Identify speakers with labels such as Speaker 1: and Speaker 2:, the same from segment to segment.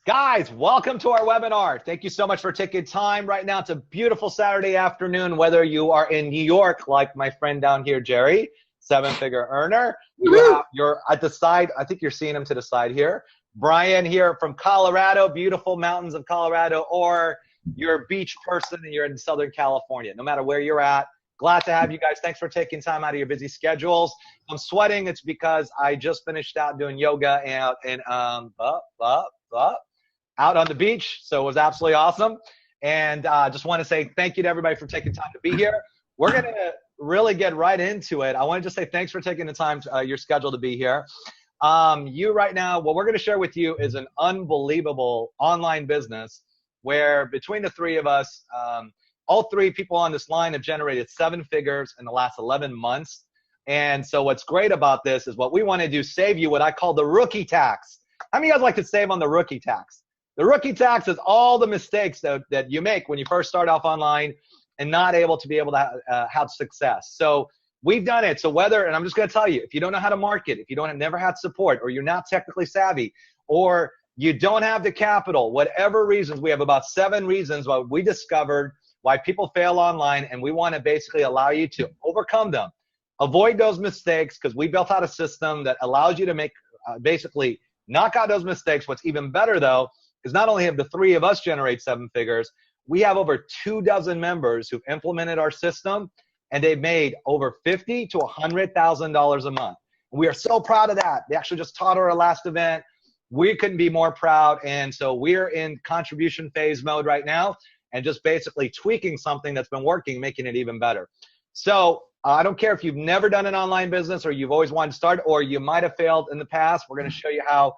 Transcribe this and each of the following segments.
Speaker 1: Guys, welcome to our webinar. Thank you so much for taking time right now. It's a beautiful Saturday afternoon, whether you are in New York, like my friend down here, Jerry, seven-figure earner. You're at the side. I think you're seeing him to the side here. Brian here from Colorado, beautiful mountains of Colorado, or you're a beach person and you're in Southern California. No matter where you're at, glad to have you guys. Thanks for taking time out of your busy schedules. I'm sweating. It's because I just finished out doing yoga and out on the beach, so it was absolutely awesome. And just want to say thank you to everybody for taking time to be here. We're going to really get right into it. I want to just say thanks for taking the time, your schedule to be here. You right now, what we're going to share with you is an unbelievable online business where between the three of us, all three people on this line have generated 7 figures in the last 11 months. And so what's great about this is what we want to do, save you what I call the rookie tax. How many of you guys like to save on the rookie tax? The rookie tax is all the mistakes that you make when you first start off online and not able to be able to have success. So we've done it. So whether, and I'm just going to tell you, if you don't know how to market, if you never had support, or you're not technically savvy, or you don't have the capital, whatever reasons, we have about 7 reasons why we discovered why people fail online, and we want to basically allow you to overcome them. Avoid those mistakes, because we built out a system that allows you to make, basically knock out those mistakes. What's even better though, is not only have the 3 of us generate 7 figures, we have over 24 members who've implemented our system, and they've made over $50,000 to $100,000 a month. We are so proud of that. They actually just taught our last event. We couldn't be more proud, and so we're in contribution phase mode right now, and just basically tweaking something that's been working, making it even better. So I don't care if you've never done an online business, or you've always wanted to start, or you might have failed in the past. We're going to show you how,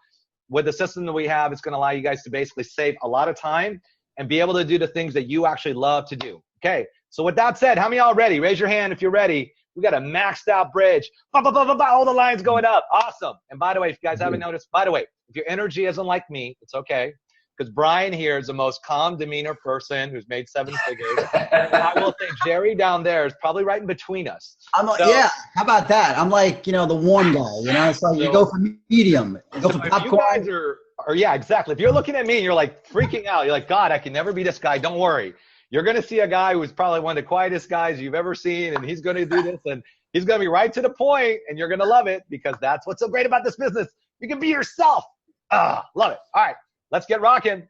Speaker 1: with the system that we have, it's going to allow you guys to basically save a lot of time and be able to do the things that you actually love to do. Okay, so with that said, how many of y'all ready? Raise your hand if you're ready. We got a maxed out bridge. All the lines going up. Awesome. And by the way, if you guys haven't noticed, by the way, if your energy isn't like me, it's okay. Because Brian here is the most calm demeanor person who's made 7 figures. I will say Jerry down there is probably right in between us.
Speaker 2: Yeah, how about that? I'm like, the warm guy, it's like you go for medium, you go for popcorn.
Speaker 1: You guys are, yeah, exactly. If you're looking at me and you're like freaking out, you're like, God, I can never be this guy. Don't worry. You're going to see a guy who's probably one of the quietest guys you've ever seen, and he's going to do this, and he's going to be right to the point, and you're going to love it, because that's what's so great about this business. You can be yourself. Love it. All right. Let's get rocking.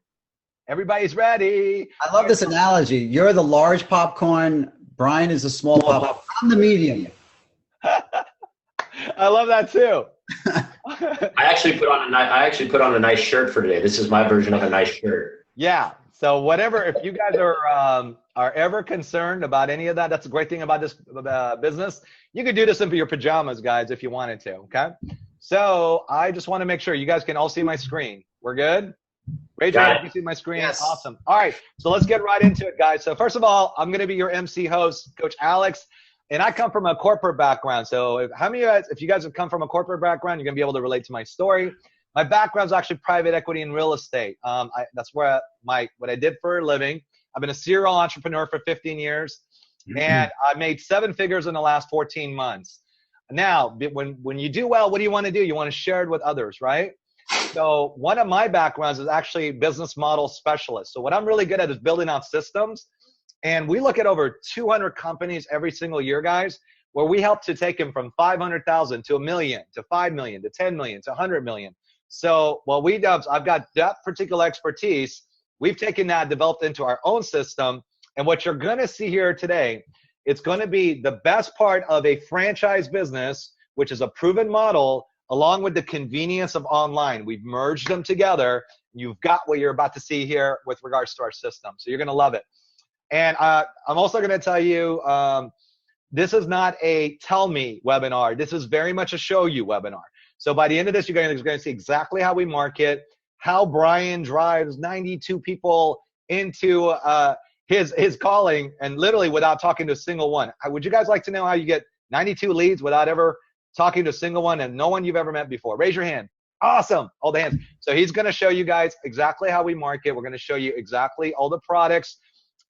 Speaker 1: Everybody's ready.
Speaker 2: I love this analogy. You're the large popcorn. Brian is the small popcorn. I'm the medium.
Speaker 1: I love that too.
Speaker 3: I actually put on a nice shirt for today. This is my version of a nice shirt.
Speaker 1: Yeah. So whatever, if you guys are ever concerned about any of that, that's a great thing about this business. You could do this in your pajamas, guys, if you wanted to. Okay. So I just want to make sure you guys can all see my screen. We're good? Raise your hand if you see my screen.
Speaker 2: Yes.
Speaker 1: Awesome. All right, so let's get right into it, guys. So first of all, I'm going to be your MC host, Coach Alex, and I come from a corporate background. So if you guys have come from a corporate background, you're going to be able to relate to my story. My background is actually private equity and real estate. That's where what I did for a living. I've been a serial entrepreneur for 15 years, and I made 7 figures in the last 14 months. Now, when you do well, what do you want to do? You want to share it with others, right? So one of my backgrounds is actually business model specialist. So what I'm really good at is building out systems. And we look at over 200 companies every single year, guys, where we help to take them from 500,000 to 1 million, to 5 million, to 10 million, to 100 million. So what we do, I've got that particular expertise. We've taken that, developed into our own system. And what you're going to see here today, it's going to be the best part of a franchise business, which is a proven model, along with the convenience of online. We've merged them together. You've got what you're about to see here with regards to our system. So you're going to love it. And I'm also going to tell you, this is not a tell me webinar. This is very much a show you webinar. So by the end of this, you're going to see exactly how we market, how Brian drives 92 people into his calling, and literally without talking to a single one. Would you guys like to know how you get 92 leads without ever talking to a single one and no one you've ever met before? Raise your hand. Awesome. All the hands. So he's going to show you guys exactly how we market. We're going to show you exactly all the products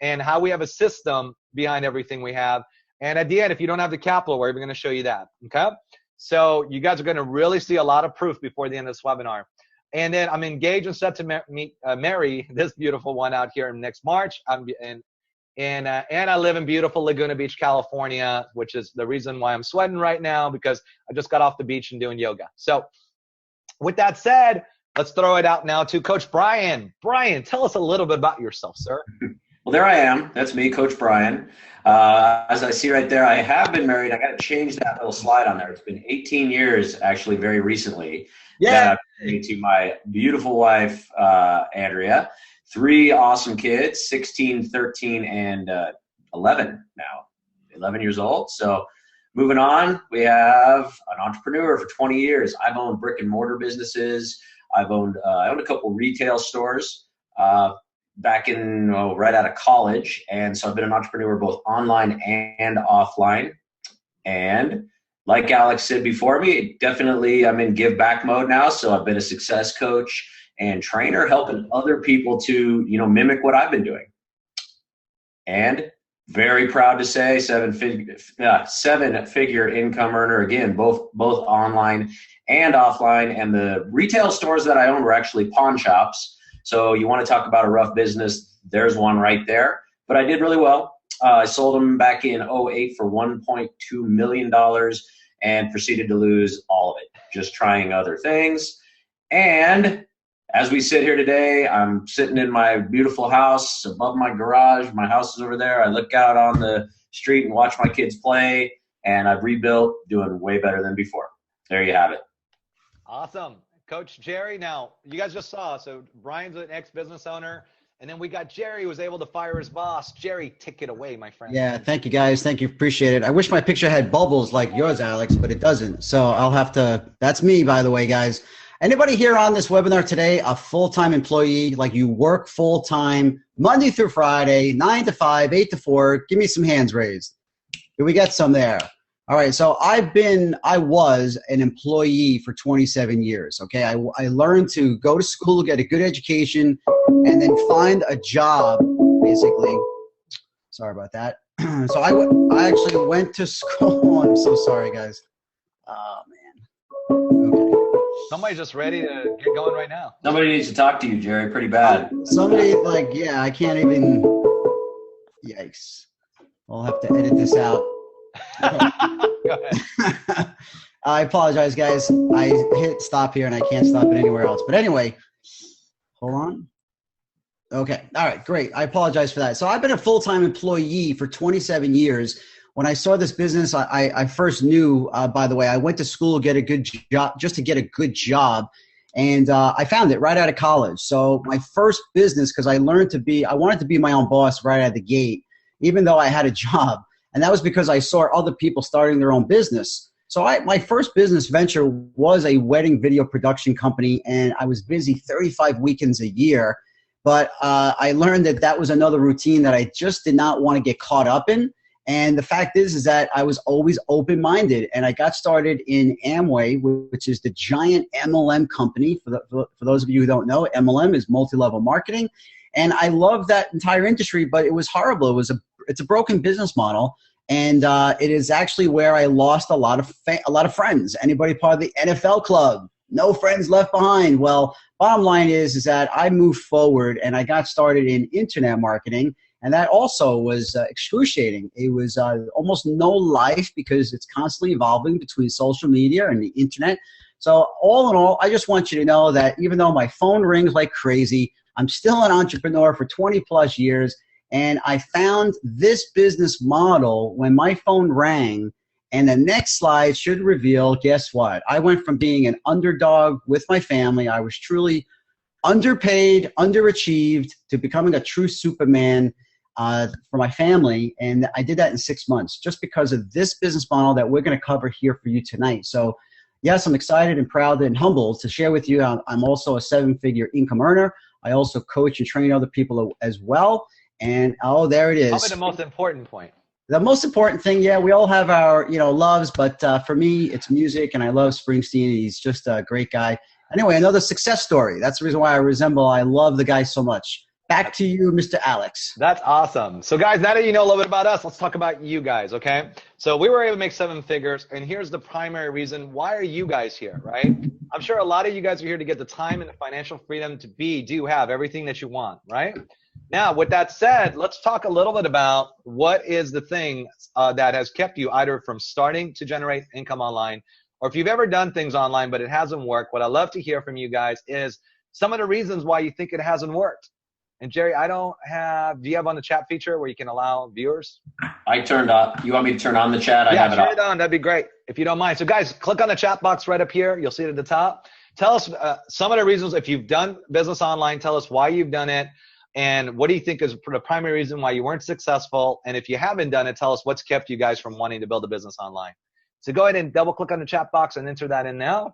Speaker 1: and how we have a system behind everything we have. And at the end, if you don't have the capital, we're even going to show you that. Okay. So you guys are going to really see a lot of proof before the end of this webinar. And then I'm engaged and set to marry this beautiful one out here next March. And I live in beautiful Laguna Beach, California, which is the reason why I'm sweating right now, because I just got off the beach and doing yoga. So with that said, let's throw it out now to Coach Brian. Brian, tell us a little bit about yourself, sir.
Speaker 3: Well, there I am. That's me, Coach Brian. As I see right there, I have been married. I got to change that little slide on there. It's been 18 years, actually, very recently.
Speaker 2: Yeah.
Speaker 3: To my beautiful wife, Andrea. 3 awesome kids, 16, 13, and 11 now. 11 years old. So moving on, we have an entrepreneur for 20 years. I've owned brick and mortar businesses. I owned a couple retail stores back in right out of college. And so I've been an entrepreneur both online and offline. And like Alex said before me, definitely I'm in give back mode now. So I've been a success coach and trainer, helping other people to, mimic what I've been doing. And very proud to say 7-figure income earner, again, both online and offline. And the retail stores that I own were actually pawn shops. So you want to talk about a rough business, there's one right there. But I did really well. I sold them back in 2008 for $1.2 million and proceeded to lose all of it, just trying other things. And as we sit here today, I'm sitting in my beautiful house above my garage. My house is over there. I look out on the street and watch my kids play, and I've rebuilt, doing way better than before. There you have it.
Speaker 1: Awesome. Coach Jerry, now, you guys just saw, so Brian's an ex-business owner, and then we got Jerry, who was able to fire his boss. Jerry, take it away, my friend.
Speaker 2: Yeah, thank you, guys. Thank you. Appreciate it. I wish my picture had bubbles like yours, Alex, but it doesn't. So I'll have to – that's me, by the way, guys. Anybody here on this webinar today, a full-time employee, like you work full-time, Monday through Friday, 9 to 5, 8 to 4, give me some hands raised. Did we get some there? All right, so I was an employee for 27 years, okay? I learned to go to school, get a good education, and then find a job, basically. Sorry about that. So I actually went to school. I'm so sorry, guys. Oh, man. Okay.
Speaker 1: Somebody's just ready to get going right now.
Speaker 3: Somebody needs to talk to you, Jerry. Pretty bad.
Speaker 2: Somebody, I can't even. Yikes. I'll have to edit this out.
Speaker 1: Go ahead.
Speaker 2: I apologize, guys. I hit stop here and I can't stop it anywhere else. But anyway, hold on. Okay. All right. Great. I apologize for that. So I've been a full-time employee for 27 years. When I saw this business, I first knew, by the way, I went to school to get a good job, just to get a good job. And I found it right out of college. So my first business, because I wanted to be my own boss right out of the gate, even though I had a job. And that was because I saw other people starting their own business. So my first business venture was a wedding video production company, and I was busy 35 weekends a year. But I learned that was another routine that I just did not want to get caught up in. And the fact is that I was always open-minded, and I got started in Amway, which is the giant MLM company. For those of you who don't know, MLM is multi-level marketing, and I love that entire industry, but it was horrible. It's a broken business model, and it is actually where I lost a lot of friends. Anybody part of the NFL club? No friends left behind. Well, bottom line is that I moved forward, and I got started in internet marketing. And that also was excruciating. It was almost no life because it's constantly evolving between social media and the internet. So all in all, I just want you to know that even though my phone rings like crazy, I'm still an entrepreneur for 20 plus years. And I found this business model when my phone rang. And the next slide should reveal, guess what? I went from being an underdog with my family. I was truly underpaid, underachieved, to becoming a true Superman for my family, and I did that in 6 months just because of this business model that we're going to cover here for you tonight. So yes, I'm excited and proud and humbled to share with you. I'm also a 7-figure income earner. I also coach and train other people as well. And there it is.
Speaker 1: Probably the most important point.
Speaker 2: The most important thing, yeah, we all have our loves, but for me, it's music, and I love Springsteen. He's just a great guy. Anyway, another success story. That's the reason why I love the guy so much. Back to you, Mr. Alex.
Speaker 1: That's awesome. So guys, now that you know a little bit about us, let's talk about you guys, okay? So we were able to make 7 figures, and here's the primary reason. Why are you guys here, right? I'm sure a lot of you guys are here to get the time and the financial freedom to do have everything that you want, right? Now, with that said, let's talk a little bit about what is the thing that has kept you either from starting to generate income online, or if you've ever done things online but it hasn't worked. What I love to hear from you guys is some of the reasons why you think it hasn't worked. And Jerry, do you have on the chat feature where you can allow viewers?
Speaker 3: I turned up. You want me to turn on the chat? I
Speaker 1: Yeah,
Speaker 3: have it
Speaker 1: turn
Speaker 3: on.
Speaker 1: it on. That'd be great if you don't mind. So guys, click on the chat box right up here. You'll see it at the top. Tell us some of the reasons. If you've done business online, tell us why you've done it. And what do you think is the primary reason why you weren't successful? And if you haven't done it, tell us what's kept you guys from wanting to build a business online. So go ahead and double click on the chat box and enter that in now.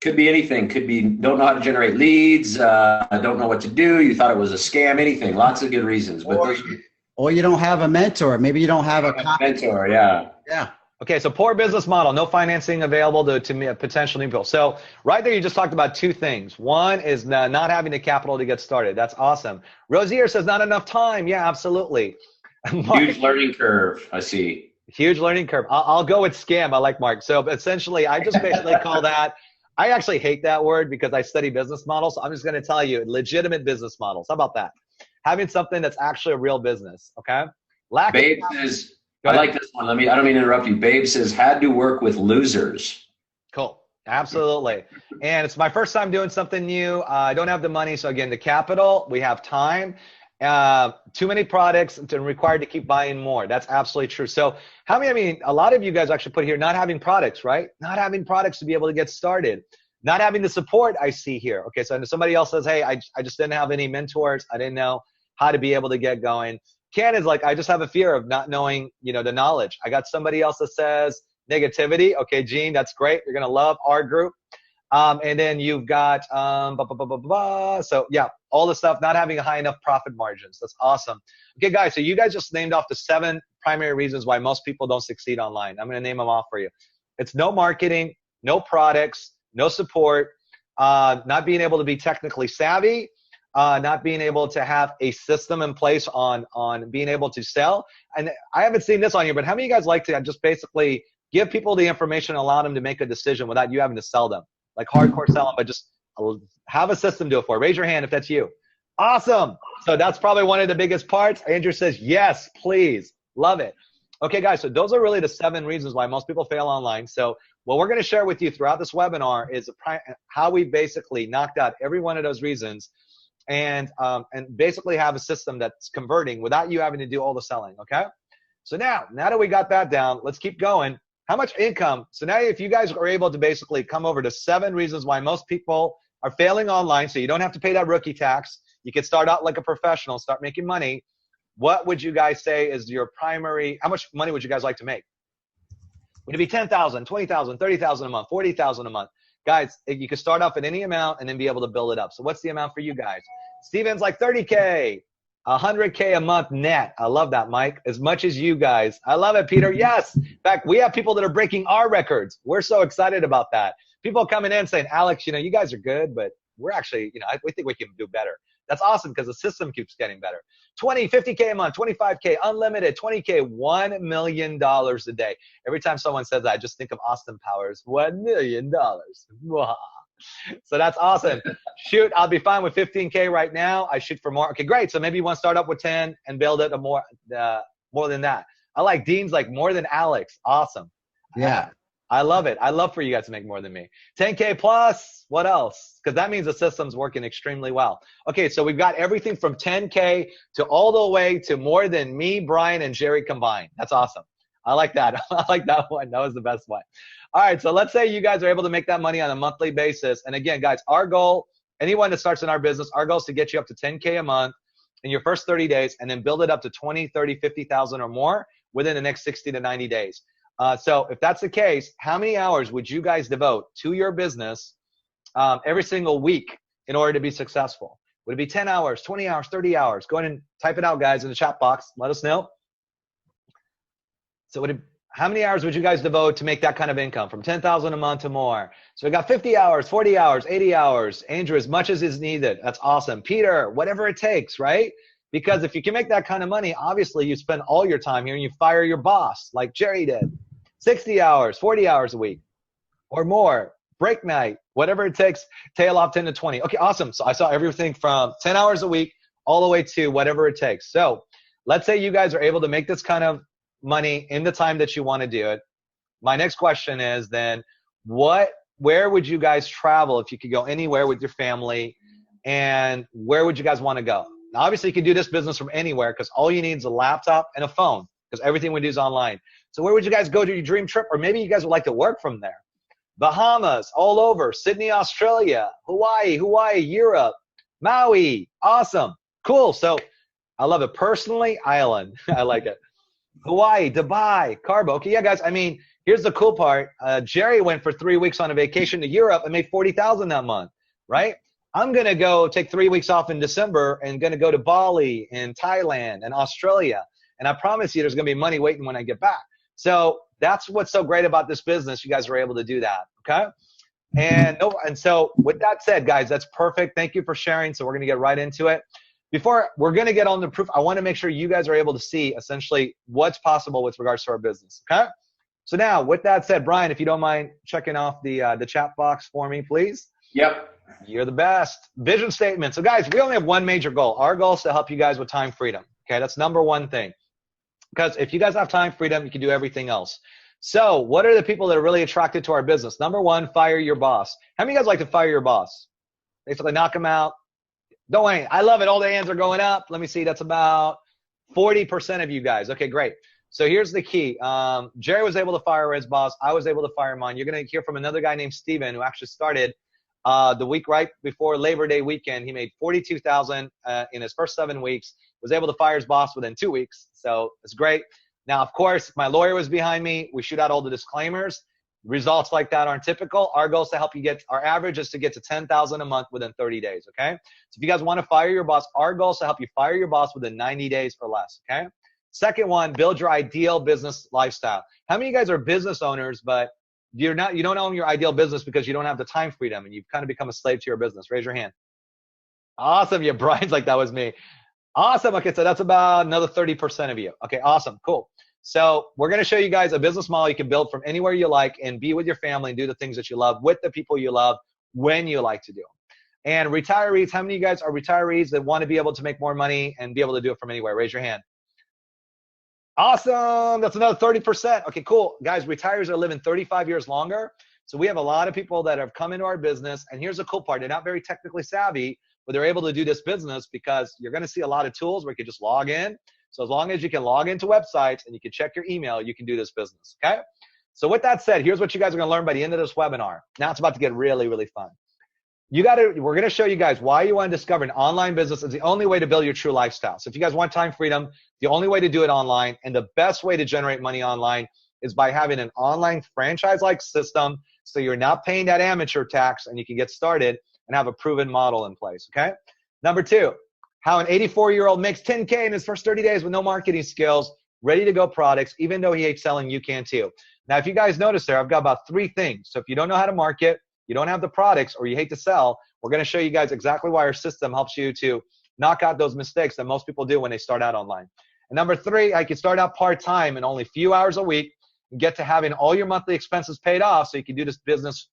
Speaker 3: Could be anything. Could be don't know how to generate leads, don't know what to do, you thought it was a scam, anything. Lots of good reasons. But
Speaker 2: Or you don't have a mentor. Maybe you don't have a
Speaker 3: mentor, yeah.
Speaker 2: Yeah.
Speaker 1: Okay, so poor business model, no financing available to potential new people. So right there, you just talked about 2 things. One is not having the capital to get started. That's awesome. Rosier says not enough time. Yeah, absolutely.
Speaker 3: Huge learning curve, I see.
Speaker 1: Huge learning curve. I'll go with scam. I like Mark. So essentially, I just basically call that, I actually hate that word because I study business models. So I'm just going to tell you legitimate business models. How about that? Having something that's actually a real business. Okay.
Speaker 3: Babe says, I like this one. I don't mean to interrupt you. Babe says, had to work with losers.
Speaker 1: Cool. Absolutely. And it's my first time doing something new. I don't have the money. So again, the capital, we have time. Too many products and required to keep buying more. That's absolutely true. So a lot of you guys actually put here not having products, right? Not having products to be able to get started. Not having the support I see here. Okay, so somebody else says, hey, I just didn't have any mentors. I didn't know how to be able to get going. Ken is like, I just have a fear of not knowing, the knowledge. I got somebody else that says negativity. Okay, Gene, that's great. You're going to love our group. And then you've got, so yeah, all the stuff, not having a high enough profit margins. That's awesome. Okay, guys, so you guys just named off the 7 primary reasons why most people don't succeed online. I'm going to name them off for you. It's no marketing, no products, no support, not being able to be technically savvy, not being able to have a system in place on being able to sell. And I haven't seen this on here, but how many of you guys like to just basically give people the information and allow them to make a decision without you having to sell them? Like hardcore selling, but just have a system do it for. Raise your hand if that's you. Awesome. So that's probably one of the biggest parts. Andrew says, yes, please. Love it. Okay, guys, so those are really the 7 reasons why most people fail online. So what we're going to share with you throughout this webinar is how we basically knocked out every one of those reasons and basically have a system that's converting without you having to do all the selling, okay? So now that we got that down, let's keep going. How much income? So now if you guys are able to basically come over to 7 reasons why most people are failing online, so you don't have to pay that rookie tax. You can start out like a professional, start making money. What would you guys say is your primary, how much money would you guys like to make? Would it be 10,000, 20,000, 30,000 a month, 40,000 a month? Guys, you can start off at any amount and then be able to build it up. So what's the amount for you guys? Steven's like 30K. 100K a month net. I love that, Mike. As much as you guys. I love it, Peter. Yes. In fact, we have people that are breaking our records. We're so excited about that. People coming in saying, Alex, you guys are good, but we're actually, we think we can do better. That's awesome because the system keeps getting better. 20, 50K a month, 25K, unlimited, 20K, $1 million a day. Every time someone says that, I just think of Austin Powers. $1 million. Wow. So that's awesome. Shoot, I'll be fine with 15K right now. I shoot for more. Okay, great. So maybe you want to start up with 10 and build it to more than that. I like Dean's like more than Alex. Awesome.
Speaker 2: Yeah.
Speaker 1: I love it. I love for you guys to make more than me. 10K plus, what else? Because that means the system's working extremely well. Okay, so we've got everything from 10K to all the way to more than me, Brian, and Jerry combined. That's awesome. I like that. I like that one. That was the best one. All right, so let's say you guys are able to make that money on a monthly basis. And again, guys, our goal, anyone that starts in our business, our goal is to get you up to 10K a month in your first 30 days and then build it up to 20, 30, 50,000 or more within the next 60 to 90 days. So if that's the case, how many hours would you guys devote to your business every single week in order to be successful? Would it be 10 hours, 20 hours, 30 hours? Go ahead and type it out, guys, in the chat box. Let us know. So how many hours would you guys devote to make that kind of income from 10,000 a month to more? So we got 50 hours, 40 hours, 80 hours. Andrew, as much as is needed. That's awesome. Peter, whatever it takes, right? Because if you can make that kind of money, obviously you spend all your time here and you fire your boss like Jerry did. 60 hours, 40 hours a week or more, break night, whatever it takes, tail off 10 to 20. Okay, awesome. So I saw everything from 10 hours a week all the way to whatever it takes. So let's say you guys are able to make this kind of money in the time that you want to do it. My next question is then, where would you guys travel if you could go anywhere with your family, and where would you guys want to go? Now, obviously, you can do this business from anywhere because all you need is a laptop and a phone because everything we do is online. So where would you guys go to your dream trip? Or maybe you guys would like to work from there. Bahamas, all over, Sydney, Australia, Hawaii, Europe, Maui. Awesome. Cool. So I love it. Personally, island. I like it. Hawaii, Dubai, Cabo. Okay, yeah, guys. I mean, here's the cool part. Jerry went for 3 weeks on a vacation to Europe and made $40,000 that month, right? I'm going to go take 3 weeks off in December and going to go to Bali and Thailand and Australia. And I promise you there's going to be money waiting when I get back. So that's what's so great about this business. You guys are able to do that, okay? And so with that said, guys, that's perfect. Thank you for sharing. So we're going to get right into it. Before we're going to get on the proof, I want to make sure you guys are able to see essentially what's possible with regards to our business, okay? So now, with that said, Brian, if you don't mind checking off the chat box for me, please.
Speaker 3: Yep.
Speaker 1: You're the best. Vision statement. So, guys, we only have one major goal. Our goal is to help you guys with time freedom, okay? That's number one thing. Because if you guys have time freedom, you can do everything else. So what are the people that are really attracted to our business? Number one, fire your boss. How many of you guys like to fire your boss? Basically knock him out. Don't worry. I love it. All the hands are going up. Let me see. That's about 40% of you guys. Okay, great. So here's the key. Jerry was able to fire his boss. I was able to fire mine. You're going to hear from another guy named Steven who actually started the week right before Labor Day weekend. He made $42,000 in his first 7 weeks, was able to fire his boss within 2 weeks. So it's great. Now, of course, my lawyer was behind me. We shoot out all the disclaimers. Results like that aren't typical. Our goal is to help you get, our average is to get to $10,000 a month within 30 days, okay? So if you guys want to fire your boss, our goal is to help you fire your boss within 90 days or less, okay? Second one, build your ideal business lifestyle. How many of you guys are business owners, but you don't own your ideal business because you don't have the time freedom and you've kind of become a slave to your business? Raise your hand. Awesome. Yeah, Brian's like, that was me. Awesome. Okay, so that's about another 30% of you. Okay, awesome. Cool. So we're going to show you guys a business model you can build from anywhere you like and be with your family and do the things that you love with the people you love when you like to do them. And retirees, how many of you guys are retirees that want to be able to make more money and be able to do it from anywhere? Raise your hand. Awesome. That's another 30%. Okay, cool. Guys, retirees are living 35 years longer. So we have a lot of people that have come into our business. And here's the cool part. They're not very technically savvy, but they're able to do this business because you're going to see a lot of tools where you can just log in. So as long as you can log into websites and you can check your email, you can do this business, okay? So with that said, here's what you guys are going to learn by the end of this webinar. Now it's about to get really, really fun. We're going to show you guys why you want to discover an online business is the only way to build your true lifestyle. So if you guys want time freedom, the only way to do it online and the best way to generate money online is by having an online franchise-like system so you're not paying that amateur tax and you can get started and have a proven model in place, okay? Number two, how an 84-year-old makes $10K in his first 30 days with no marketing skills, ready to go products, even though he hates selling, you can too. Now, if you guys notice there, I've got about 3 things. So if you don't know how to market, you don't have the products, or you hate to sell, we're going to show you guys exactly why our system helps you to knock out those mistakes that most people do when they start out online. And number 3, I can start out part-time in only a few hours a week and get to having all your monthly expenses paid off so you can do this business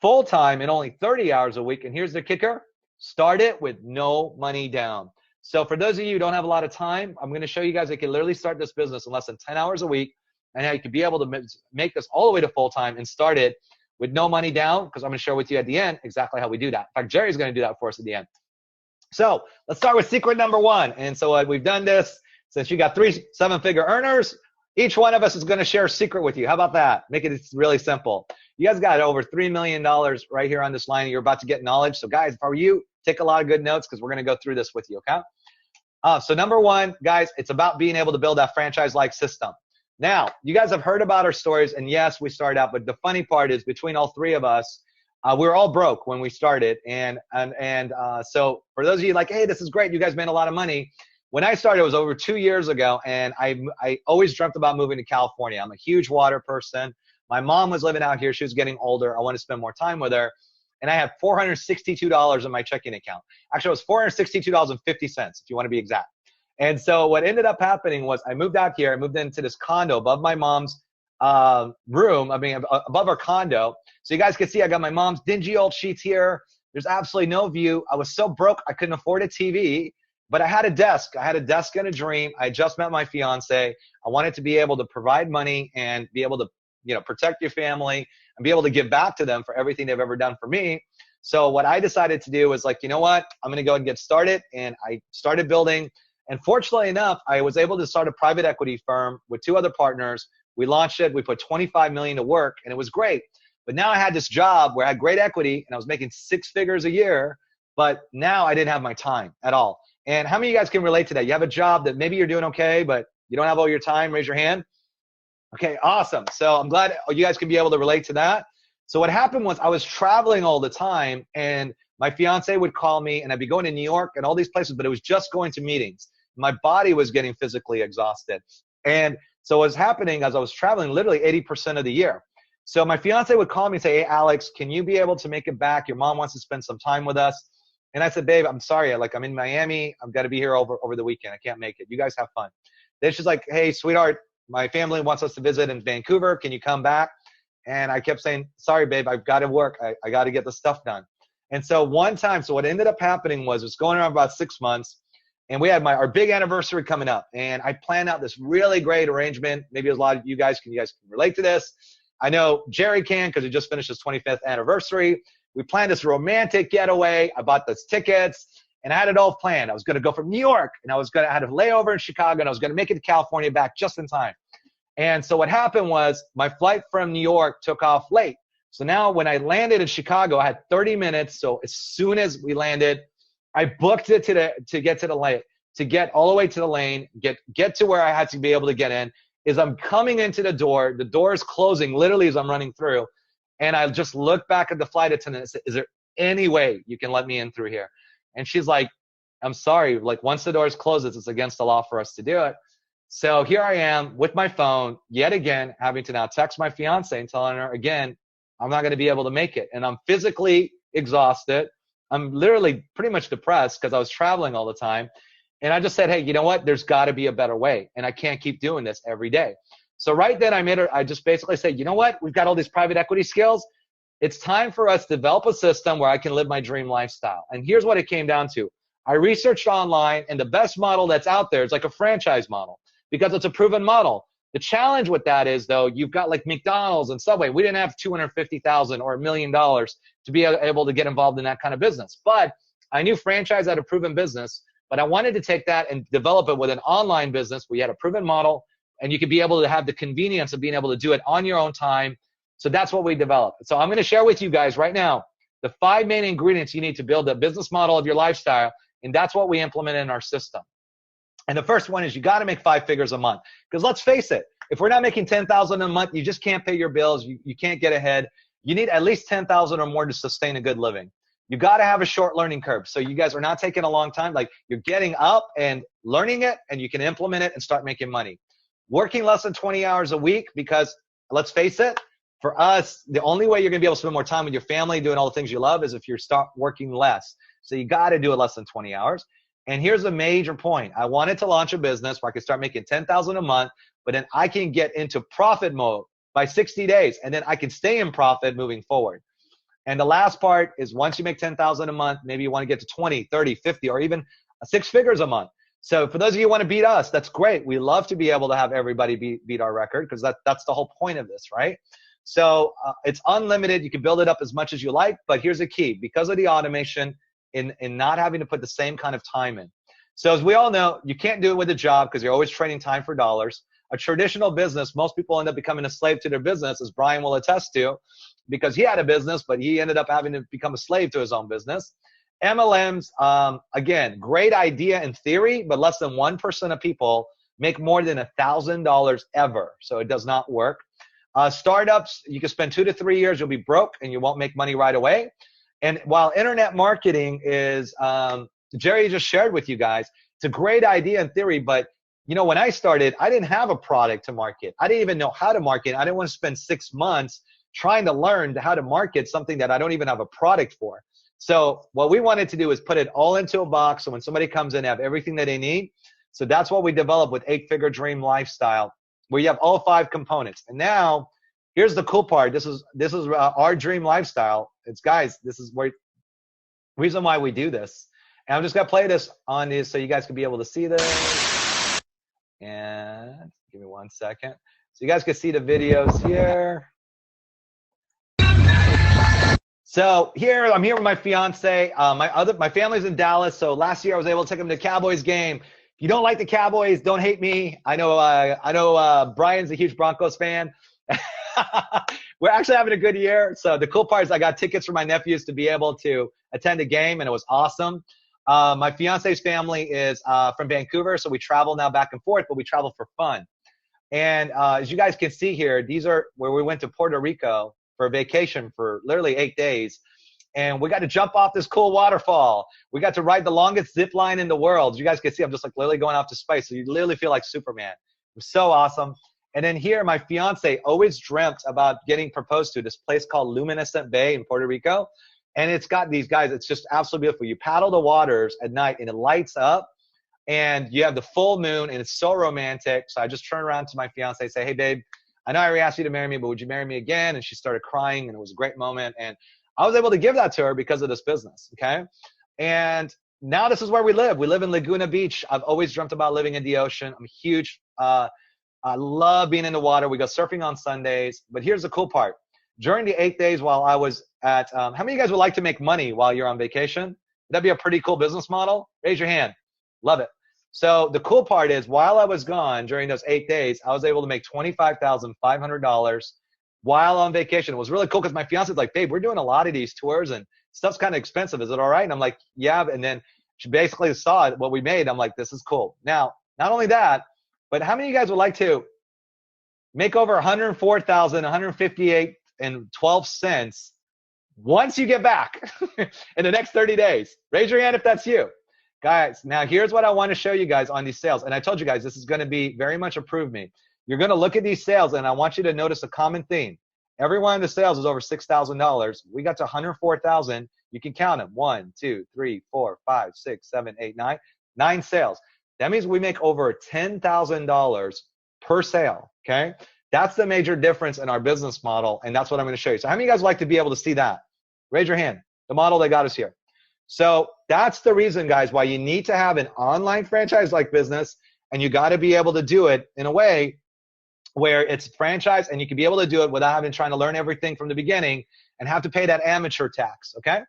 Speaker 1: full-time in only 30 hours a week. And here's the kicker. Start it with no money down. So for those of you who don't have a lot of time, I'm going to show you guys that you can literally start this business in less than 10 hours a week and how you can be able to make this all the way to full-time and start it with no money down, because I'm going to share with you at the end exactly how we do that. In fact, Jerry's going to do that for us at the end. So let's start with secret number 1. And so we've done this since you got 3 7-figure earners. Each one of us is going to share a secret with you. How about that? Make it really simple. You guys got over $3 million right here on this line. You're about to get knowledge. So guys, if I were you, take a lot of good notes because we're going to go through this with you, okay? So number 1, guys, it's about being able to build that franchise-like system. Now, you guys have heard about our stories, and yes, we started out, but the funny part is between all 3 of us, we were all broke when we started. And so for those of you like, hey, this is great, you guys made a lot of money. when I started, it was over 2 years ago, and I always dreamt about moving to California. I'm a huge water person. My mom was living out here. She was getting older. I wanted to spend more time with her. And I had $462 in my checking account. Actually, it was $462.50, if you want to be exact. And so what ended up happening was I moved out here. I moved into this condo above my mom's room. I mean, above our condo. So you guys can see I got my mom's dingy old sheets here. There's absolutely no view. I was so broke, I couldn't afford a TV. But I had a desk. I had a desk and a dream. I just met my fiance. I wanted to be able to provide money and be able to, protect your family and be able to give back to them for everything they've ever done for me. So what I decided to do was like, you know what? I'm going to go and get started. And I started building. And fortunately enough, I was able to start a private equity firm with 2 other partners. We launched it. We put $25 million to work, and it was great. But now I had this job where I had great equity, and I was making 6 figures a year. But now I didn't have my time at all. And how many of you guys can relate to that? You have a job that maybe you're doing okay, but you don't have all your time. Raise your hand. Okay, awesome. So I'm glad you guys can be able to relate to that. So what happened was I was traveling all the time, and my fiance would call me, and I'd be going to New York and all these places, but it was just going to meetings. My body was getting physically exhausted. And so what was happening as I was traveling literally 80% of the year. So my fiance would call me and say, hey, Alex, can you be able to make it back? Your mom wants to spend some time with us. And I said, babe, I'm sorry. I'm in Miami. I've got to be here over the weekend. I can't make it. You guys have fun. Then she's like, hey, sweetheart, my family wants us to visit in Vancouver. Can you come back? And I kept saying, sorry, babe, I've got to work. I got to get the stuff done. And so one time, so what ended up happening was it was going around about 6 months, and we had our big anniversary coming up. And I planned out this really great arrangement. Maybe a lot of you guys can relate to this. I know Jerry can because he just finished his 25th anniversary. We planned this romantic getaway. I bought those tickets, and I had it all planned. I was going to go from New York, and I had a layover in Chicago, and I was going to make it to California back just in time. And so what happened was my flight from New York took off late. So now when I landed in Chicago, I had 30 minutes. So as soon as we landed, I booked it to get all the way to the lane, get to where I had to be able to get in. As I'm coming into the door is closing literally as I'm running through. And I just looked back at the flight attendant and said, is there any way you can let me in through here? And she's like, I'm sorry. Like once the doors close, it's against the law for us to do it. So here I am with my phone yet again, having to now text my fiance and telling her again, I'm not going to be able to make it. And I'm physically exhausted. I'm literally pretty much depressed because I was traveling all the time. And I just said, hey, you know what? There's got to be a better way. And I can't keep doing this every day. So right then I just basically said, you know what? We've got all these private equity skills. It's time for us to develop a system where I can live my dream lifestyle. And here's what it came down to. I researched online, and the best model that's out there is like a franchise model because it's a proven model. The challenge with that is, though, you've got like McDonald's and Subway. We didn't have $250,000 or $1 million to be able to get involved in that kind of business. But I knew franchise had a proven business, but I wanted to take that and develop it with an online business where you had a proven model, and you could be able to have the convenience of being able to do it on your own time. So that's what we developed. So I'm going to share with you guys right now the 5 main ingredients you need to build a business model of your lifestyle, and that's what we implement in our system. And the first one is you got to make 5 figures a month. Because let's face it, if we're not making $10,000 a month, you just can't pay your bills. You can't get ahead. You need at least $10,000 or more to sustain a good living. You got to have a short learning curve. So you guys are not taking a long time. Like you're getting up and learning it, and you can implement it and start making money. Working less than 20 hours a week, because let's face it, for us, the only way you're going to be able to spend more time with your family doing all the things you love is if you start working less. So you got to do it less than 20 hours. And here's a major point. I wanted to launch a business where I could start making $10,000 a month, but then I can get into profit mode by 60 days, and then I can stay in profit moving forward. And the last part is once you make $10,000 a month, maybe you want to get to 20, 30, 50, or even 6 figures a month. So for those of you who want to beat us, that's great. We love to be able to have everybody beat our record because that's the whole point of this, right? So it's unlimited. You can build it up as much as you like, but here's the key. Because of the automation in not having to put the same kind of time in. So as we all know, you can't do it with a job because you're always trading time for dollars. A traditional business, most people end up becoming a slave to their business, as Brian will attest to, because he had a business, but he ended up having to become a slave to his own business. MLMs, again, great idea in theory, but less than 1% of people make more than $1,000 ever. So it does not work. Startups, you can spend 2 to 3 years, you'll be broke and you won't make money right away. And while internet marketing is, Jerry just shared with you guys, It's a great idea in theory, but you know, when I started, I didn't have a product to market. I didn't even know how to market. I didn't want to spend 6 months trying to learn how to market something that I don't even have a product for. So what we wanted to do is put it all into a box, so when somebody comes in, they have everything that they need. So that's what we developed with 8-Figure Dream Lifestyle, where you have all 5 components. And now, here's the cool part. This is our dream lifestyle. It's, guys, this is where reason why we do this. And I'm just gonna play this on this so you guys can be able to see this. And give me 1 second. So you guys can see the videos here. So here, I'm here with my fiance. My family's in Dallas. So last year I was able to take them to the Cowboys game. If you don't like the Cowboys, don't hate me. I know Brian's a huge Broncos fan. We're actually having a good year. So the cool part is I got tickets for my nephews to be able to attend a game, and it was awesome. My fiance's family is from Vancouver, so we travel now back and forth, but we travel for fun. And as you guys can see here, these are where we went to Puerto Rico for a vacation for literally 8 days. And we got to jump off this cool waterfall. We got to ride the longest zip line in the world. As you guys can see, I'm just like literally going off to space. So you literally feel like Superman. It was so awesome. And then here, my fiance always dreamt about getting proposed to this place called Luminescent Bay in Puerto Rico. And it's got these guys, it's just absolutely beautiful. You paddle the waters at night and it lights up and you have the full moon and it's so romantic. So I just turn around to my fiance and say, hey babe, I know I already asked you to marry me, but would you marry me again? And she started crying and it was a great moment. And I was able to give that to her because of this business, okay? And now this is where we live. We live in Laguna Beach. I've always dreamt about living in the ocean. I'm huge, I love being in the water. We go surfing on Sundays. But here's the cool part. During the 8 days while I was at, how many of you guys would like to make money while you're on vacation? Would that be a pretty cool business model? Raise your hand. Love it. So the cool part is while I was gone during those 8 days, I was able to make $25,500 while on vacation. It was really cool because my fiance was like, babe, we're doing a lot of these tours and stuff's kind of expensive. Is it all right? And I'm like, yeah. And then she basically saw what we made. I'm like, this is cool. Now, not only that, but how many of you guys would like to make over $104,158.12 once you get back in the next 30 days? Raise your hand if that's you. Guys, now here's what I want to show you guys on these sales. And I told you guys, this is going to be very much approve me. You're going to look at these sales and I want you to notice a common theme. Every one of the sales is over $6,000. We got to 104,000. You can count them. 1, 2, 3, 4, 5, 6, 7, 8, 9. 9 sales. That means we make over $10,000 per sale, okay? That's the major difference in our business model, and that's what I'm going to show you. So how many of you guys would like to be able to see that? Raise your hand. The model that got us here. So that's the reason, guys, why you need to have an online franchise-like business, and you got to be able to do it in a way where it's franchise, and you can be able to do it without having trying to learn everything from the beginning and have to pay that amateur tax, okay?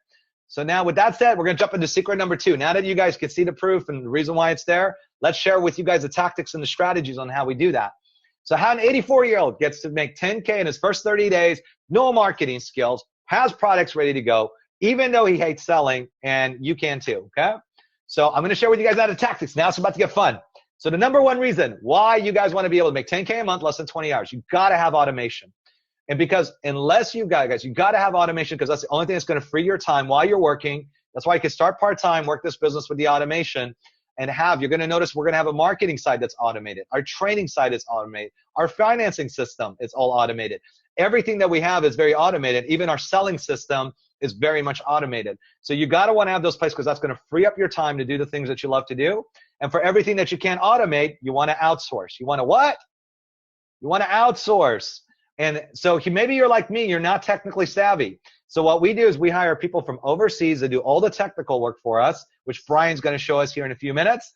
Speaker 1: So now with that said, we're going to jump into secret number 2. Now that you guys can see the proof and the reason why it's there, let's share with you guys the tactics and the strategies on how we do that. So how an 84-year-old gets to make 10K in his first 30 days, no marketing skills, has products ready to go, even though he hates selling, and you can too, okay? So I'm going to share with you guys now the tactics. Now it's about to get fun. So the number 1 reason why you guys want to be able to make 10K a month, less than 20 hours, you got to have automation. And because unless you guys, you got to have automation because that's the only thing that's going to free your time while you're working. That's why you can start part-time, work this business with the automation, and you're going to notice we're going to have a marketing side that's automated. Our training side is automated. Our financing system is all automated. Everything that we have is very automated. Even our selling system is very much automated. So you got to want to have those places because that's going to free up your time to do the things that you love to do. And for everything that you can't automate, you want to outsource. You want to what? You want to outsource. And so maybe you're like me, you're not technically savvy. So what we do is we hire people from overseas that do all the technical work for us, which Brian's going to show us here in a few minutes.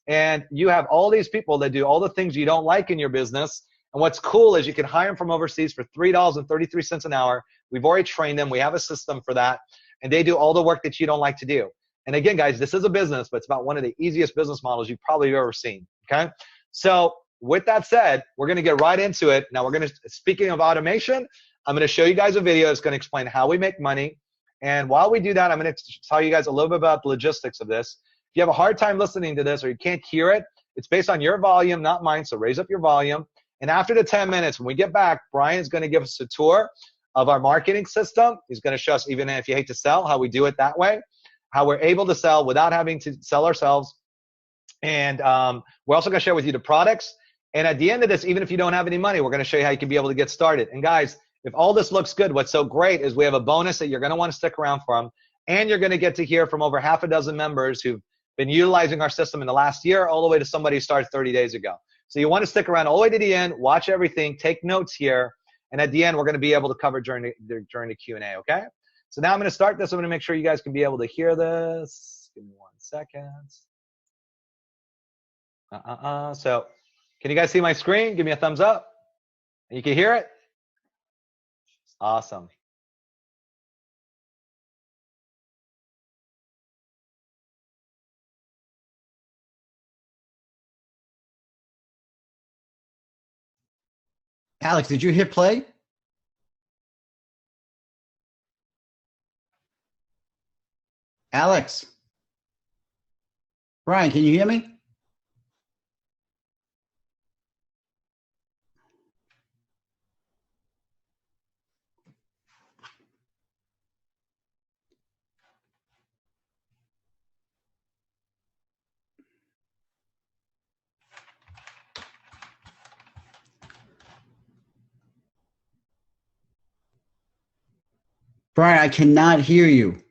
Speaker 1: And you have all these people that do all the things you don't like in your business. And what's cool is you can hire them from overseas for $3.33 an hour. We've already trained them. We have a system for that. And they do all the work that you don't like to do. And again, guys, this is a business, but it's about one of the easiest business models you've probably ever seen, okay? So with that said, we're going to get right into it. Now, speaking of automation, I'm going to show you guys a video that's going to explain how we make money. And while we do that, I'm going to tell you guys a little bit about the logistics of this. If you have a hard time listening to this or you can't hear it, it's based on your volume, not mine, so raise up your volume. And after the 10 minutes, when we get back, Brian's going to give us a tour of our marketing system. He's going to show us, even if you hate to sell, how we do it that way, how we're able to sell without having to sell ourselves. And we're also going to share with you the products. And at the end of this, even if you don't have any money, we're going to show you how you can be able to get started. And guys, if all this looks good, what's so great is we have a bonus that you're going to want to stick around from. And you're going to get to hear from over half a dozen members who've been utilizing our system in the last year, all the way to somebody who started 30 days ago. So you want to stick around all the way to the end, watch everything, take notes here. And at the end, we're going to be able to cover during the Q&A, okay? So now I'm going to start this. I'm going to make sure you guys can be able to hear this. Give me 1 second. So can you guys see my screen? Give me a thumbs up. You can hear it? Awesome.
Speaker 2: Alex, did you hit play? Alex? Brian, can you hear me? Brian, I cannot hear you.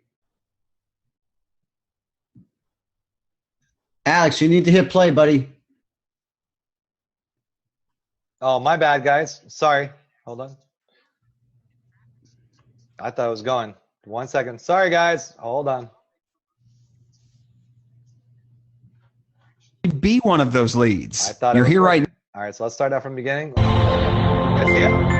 Speaker 2: Alex, you need to hit play, buddy.
Speaker 1: Oh, my bad, guys. Sorry. Hold on. I thought it was going. 1 second. Sorry, guys. Hold on.
Speaker 4: Be one of those leads.
Speaker 1: I thought
Speaker 4: You're here
Speaker 1: working.
Speaker 4: right.
Speaker 1: All right, so let's start out from the beginning. Let's see it.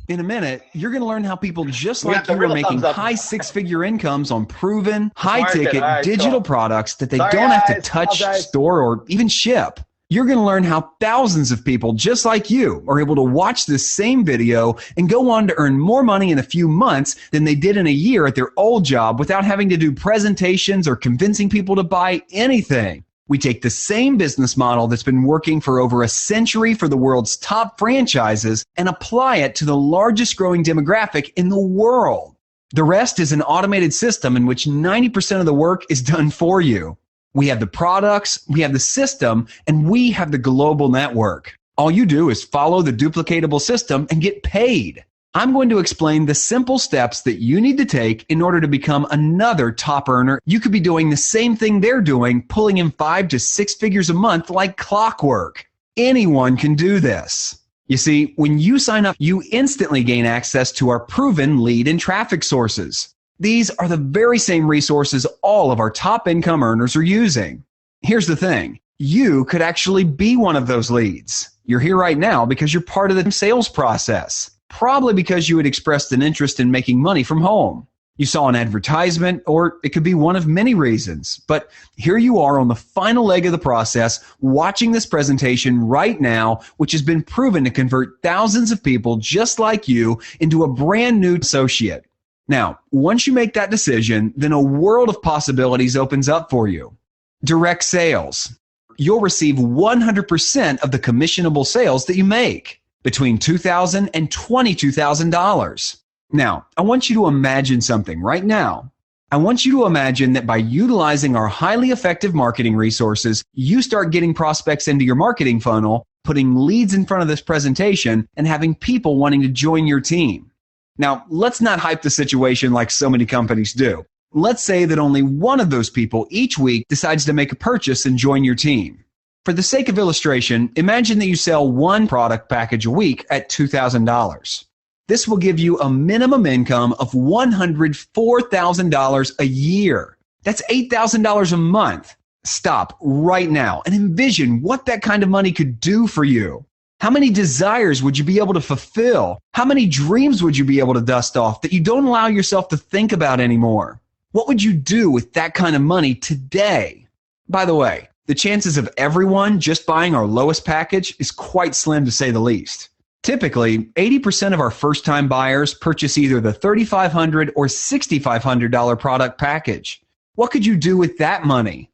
Speaker 4: In a minute, you're going to learn how people just
Speaker 1: We
Speaker 4: like
Speaker 1: got the
Speaker 4: you are
Speaker 1: real
Speaker 4: making
Speaker 1: thumbs up.
Speaker 4: high six-figure incomes on proven, high-ticket
Speaker 1: All right,
Speaker 4: digital
Speaker 1: cool.
Speaker 4: products that they
Speaker 1: Sorry,
Speaker 4: don't have to
Speaker 1: guys.
Speaker 4: touch,
Speaker 1: Apologize.
Speaker 4: store, or even ship. You're going to learn how thousands of people just like you are able to watch this same video and go on to earn more money in a few months than they did in a year at their old job without having to do presentations or convincing people to buy anything. We take the same business model that's been working for over a century for the world's top franchises and apply it to the largest growing demographic in the world. The rest is an automated system in which 90% of the work is done for you. We have the products, we have the system, and we have the global network. All you do is follow the duplicatable system and get paid. I'm going to explain the simple steps that you need to take in order to become another top earner. You could be doing the same thing they're doing, pulling in 5 to 6 figures a month like clockwork. Anyone can do this. You see, when you sign up, you instantly gain access to our proven lead and traffic sources. These are the very same resources all of our top income earners are using. Here's the thing. You could actually be one of those leads. You're here right now because you're part of the sales process. Probably because you had expressed an interest in making money from home. You saw an advertisement, or it could be one of many reasons. But here you are on the final leg of the process, watching this presentation right now, which has been proven to convert thousands of people just like you into a brand new associate. Now, once you make that decision, then a world of possibilities opens up for you. Direct sales. You'll receive 100% of the commissionable sales that you make, between $2,000 and $22,000. Now, I want you to imagine something right now. I want you to imagine that by utilizing our highly effective marketing resources, you start getting prospects into your marketing funnel, putting leads in front of this presentation, and having people wanting to join your team. Now, let's not hype the situation like so many companies do. Let's say that only one of those people each week decides to make a purchase and join your team. For the sake of illustration, imagine that you sell one product package a week at $2,000. This will give you a minimum income of $104,000 a year. That's $8,000 a month. Stop right now and envision what that kind of money could do for you. How many desires would you be able to fulfill? How many dreams would you be able to dust off that you don't allow yourself to think about anymore? What would you do with that kind of money today? By the way, the chances of everyone just buying our lowest package is quite slim to say the least. Typically, 80% of our first-time buyers purchase either the $3,500 or $6,500 product package. What could you do with that money?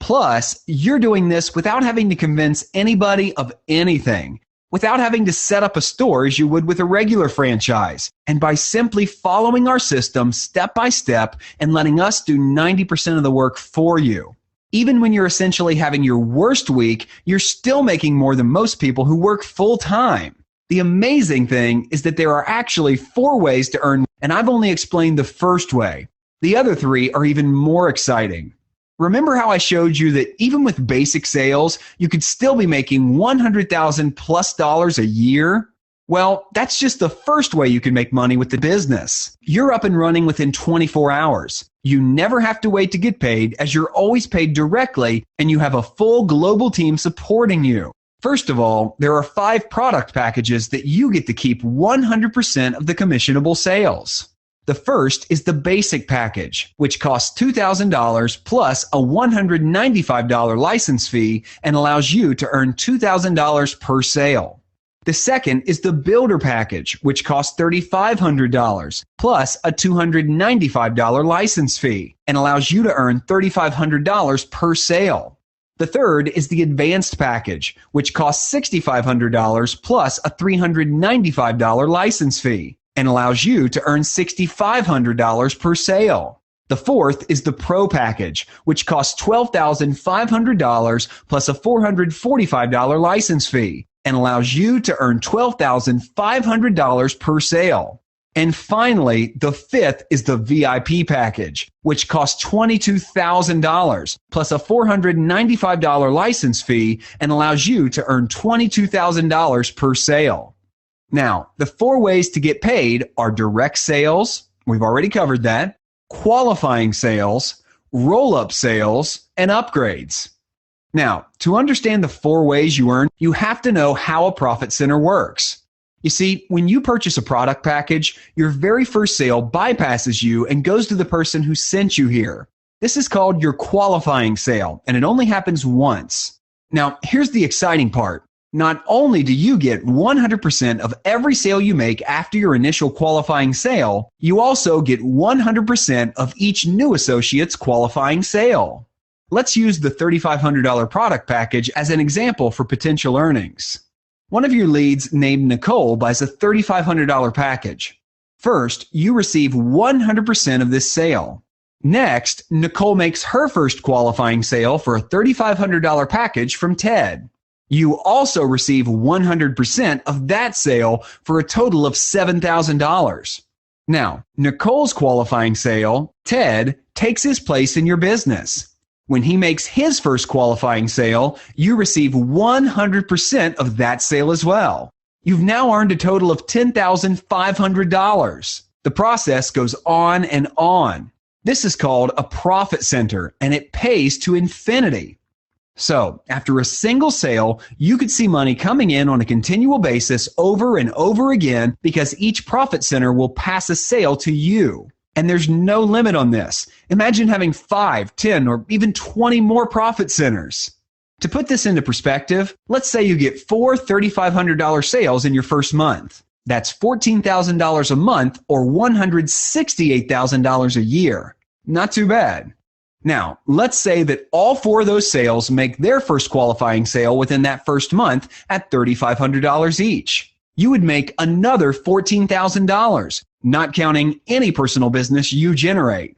Speaker 4: Plus, you're doing this without having to convince anybody of anything. without having to set up a store as you would with a regular franchise, and by simply following our system step by step and letting us do 90% of the work for you. Even when you're essentially having your worst week, you're still making more than most people who work full time. The amazing thing is that there are actually 4 ways to earn, and I've only explained the first way. The other 3 are even more exciting. Remember how I showed you that even with basic sales, you could still be making $100,000+ a year? Well, that's just the first way you can make money with the business. You're up and running within 24 hours. You never have to wait to get paid, as you're always paid directly and you have a full global team supporting you. First of all, there are 5 product packages that you get to keep 100% of the commissionable sales. The first is the basic package, which costs $2,000 plus a $195 license fee and allows you to earn $2,000 per sale. The second is the builder package, which costs $3,500 plus a $295 license fee and allows you to earn $3,500 per sale. The third is the advanced package, which costs $6,500 plus a $395 license fee and allows you to earn $6,500 per sale. The fourth is the Pro package, which costs $12,500 plus a $445 license fee and allows you to earn $12,500 per sale. And finally, the fifth is the VIP package, which costs $22,000 plus a $495 license fee and allows you to earn $22,000 per sale. Now, the 4 ways to get paid are direct sales, we've already covered that, qualifying sales, roll-up sales, and upgrades. Now, to understand the 4 ways you earn, you have to know how a profit center works. You see, when you purchase a product package, your very first sale bypasses you and goes to the person who sent you here. This is called your qualifying sale, and it only happens once. Now, here's the exciting part. Not only do you get 100% of every sale you make after your initial qualifying sale, you also get 100% of each new associate's qualifying sale. Let's use the $3,500 product package as an example for potential earnings. One of your leads named Nicole buys a $3,500 package. First, you receive 100% of this sale. Next, Nicole makes her first qualifying sale for a $3,500 package from Ted. You also receive 100% of that sale for a total of $7,000. Now, Nicole's qualifying sale, Ted, takes his place in your business. When he makes his first qualifying sale, you receive 100% of that sale as well. You've now earned a total of $10,500. The process goes on and on. This is called a profit center, and it pays to infinity. So, after a single sale, you could see money coming in on a continual basis over and over again because each profit center will pass a sale to you. And there's no limit on this. Imagine having 5, 10, or even 20 more profit centers. To put this into perspective, let's say you get 4 $3,500 sales in your first month. That's $14,000 a month or $168,000 a year. Not too bad. Now, let's say that all 4 of those sales make their first qualifying sale within that first month at $3,500 each. You would make another $14,000, not counting any personal business you generate.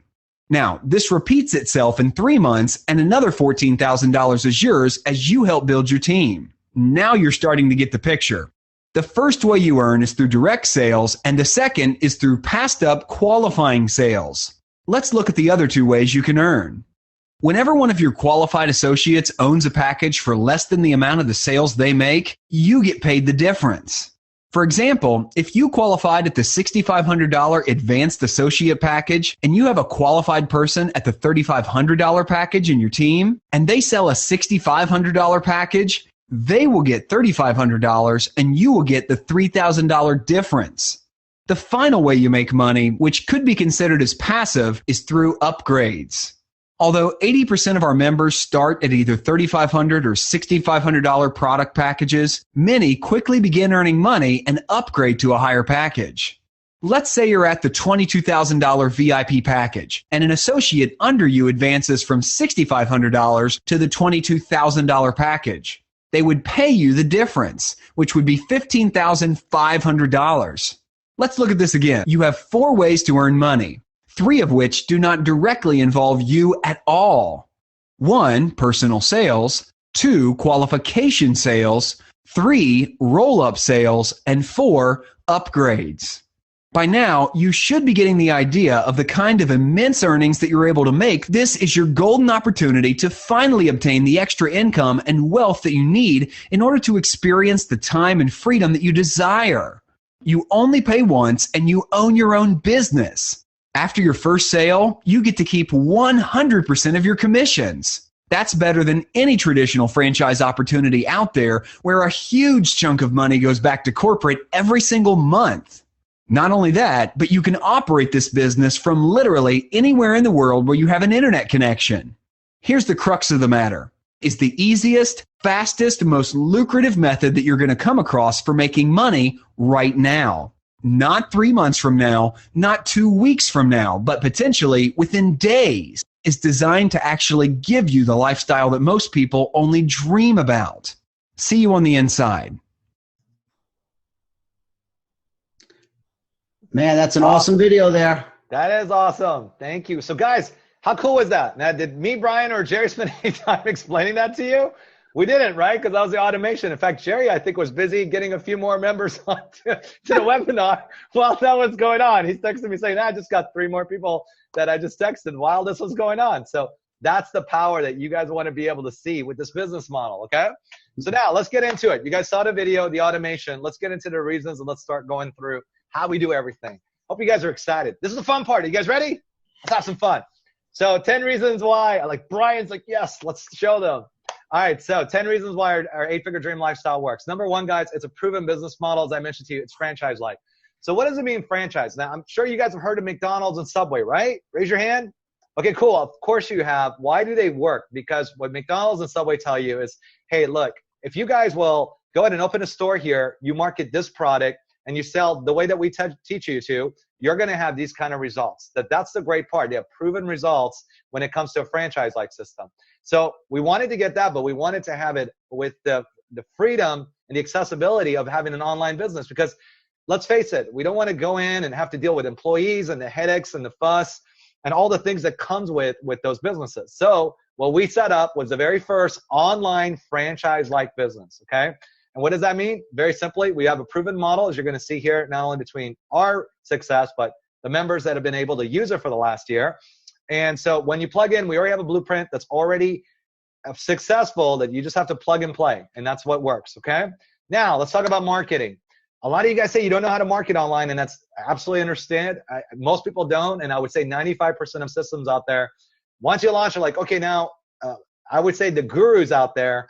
Speaker 4: Now, this repeats itself in 3 months, and another $14,000 is yours as you help build your team. Now you're starting to get the picture. The first way you earn is through direct sales, and the second is through passed up qualifying sales. Let's look at the other 2 ways you can earn. Whenever one of your qualified associates owns a package for less than the amount of the sales they make, you get paid the difference. For example, if you qualified at the $6,500 advanced associate package and you have a qualified person at the $3,500 package in your team, and they sell a $6,500 package, they will get $3,500 and you will get the $3,000 difference. The final way you make money, which could be considered as passive, is through upgrades. Although 80% of our members start at either $3,500 or $6,500 product packages, many quickly begin earning money and upgrade to a higher package. Let's say you're at the $22,000 VIP package, and an associate under you advances from $6,500 to the $22,000 package. They would pay you the difference, which would be $15,500. Let's look at this again. You have 4 ways to earn money, 3 of which do not directly involve you at all. 1, personal sales, 2, qualification sales, 3, roll-up sales, and 4, upgrades. By now, you should be getting the idea of the kind of immense earnings that you're able to make. This is your golden opportunity to finally obtain the extra income and wealth that you need in order to experience the time and freedom that you desire. You only pay once and you own your own business. After your first sale, you get to keep 100% of your commissions. That's better than any traditional franchise opportunity out there where a huge chunk of money goes back to corporate every single month. Not only that, but you can operate this business from literally anywhere in the world where you have an internet connection. Here's the crux of the matter. It's the easiest, fastest, most lucrative method that you're going to come across for making money right now. Not 3 months from now, not 2 weeks from now, but potentially within days. Is designed to actually give you the lifestyle that most people only dream about. See you on the inside.
Speaker 2: Man, that's an awesome video there.
Speaker 1: That is awesome. Thank you. So guys, how cool was that? Now, did me, Brian, or Jerry spend any time explaining that to you? We didn't, right? Because that was the automation. In fact, Jerry, I think, was busy getting a few more members on to the webinar while that was going on. He's texting me saying, I just got 3 more people that I just texted while this was going on. So that's the power that you guys want to be able to see with this business model, okay? So now let's get into it. You guys saw the video, the automation. Let's get into the reasons and let's start going through how we do everything. Hope you guys are excited. This is the fun part. Are you guys ready? Let's have some fun. So 10 reasons why, like Brian's like, yes, let's show them. All right, so 10 reasons why our 8-figure dream lifestyle works. Number 1, guys, it's a proven business model. As I mentioned to you, it's franchise-like. So what does it mean franchise? Now, I'm sure you guys have heard of McDonald's and Subway, right? Raise your hand. Okay, cool. Of course you have. Why do they work? Because what McDonald's and Subway tell you is, hey, look, if you guys will go ahead and open a store here, you market this product, and you sell the way that we teach you to, you're going to have these kind of results. That's the great part. They have proven results when it comes to a franchise-like system. So we wanted to get that, but we wanted to have it with the freedom and the accessibility of having an online business, because let's face it, we don't want to go in and have to deal with employees and the headaches and the fuss and all the things that comes with those businesses. So what we set up was the very first online franchise-like business, okay? And what does that mean? Very simply, we have a proven model, as you're going to see here, not only between our success, but the members that have been able to use it for the last year. And so when you plug in, we already have a blueprint that's already successful that you just have to plug and play. And that's what works, okay? Now, let's talk about marketing. A lot of you guys say you don't know how to market online, and that's absolutely understand. Most people don't, and I would say 95% of systems out there, once you launch, are like, okay, now, I would say the gurus out there,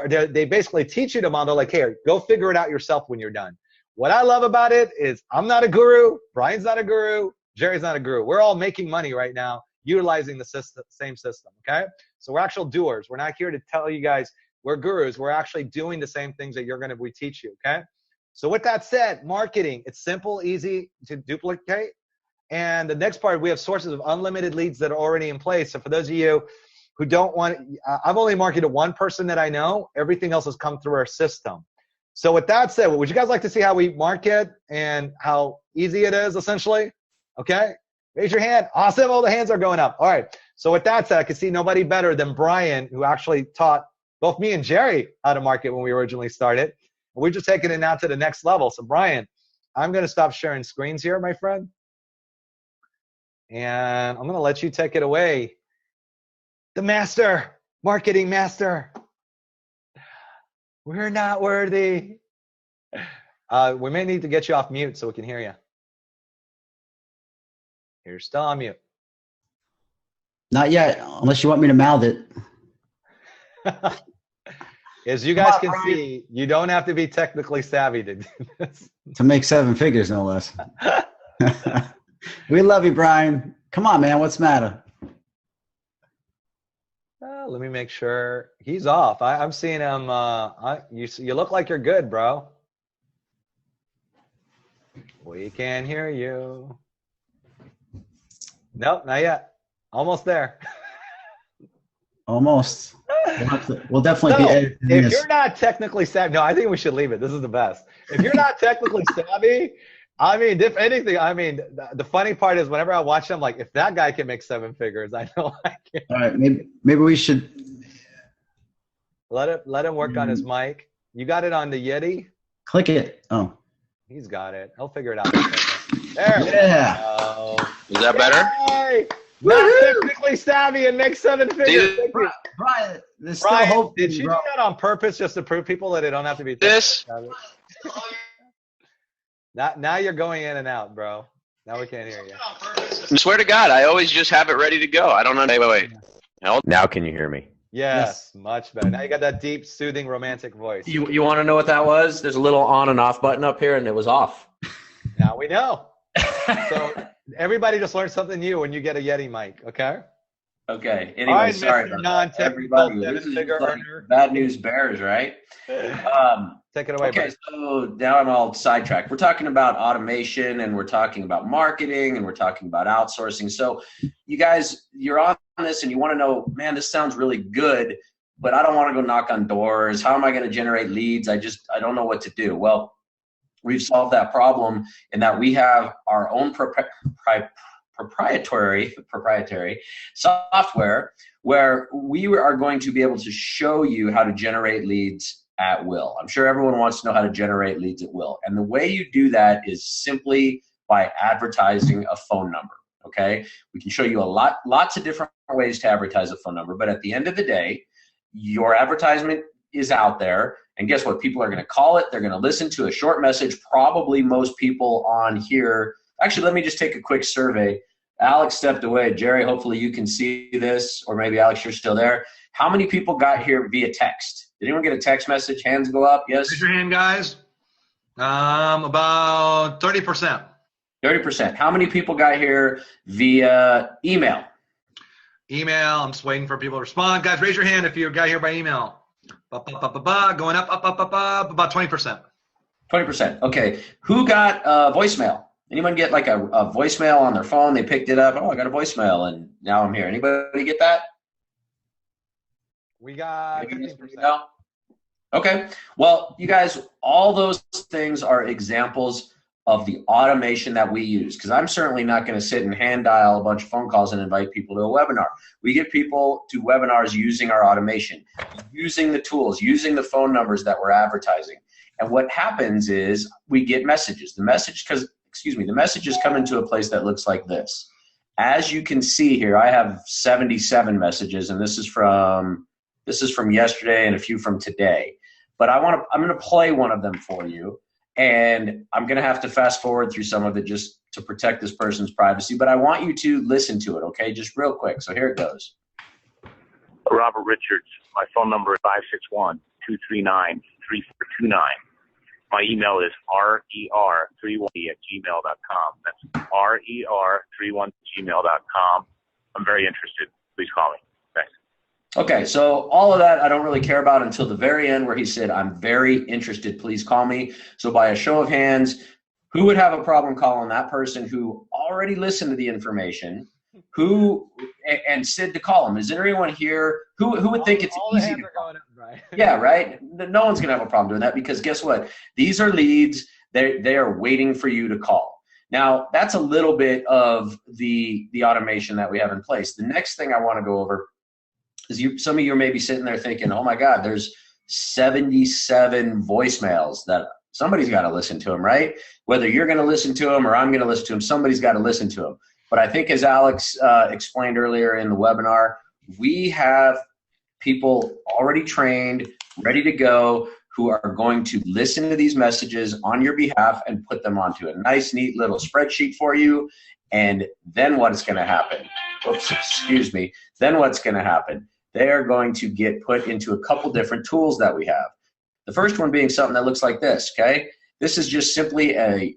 Speaker 1: they basically teach you the model, like, hey, go figure it out yourself when you're done. What I love about it is I'm not a guru, Brian's not a guru, Jerry's not a guru. We're all making money right now utilizing the same system, okay? So we're actual doers. We're not here to tell you guys we're gurus. We're actually doing the same things that we teach you, okay? So with that said, marketing, it's simple, easy to duplicate. And the next part, we have sources of unlimited leads that are already in place. So for those of you who don't want, I've only marketed 1 person that I know. Everything else has come through our system. So with that said, would you guys like to see how we market and how easy it is, essentially? Okay, raise your hand. Awesome, all the hands are going up. All right, so with that said, I can see nobody better than Brian, who actually taught both me and Jerry how to market when we originally started. We're just taking it now to the next level. So Brian, I'm gonna stop sharing screens here, my friend. And I'm gonna let you take it away. The master, marketing master. We're not worthy. We may need to get you off mute so we can hear you. You're still on mute.
Speaker 2: Not yet, unless you want me to mouth it.
Speaker 1: As you guys can see, you don't have to be technically savvy to do this.
Speaker 2: To make 7 figures, no less. We love you, Brian. Come on, man. What's the matter?
Speaker 1: Let me make sure he's off. I'm seeing him. You look like you're good, bro. We can hear you. Nope, not yet. Almost there.
Speaker 2: Almost. We'll definitely be
Speaker 1: So,
Speaker 2: editing
Speaker 1: if
Speaker 2: this.
Speaker 1: you're not technically savvy, no, I think we should leave it. This is the best. If you're not technically savvy, I mean, if anything, I mean, the funny part is whenever I watch them, like, if that guy can make 7 figures, I know I can.
Speaker 2: All right, maybe we should
Speaker 1: Let him work on his mic. You got it on the Yeti?
Speaker 2: click it. Oh,
Speaker 1: He's got it. He'll figure it out. There we
Speaker 2: yeah.
Speaker 1: go.
Speaker 5: Is that better?
Speaker 1: Yay! Not technically savvy and make 7 figures. Thank you.
Speaker 2: Brian, there's still
Speaker 1: Brian,
Speaker 2: hope.
Speaker 1: did you do
Speaker 2: bro.
Speaker 1: that on purpose just to prove people that they don't have to be
Speaker 5: This?
Speaker 1: technically savvy? Now you're going in and out, bro. Now we can't hear you.
Speaker 5: I swear to God, I always just have it ready to go. I don't know. Wait.
Speaker 3: Now can you hear me?
Speaker 1: Yes, much better. Now you got that deep, soothing, romantic voice.
Speaker 3: You want to know what that was? There's a little on and off button up here, and it was off.
Speaker 1: Now we know. So everybody just learned something new when you get a Yeti mic, okay?
Speaker 3: Okay.
Speaker 1: All
Speaker 3: Anyway,
Speaker 1: right,
Speaker 3: sorry
Speaker 1: Mr.
Speaker 3: about that.
Speaker 1: Non-technical
Speaker 3: Everybody, this is
Speaker 1: seven-figure
Speaker 3: like
Speaker 1: earner.
Speaker 3: bad news bears, right?
Speaker 1: Take it away,
Speaker 3: Okay,
Speaker 1: Brian.
Speaker 3: so now I'm all sidetracked. We're talking about automation, and we're talking about marketing, and we're talking about outsourcing. So you guys, you're on this, and you want to know, man, this sounds really good, but I don't want to go knock on doors. How am I going to generate leads? I don't know what to do. Well, we've solved that problem in that we have our own proprietary software where we are going to be able to show you how to generate leads at will. I'm sure everyone wants to know how to generate leads at will. And the way you do that is simply by advertising a phone number, okay? We can show you lots of different ways to advertise a phone number, but at the end of the day, your advertisement is out there. And guess what? People are going to call it. They're going to listen to a short message. Probably most people on here. Actually, let me just take a quick survey. Alex stepped away. Jerry, hopefully you can see this, or maybe Alex, you're still there. How many people got here via text? Did anyone get a text message? Hands go up. Yes.
Speaker 6: Raise your hand, guys. About 30%.
Speaker 3: 30%. How many people got here via email?
Speaker 6: Email. I'm just waiting for people to respond. Guys, raise your hand if you got here by email. Going up, about 20%.
Speaker 3: 20%. Okay. Who got voicemail? Anyone get like a voicemail on their phone? They picked it up. Oh, I got a voicemail, and now I'm here. Anybody get that?
Speaker 1: We got
Speaker 3: Anybody
Speaker 1: 15%.
Speaker 3: No? Okay. Well, you guys, all those things are examples of the automation that we use, because I'm certainly not going to sit and hand dial a bunch of phone calls and invite people to a webinar. We get people to webinars using our automation, using the tools, using the phone numbers that we're advertising. And what happens is we get messages. The messages come into a place that looks like this. As you can see here, I have 77 messages, and this is from yesterday and a few from today. But I'm going to play one of them for you. And I'm going to have to fast forward through some of it just to protect this person's privacy. But I want you to listen to it, okay? Just real quick. So here it goes.
Speaker 7: Robert Richards. My phone number is 561-239-3429. My email is rer31@gmail.com. That's rer31@gmail.com. I'm very interested. Please call me. Thanks.
Speaker 3: Okay, so all of that I don't really care about until the very end where he said, I'm very interested, please call me. So by a show of hands, who would have a problem calling that person who already listened to the information, and said to call him? Is there anyone here who would think it's
Speaker 1: all the
Speaker 3: easy
Speaker 1: hands
Speaker 3: to
Speaker 1: are
Speaker 3: call?
Speaker 1: going up, right?
Speaker 3: Yeah, right? No one's going to have a problem doing that, because guess what? These are leads. They are waiting for you to call. Now, that's a little bit of the automation that we have in place. The next thing I want to go over is some of you may be sitting there thinking, oh my God, there's 77 voicemails that somebody's got to listen to them, right? Whether you're going to listen to them or I'm going to listen to them, somebody's got to listen to them. But I think as Alex explained earlier in the webinar, we have people already trained, ready to go, who are going to listen to these messages on your behalf and put them onto a nice, neat little spreadsheet for you. And then what's going to happen? Oops, excuse me. Then what's going to happen? They are going to get put into a couple different tools that we have. The first one being something that looks like this, okay? This is just simply an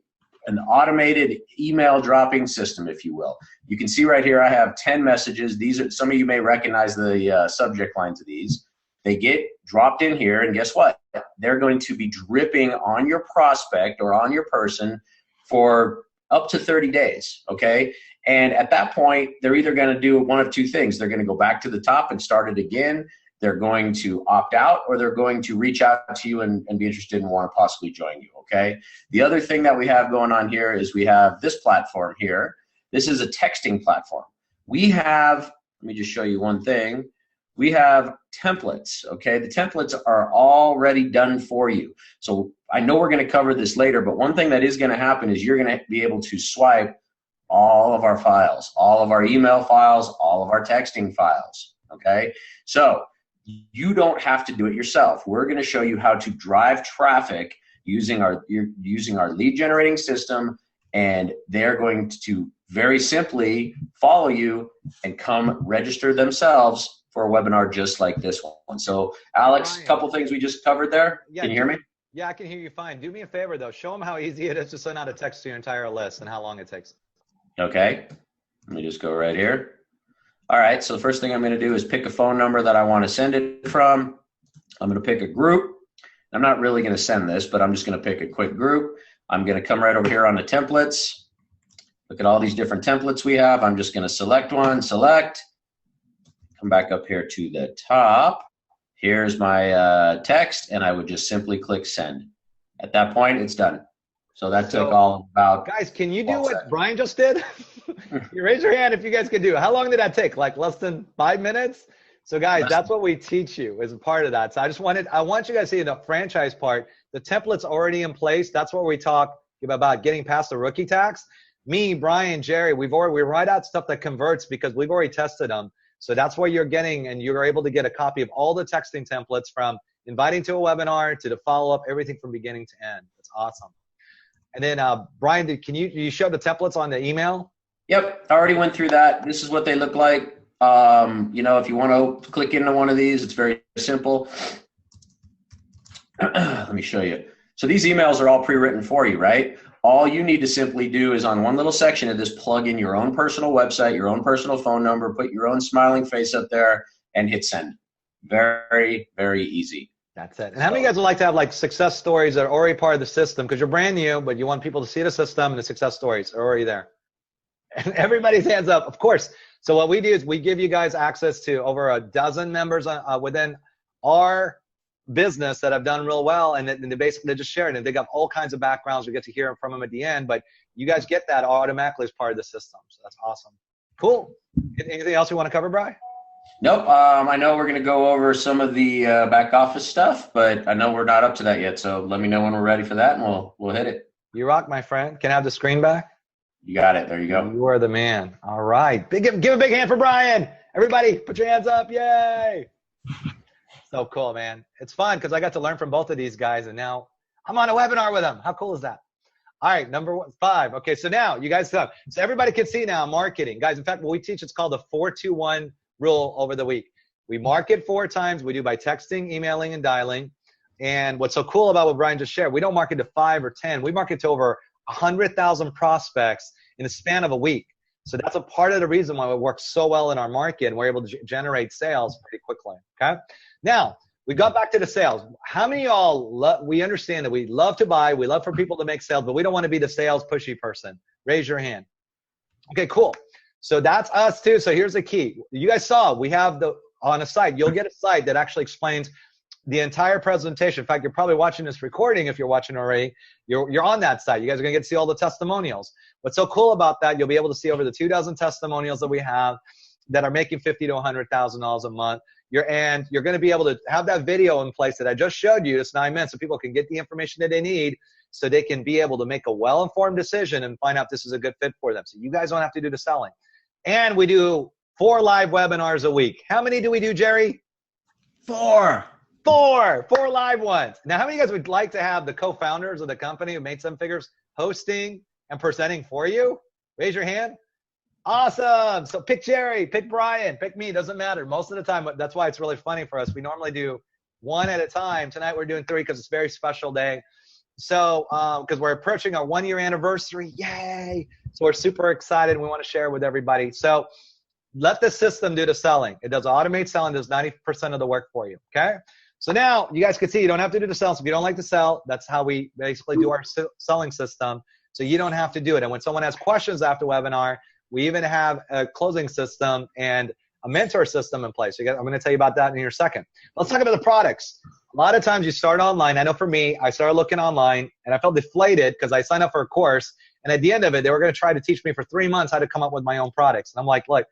Speaker 3: automated email dropping system, if you will. You can see right here I have 10 messages. These are, some of you may recognize the subject lines of these. They get dropped in here, and guess what? They're going to be dripping on your prospect or on your person for up to 30 days, okay? And at that point, they're either going to do one of two things. They're going to go back to the top and start it again, they're going to opt out or they're going to reach out to you and be interested and want to possibly join you, okay? The other thing that we have going on here is we have this platform here. This is a texting platform. We have, let me just show you one thing. We have templates, okay? The templates are already done for you. So I know we're going to cover this later, but one thing that is going to happen is you're going to be able to swipe all of our files, all of our email files, all of our texting files, okay? So you don't have to do it yourself. We're going to show you how to drive traffic using our lead generating system, and they're going to very simply follow you and come register themselves for a webinar just like this one. So Alex, a couple things we just covered there.
Speaker 1: Yeah,
Speaker 3: can you hear me?
Speaker 1: Yeah, I can hear you fine. Do me a favor though. Show them how easy it is to send out a text to your entire list and how long it takes.
Speaker 3: Okay, let me just go right here. All right, so the first thing I'm going to do is pick a phone number that I want to send it from. I'm going to pick a group. I'm not really going to send this, but I'm just going to pick a quick group. I'm going to come right over here on the templates. Look at all these different templates we have. I'm just going to select one, select. Come back up here to the top. Here's my text, and I would just simply click send. At that point, it's done. So that took all about.
Speaker 1: Guys, can you do what Brian just did? You raise your hand if you guys can do it. How long did that take? Like less than 5 minutes? So guys, that's what we teach you as a part of that. So I want you guys to see the franchise part. The template's already in place. That's what we talk about getting past the rookie tax. Me, Brian, Jerry, we write out stuff that converts because we've already tested them. So that's what you're getting, and you're able to get a copy of all the texting templates from inviting to a webinar to the follow-up, everything from beginning to end. It's awesome. And then Brian, you show the templates on the email?
Speaker 3: Yep, I already went through that. This is what they look like. If you want to click into one of these, it's very simple. Let me show you. So these emails are all pre-written for you, right? All you need to simply do is on one little section of this, plug in your own personal website, your own personal phone number, put your own smiling face up there, and hit send. Very, very easy.
Speaker 1: That's it. And how many of you guys would like to have like success stories that are already part of the system? Because you're brand new, but you want people to see the system and the success stories are already there. And everybody's hands up, of course. So what we do is we give you guys access to over a dozen members within our business that have done real well, and they basically just share it, and they got all kinds of backgrounds. We get to hear from them at the end, but you guys get that automatically as part of the system. So that's awesome. Cool. Anything else you want to cover, Bri?
Speaker 3: Nope. I know we're going to go over some of the back office stuff, but I know we're not up to that yet. So let me know when we're ready for that, and we'll hit it.
Speaker 1: You rock, my friend. Can I have the screen back?
Speaker 3: You got it. There you go.
Speaker 1: You are the man. All right. Give a big hand for Brian. Everybody, put your hands up. Yay. So cool, man. It's fun because I got to learn from both of these guys, and now I'm on a webinar with them. How cool is that? All right, number 5. Okay, so now you guys have. So everybody can see now marketing. Guys, in fact, what we teach, it's called the 4-2-1 rule over the week. We market 4 times. We do by texting, emailing, and dialing. And what's so cool about what Brian just shared, we don't market to 5 or 10. We market to over 100,000 prospects in the span of a week. So that's a part of the reason why it works so well in our market, and we're able to generate sales pretty quickly, okay? Now, we got back to the sales. How many of y'all, we understand that we love to buy, we love for people to make sales, but we don't want to be the sales pushy person? Raise your hand. Okay, cool. So that's us too. So here's the key. You guys saw, we have on a site, you'll get a site that actually explains the entire presentation. In fact, you're probably watching this recording. If you're watching already, you're on that site. You guys are going to get to see all the testimonials. What's so cool about that, you'll be able to see over the 24 testimonials that we have that are making $50,000 to $100,000 a month. And you're going to be able to have that video in place that I just showed you. It's 9 minutes, so people can get the information that they need so they can be able to make a well-informed decision and find out if this is a good fit for them. So you guys don't have to do the selling. And we do 4 live webinars a week. How many do we do, Jerry?
Speaker 2: 4.
Speaker 1: 4 live ones. Now, how many of you guys would like to have the co-founders of the company who made 7 figures hosting and presenting for you? Raise your hand. Awesome. So pick Jerry, pick Brian, pick me. Doesn't matter. Most of the time, that's why it's really funny for us. We normally do 1 at a time. Tonight we're doing 3 because it's a very special day. So because we're approaching our 1-year anniversary. Yay. So we're super excited. We want to share it with everybody. So let the system do the selling. It does automate selling, does 90% of the work for you. Okay. So now you guys can see you don't have to do the sales. If you don't like to sell, that's how we basically do our selling system. So you don't have to do it. And when someone has questions after webinar, we even have a closing system and a mentor system in place. I'm going to tell you about that in a second. Let's talk about the products. A lot of times you start online. I know for me, I started looking online and I felt deflated because I signed up for a course. And at the end of it, they were going to try to teach me for 3 months how to come up with my own products. And I'm like, look,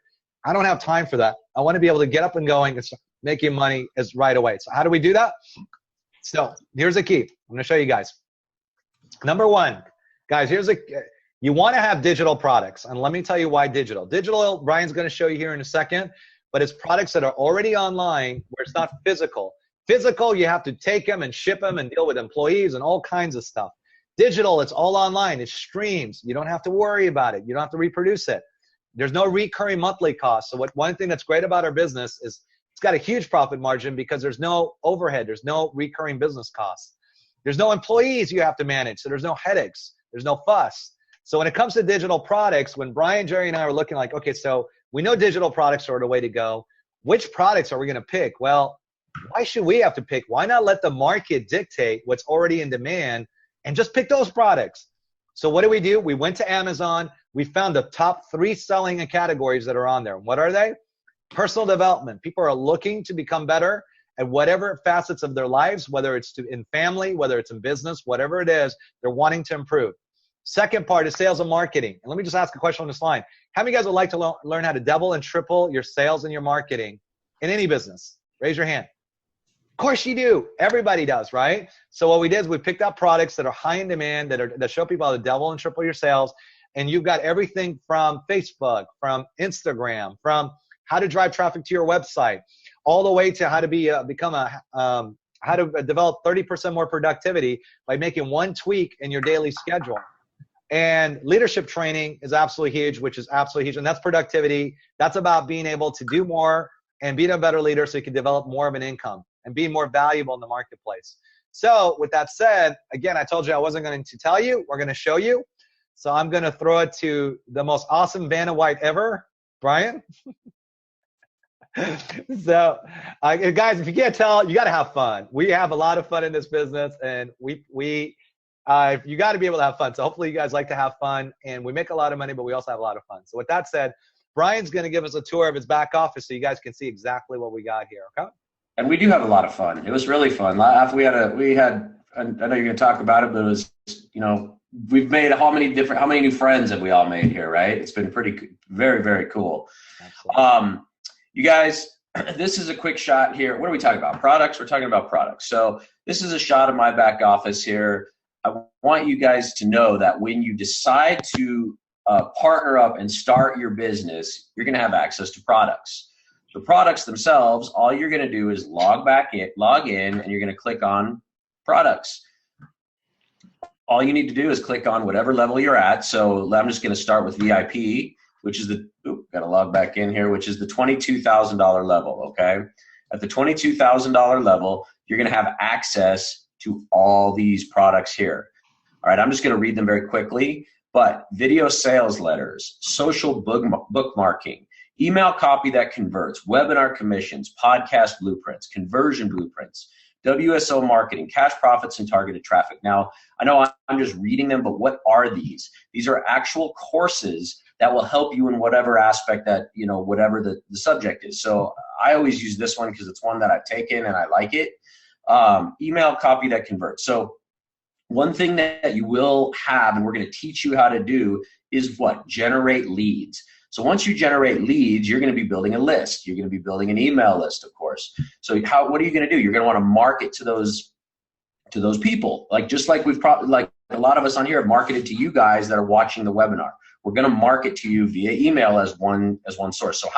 Speaker 1: I don't have time for that. I want to be able to get up and going and start making money as right away. So how do we do that? So here's the key. I'm going to show you guys. Number one, guys, you want to have digital products. And let me tell you why digital. Digital, Brian's going to show you here in a second, but it's products that are already online where it's not physical. Physical, you have to take them and ship them and deal with employees and all kinds of stuff. Digital, it's all online. It streams. You don't have to worry about it. You don't have to reproduce it. There's no recurring monthly cost. So one thing that's great about our business is it's got a huge profit margin because there's no overhead. There's no recurring business costs. There's no employees you have to manage. So there's no headaches. There's no fuss. So when it comes to digital products, when Brian, Jerry, and I were looking like, okay, so we know digital products are the way to go. Which products are we going to pick? Well, why should we have to pick? Why not let the market dictate what's already in demand and just pick those products? So what do? We went to Amazon. We found the top 3 selling categories that are on there. What are they? Personal development. People are looking to become better at whatever facets of their lives, whether it's in family, whether it's in business, whatever it is, they're wanting to improve. Second part is sales and marketing. And let me just ask a question on this line. How many of you guys would like to learn how to double and triple your sales and your marketing in any business? Raise your hand. Of course you do. Everybody does, right? So what we did is we picked out products that are high in demand, that show people how to double and triple your sales. And you've got everything from Facebook, from Instagram, from how to drive traffic to your website, all the way to how to how to develop 30% more productivity by making one tweak in your daily schedule. And leadership training is absolutely huge, which is absolutely huge. And that's productivity. That's about being able to do more and being a better leader so you can develop more of an income and be more valuable in the marketplace. So with that said, again, I told you I wasn't going to tell you. We're going to show you. So I'm going to throw it to the most awesome Vanna White ever, Brian. So guys, if you can't tell, you got to have fun. We have a lot of fun in this business, and you got to be able to have fun. So hopefully you guys like to have fun, and we make a lot of money, but we also have a lot of fun. So with that said, Brian's going to give us a tour of his back office so you guys can see exactly what we got here. Okay.
Speaker 3: And we do have a lot of fun. It was really fun. We had, I know you're going to talk about it, but it was, we've made how many new friends have we all made here, right? It's been very, very cool. Absolutely. You guys, this is a quick shot here. What are we talking about? Products? We're talking about products. So this is a shot of my back office here. I want you guys to know that when you decide to partner up and start your business, you're going to have access to products. The products themselves, all you're going to do is log in, and you're going to click on products. All you need to do is click on whatever level you're at. So I'm just going to start with VIP, which is got to log back in here, which is the $22,000 level, okay? At the $22,000 level, you're going to have access to all these products here. All right, I'm just going to read them very quickly, but video sales letters, social bookmarking, email copy that converts, webinar commissions, podcast blueprints, conversion blueprints, WSO marketing, cash profits, and targeted traffic. Now, I know I'm just reading them, but what are these? These are actual courses that will help you in whatever aspect that, whatever the subject is. So I always use this one because it's one that I've taken and I like it. Email copy that converts. So one thing that you will have, and we're going to teach you how to do, is what? Generate leads. So once you generate leads, you're going to be building a list. You're going to be building an email list, of course. So what are you going to do? You're going to want to market to those people. Just like we've probably, like a lot of us on here have marketed to you guys that are watching the webinar. We're going to market to you via email as one source. So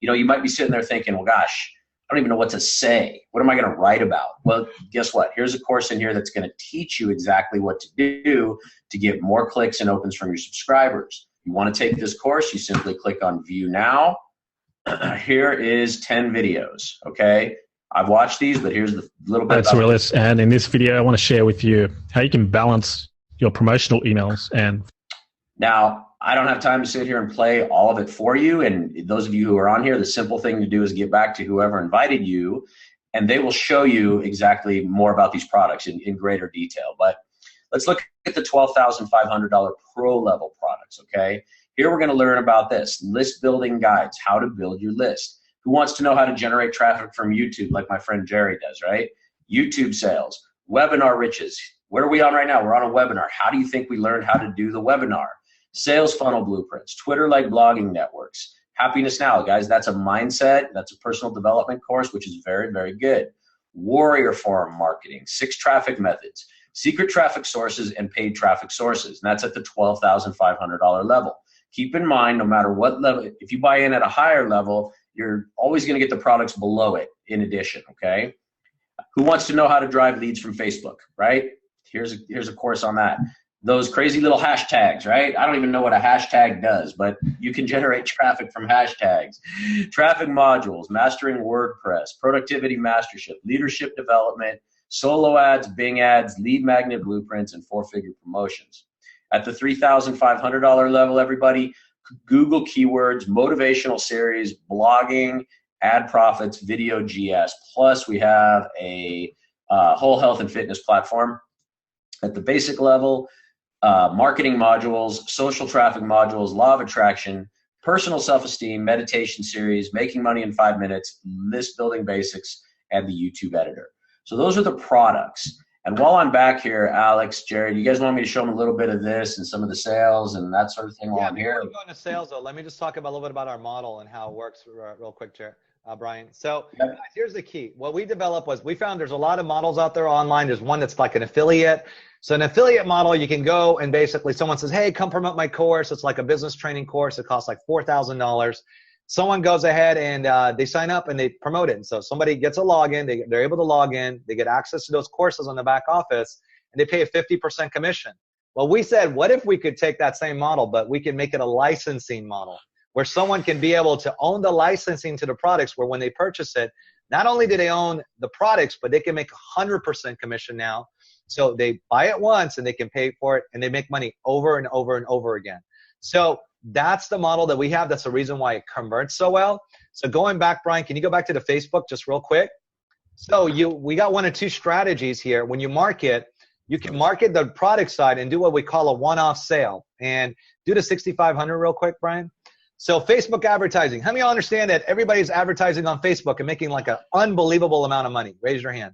Speaker 3: you might be sitting there thinking, well, gosh, I don't even know what to say. What am I going to write about? Well, guess what? Here's a course in here that's going to teach you exactly what to do to get more clicks and opens from your subscribers. You want to take this course, you simply click on View Now. Here is 10 videos, okay? I've watched these, but here's the little bit.
Speaker 8: That's Willis, and in this video, I want to share with you how you can balance your promotional emails. And
Speaker 3: now, I don't have time to sit here and play all of it for you, and those of you who are on here, the simple thing to do is get back to whoever invited you, and they will show you exactly more about these products in greater detail. But let's look at the $12,500 pro level products, okay? Here we're going to learn about this, list building guides, how to build your list, Who wants to know how to generate traffic from YouTube like my friend Jerry does, right? YouTube sales, webinar riches. What are we on right now? We're on a webinar. How do you think we learned how to do the webinar? Sales funnel blueprints, Twitter-like blogging networks. Happiness Now, guys, that's a mindset. That's a personal development course, which is very, very good. Warrior Forum marketing, 6 traffic methods, secret traffic sources and paid traffic sources. And that's at the $12,500 level. Keep in mind, no matter what level, if you buy in at a higher level, you're always going to get the products below it in addition, okay? Who wants to know how to drive leads from Facebook, right? Here's a course on that. Those crazy little hashtags, right? I don't even know what a hashtag does, but you can generate traffic from hashtags. Traffic modules, mastering WordPress, productivity mastership, leadership development, solo ads, Bing ads, lead magnet blueprints, and 4-figure promotions. At the $3,500 level, everybody, Google keywords, motivational series, blogging, ad profits, video GS. Plus, we have a whole health and fitness platform. At the basic level, marketing modules, social traffic modules, law of attraction, personal self-esteem, meditation series, making money in 5 minutes, list building basics, and the YouTube editor. So those are the products. And while I'm back here, Alex, Jerry, do you guys want me to show them a little bit of this and some of the sales and that sort of thing while I'm here?
Speaker 1: Before we go into sales, though, let me just talk about a little bit about our model and how it works real quick, Brian. So guys, here's the key. What we developed was we found there's a lot of models out there online. There's one that's like an affiliate. So an affiliate model, you can go and basically someone says, hey, come promote my course. It's like a business training course. It costs like $4,000. Someone goes ahead and they sign up and they promote it. And so somebody gets a login. They're able to log in. They get access to those courses on the back office, and they pay a 50% commission. Well, we said, what if we could take that same model, but we can make it a licensing model where someone can be able to own the licensing to the products, where when they purchase it, not only do they own the products, but they can make 100% commission now. So they buy it once and they can pay for it, and they make money over and over and over again. So that's the model that we have. That's the reason why it converts so well. So going back, Brian, can you go back to the Facebook just real quick? So we got 1 or 2 strategies here. When you market, you can market the product side and do what we call a one-off sale. And do the 6,500 real quick, Brian. So Facebook advertising. How many of y'all understand that everybody's advertising on Facebook and making like an unbelievable amount of money? Raise your hand.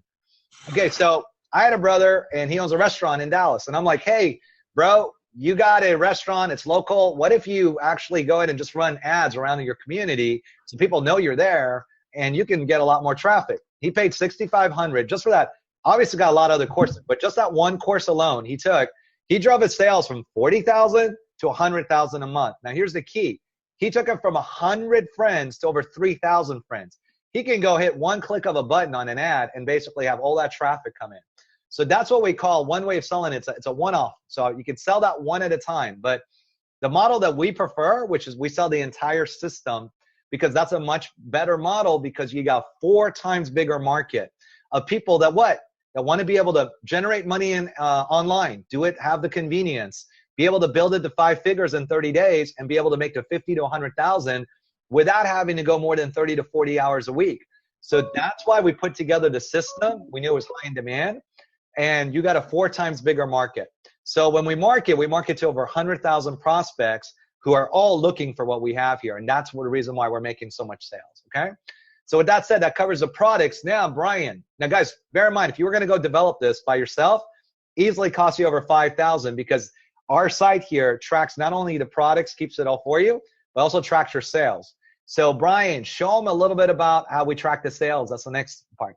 Speaker 1: Okay, so I had a brother and he owns a restaurant in Dallas. And I'm like, hey, bro, you got a restaurant, it's local. What if you actually go ahead and just run ads around in your community so people know you're there and you can get a lot more traffic? He paid $6,500 just for that. Obviously got a lot of other courses, but just that one course alone he drove his sales from 40,000 to 100,000 a month. Now here's the key. He took it from 100 friends to over 3,000 friends. He can go hit one click of a button on an ad and basically have all that traffic come in. So that's what we call one way of selling it. It's a one-off. So you can sell that one at a time. But the model that we prefer, which is we sell the entire system, because that's a much better model, because you got 4 times bigger market of people that want to be able to generate money in online, do it, have the convenience, be able to build it to 5 figures in 30 days and be able to make to 50 to 100,000 without having to go more than 30 to 40 hours a week. So that's why we put together the system. We knew it was high in demand. And you got a 4 times bigger market. So when we market to over 100,000 prospects who are all looking for what we have here. And that's the reason why we're making so much sales, okay? So with that said, that covers the products. Now, Brian, guys, bear in mind, if you were going to go develop this by yourself, easily cost you over $5,000, because our site here tracks not only the products, keeps it all for you, but also tracks your sales. So Brian, show them a little bit about how we track the sales. That's the next part.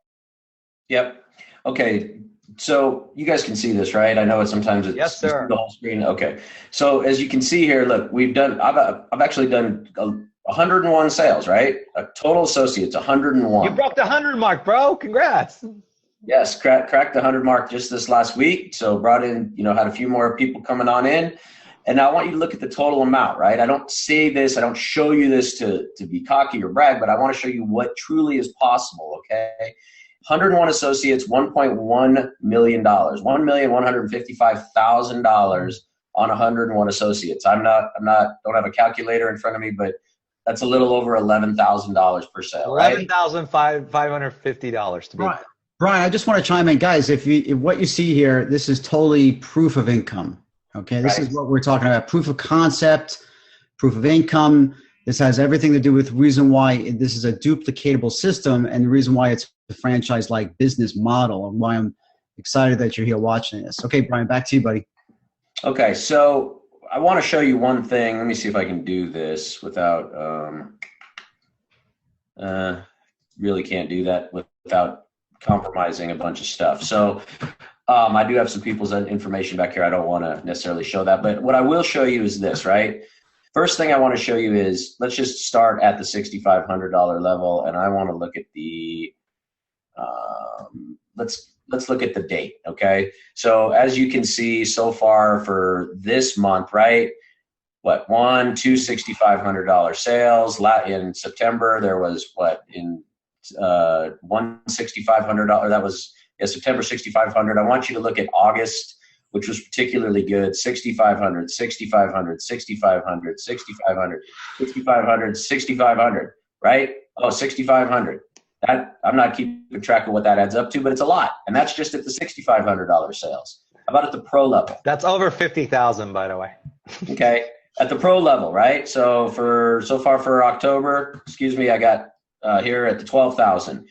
Speaker 3: Yep. Okay. So you guys can see this, right? I know sometimes it's
Speaker 1: yes, sir.
Speaker 3: The whole screen. Okay. So as you can see here, look, I've actually done 101 sales, right? A total associates, 101.
Speaker 1: You broke the 100 mark, bro. Congrats.
Speaker 3: Yes, cracked the 100 mark just this last week. So brought in, had a few more people coming on in. And I want you to look at the total amount, right? I don't say this, I don't show you this to be cocky or brag, but I want to show you what truly is possible, okay? 101 associates, $1.1 million, $1,155,000 on 101 associates. Don't have a calculator in front of me, but that's a little over $11,000 per sale, right?
Speaker 1: $11,550 to be.
Speaker 2: Right. Brian, I just want to chime in, guys. If what you see here, this is totally proof of income. Okay, this is what we're talking about: proof of concept, proof of income. This has everything to do with reason why this is a duplicatable system and the reason why it's a franchise-like business model and why I'm excited that you're here watching this. Okay, Brian, back to you, buddy.
Speaker 3: Okay, so I want to show you one thing. Let me see if I can do this without, really can't do that without compromising a bunch of stuff. So I do have some people's information back here. I don't want to necessarily show that, but what I will show you is this, right? First thing I want to show you is, let's just start at the $6,500 level, and I want to look at the, let's look at the date, okay? So as you can see so far for this month, right? What, two $6,500 sales. In September, there was what, in one $6,500, that was September 6,500. I want you to look at August, which was particularly good. 6,500, 6,500, 6,500, 6,500, 6,500, 6,500, right? Oh, 6,500. That, I'm not keeping track of what that adds up to, but it's a lot. And that's just at the $6,500 sales. How about at the pro level?
Speaker 1: That's over 50,000, by the way.
Speaker 3: Okay. At the pro level, right? So far for October, excuse me, I got here at the 12,000.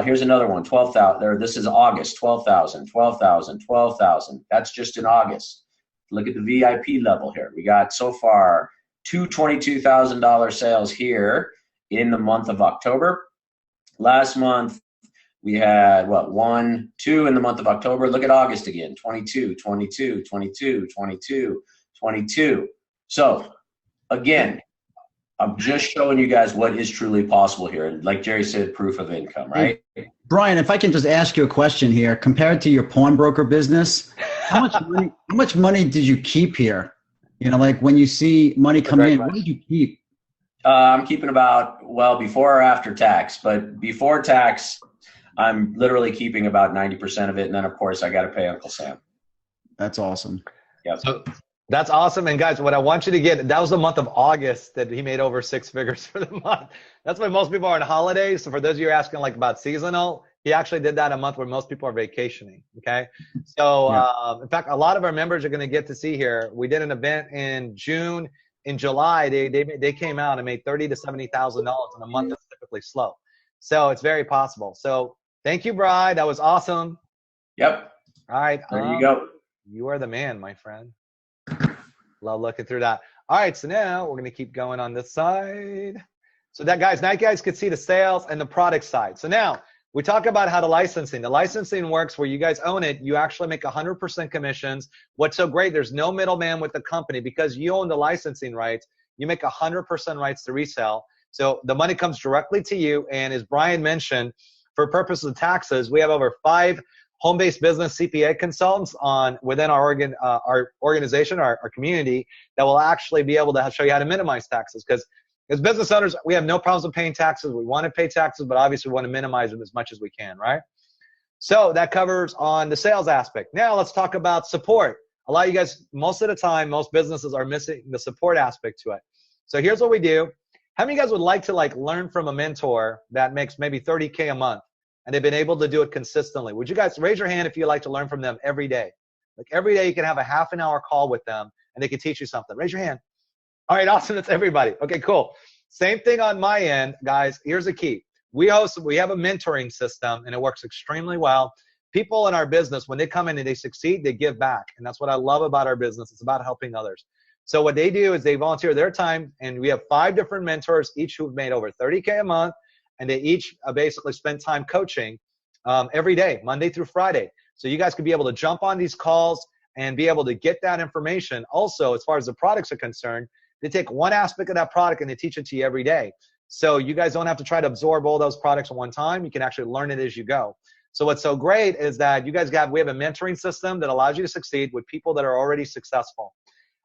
Speaker 3: Here's another one, 12,000. There, this is August, 12,000, 12,000, 12,000. That's just in August. Look at the VIP level here. We got so far two $22,000 sales here in the month of October. Last month we had what, 1, 2 in the month of October. Look at August again, 22, 22, 22, 22, 22. So again, I'm just showing you guys what is truly possible here. And like Jerry said, proof of income, right?
Speaker 2: Hey, Brian, if I can just ask you a question here, compared to your pawnbroker business, how much money did you keep here? You know, like when you see money come in, what did you keep?
Speaker 3: I'm keeping about, well, before or after tax, but before tax, I'm literally keeping about 90% of it. And then of course I got to pay Uncle Sam.
Speaker 2: That's awesome.
Speaker 3: Yep.
Speaker 1: So that's awesome. And guys, what I want you to get, that was the month of August that he made over 6 figures for the month. That's when most people are on holidays. So for those of you asking like about seasonal, he actually did that a month where most people are vacationing. Okay. So in fact, a lot of our members are going to get to see here. We did an event in June. In July, they came out and made $30,000 to $70,000 in a month that's typically slow. So it's very possible. So thank you, Bri. That was awesome.
Speaker 3: Yep.
Speaker 1: All right.
Speaker 3: There you go.
Speaker 1: You are the man, my friend. Love looking through that. All right. So now we're going to keep going on this side. So that, guys, now you guys can see the sales and the product side. So now we talk about how the licensing works where you guys own it. You actually make 100% commissions. What's so great, there's no middleman with the company because you own the licensing rights. You make 100% rights to resell. So the money comes directly to you. And as Brian mentioned, for purposes of taxes, we have over 5 home-based business CPA consultants within our organization, our community, that will actually be able to show you how to minimize taxes. Because as business owners, we have no problems with paying taxes. We want to pay taxes, but obviously we want to minimize them as much as we can, right? So that covers on the sales aspect. Now let's talk about support. A lot of you guys, most of the time, most businesses are missing the support aspect to it. So here's what we do. How many of you guys would like to learn from a mentor that makes maybe $30K a month and they've been able to do it consistently? Would you guys raise your hand if you like to learn from them every day? Like every day you can have a half-an-hour call with them and they can teach you something. Raise your hand. All right, awesome. That's everybody. Okay, cool. Same thing on my end, guys. Here's the key. We have a mentoring system, and it works extremely well. People in our business, when they come in and they succeed, they give back. And that's what I love about our business. It's about helping others. So what they do is they volunteer their time, and we have 5 different mentors, each who've made over $30K a month, and they each basically spend time coaching every day, Monday through Friday. So you guys can be able to jump on these calls and be able to get that information. Also, as far as the products are concerned, they take one aspect of that product and they teach it to you every day. So you guys don't have to try to absorb all those products at one time. You can actually learn it as you go. So what's so great is that we have a mentoring system that allows you to succeed with people that are already successful.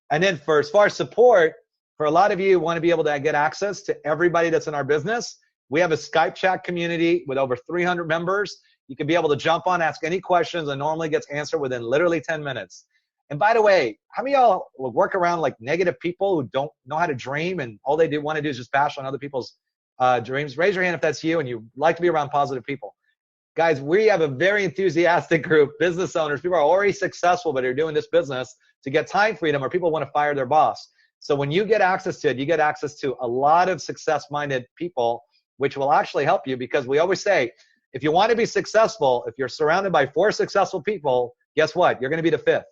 Speaker 1: And then as far as support, for a lot of you who want to be able to get access to everybody that's in our business, we have a Skype chat community with over 300 members. You can be able to jump on, ask any questions, and normally gets answered within literally 10 minutes. And by the way, how many of y'all work around like negative people who don't know how to dream and all they want to do is just bash on other people's dreams? Raise your hand if that's you and you like to be around positive people. Guys, we have a very enthusiastic group, business owners. People are already successful, but are doing this business to get time freedom, or people want to fire their boss. So when you get access to it, you get access to a lot of success-minded people, which will actually help you, because we always say, if you want to be successful, if you're surrounded by 4 successful people, guess what? You're going to be the 5th.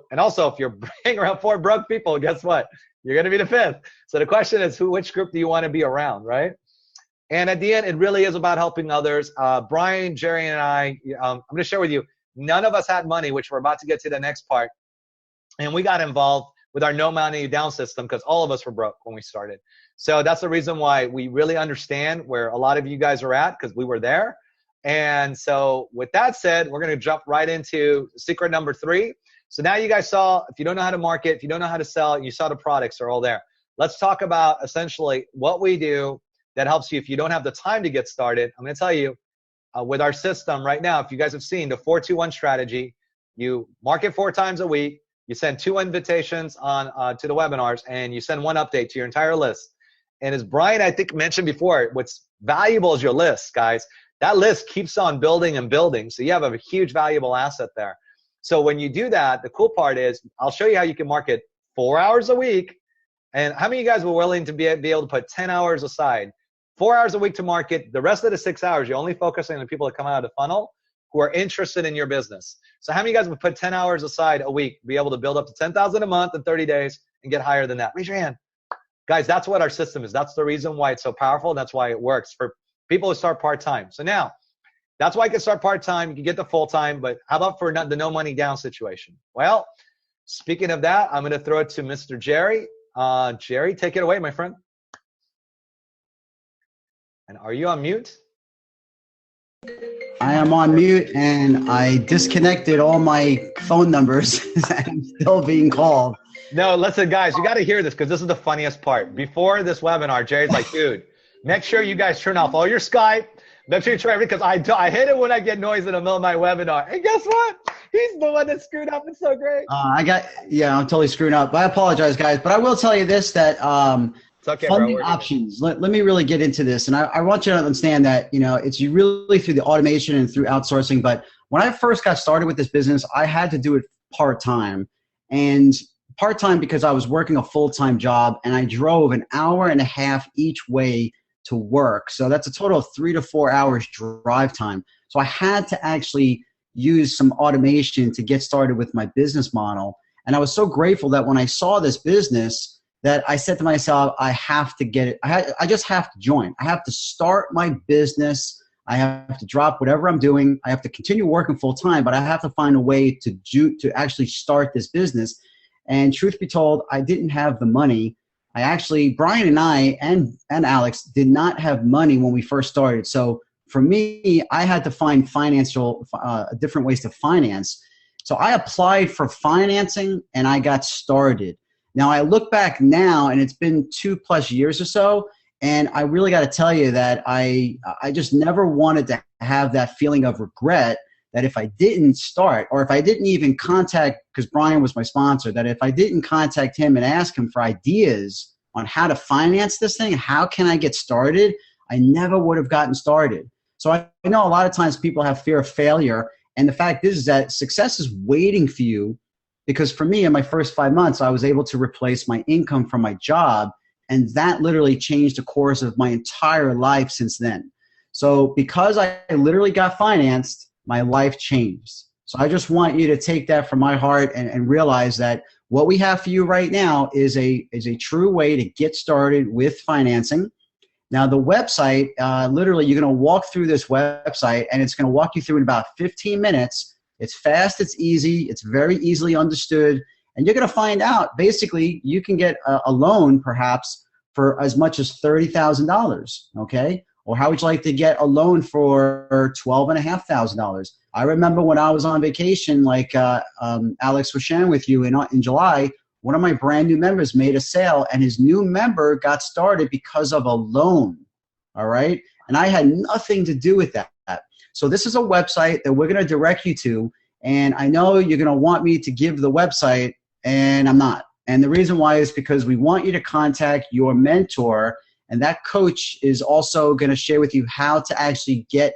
Speaker 1: And also, if you're bringing around 4 broke people, guess what? You're going to be the 5th. So the question is, which group do you want to be around, right? And at the end, it really is about helping others. Brian, Jerry, and I'm going to share with you, none of us had money, which we're about to get to the next part. And we got involved with our no money down system because all of us were broke when we started. So that's the reason why we really understand where a lot of you guys are at, because we were there. And so with that said, we're going to jump right into secret number 3. So now you guys saw, if you don't know how to market, if you don't know how to sell, you saw the products are all there. Let's talk about essentially what we do that helps you if you don't have the time to get started. I'm going to tell you with our system right now, if you guys have seen the 4-2-1 strategy, you market 4 times a week, you send 2 invitations on to the webinars, and you send 1 update to your entire list. And as Brian, I think, mentioned before, what's valuable is your list, guys. That list keeps on building and building. So you have a huge valuable asset there. So when you do that, the cool part is I'll show you how you can market 4 hours a week. And how many of you guys were willing to be able to put 10 hours aside, 4 hours a week to market? The rest of the 6 hours, you're only focusing on the people that come out of the funnel who are interested in your business. So how many of you guys would put 10 hours aside a week, be able to build up to 10,000 a month in 30 days and get higher than that? Raise your hand. Guys, that's what our system is. That's the reason why it's so powerful. That's why it works for people who start part-time. So now, that's why you can start part-time. You can get the full-time, but how about for the no money down situation? Well, speaking of that, I'm going to throw it to Mr. Jerry. Jerry, take it away, my friend. And are you on mute?
Speaker 2: I am on mute, and I disconnected all my phone numbers. I'm still being called.
Speaker 1: No, listen, guys, you got to hear this because this is the funniest part. Before this webinar, Jerry's like, dude, make sure you guys turn off all your Skype. Make sure you turn everything, because I hate it when I get noise in the middle of my webinar. And guess what? He's the one that screwed up. It's so great.
Speaker 2: I'm totally screwing up. But I apologize, guys. But I will tell you this, that
Speaker 1: it's okay,
Speaker 2: funding
Speaker 1: bro.
Speaker 2: options. Let me really get into this. And I want you to understand that, it's really through the automation and through outsourcing. But when I first got started with this business, I had to do it part-time. And part-time because I was working a full-time job, and I drove an hour and a half each way to work. So that's a total of 3 to 4 hours drive time. So I had to actually use some automation to get started with my business model. And I was so grateful that when I saw this business, that I said to myself, I have to get it. I just have to join. I have to start my business. I have to drop whatever I'm doing. I have to continue working full time, but I have to find a way to actually start this business. And truth be told, I didn't have the money. Brian and I and Alex did not have money when we first started. So for me, I had to find different ways to finance. So I applied for financing and I got started. Now I look back now, and it's been 2+ years or so, and I really got to tell you that I just never wanted to have that feeling of regret that if I didn't start, or if I didn't even contact, because Brian was my sponsor, that if I didn't contact him and ask him for ideas on how to finance this thing, how can I get started, I never would have gotten started. So I know a lot of times people have fear of failure, and the fact is that success is waiting for you, because for me, in my first 5 months, I was able to replace my income from my job, and that literally changed the course of my entire life since then. So because I literally got financed, my life changed. So I just want you to take that from my heart and realize that what we have for you right now is a true way to get started with financing. Now the website, literally you're going to walk through this website, and it's going to walk you through in about 15 minutes. It's fast, it's easy, it's very easily understood, and you're going to find out basically you can get a loan perhaps for as much as $30,000, okay? Or how would you like to get a loan for $12,500? I remember when I was on vacation, like Alex was sharing with you in July, one of my brand new members made a sale, and his new member got started because of a loan, all right? And I had nothing to do with that. So this is a website that we're going to direct you to, and I know you're going to want me to give the website, and I'm not. And the reason why is because we want you to contact your mentor, and that coach is also going to share with you how to actually get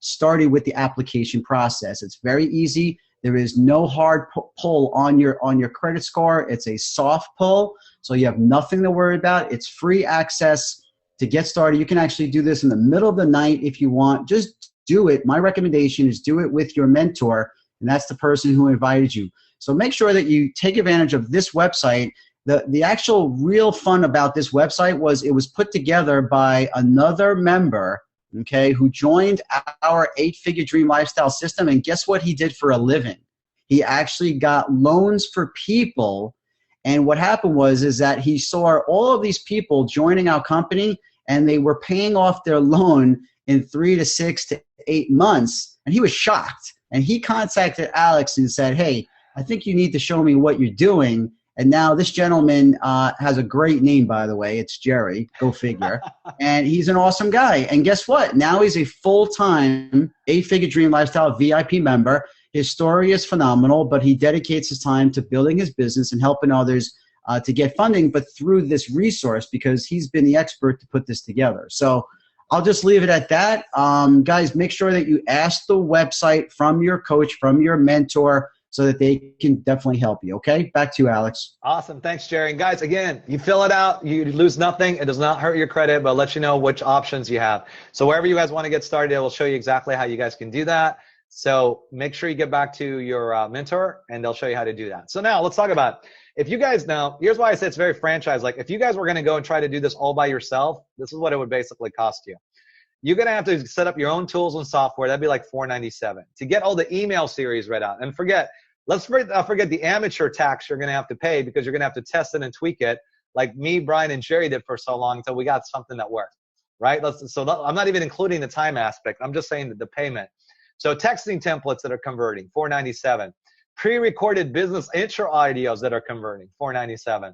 Speaker 2: started with the application process. It's very easy. There is no hard pull on your credit score. It's a soft pull, so you have nothing to worry about. It's free access to get started. You can actually do this in the middle of the night if you want. Just do it. My recommendation is do it with your mentor, and that's the person who invited you. So make sure that you take advantage of this website. The actual real fun about this website was it was put together by another member, okay, who joined our 8-Figure Dream Lifestyle system, and guess what he did for a living? He actually got loans for people, and what happened was that he saw all of these people joining our company, and they were paying off their loan in 3 to 6 to 8 months, and he was shocked. And he contacted Alex and said, hey, I think you need to show me what you're doing. And now this gentleman has a great name, by the way. It's Jerry. Go figure. And he's an awesome guy. And guess what? Now he's a full-time 8-Figure Dream Lifestyle VIP member. His story is phenomenal, but he dedicates his time to building his business and helping others to get funding, but through this resource because he's been the expert to put this together. So I'll just leave it at that. Guys, make sure that you ask the website from your coach, from your mentor, so that they can definitely help you, okay? Back to you, Alex.
Speaker 1: Awesome. Thanks, Jerry. And guys, again, you fill it out. You lose nothing. It does not hurt your credit, but let you know which options you have. So wherever you guys want to get started, it will show you exactly how you guys can do that. So make sure you get back to your mentor, and they'll show you how to do that. So now let's talk about if you guys know, here's why I say it's very franchise. Like if you guys were going to go and try to do this all by yourself, this is what it would basically cost you. You're going to have to set up your own tools and software. That'd be like $497 to get all the email series read out. And let's forget the amateur tax you're going to have to pay because you're going to have to test it and tweak it like me, Brian, and Jerry did for so long until we got something that worked, right? I'm not even including the time aspect. I'm just saying that the payment. So texting templates that are converting, $497. Pre-recorded business intro audios that are converting, $497.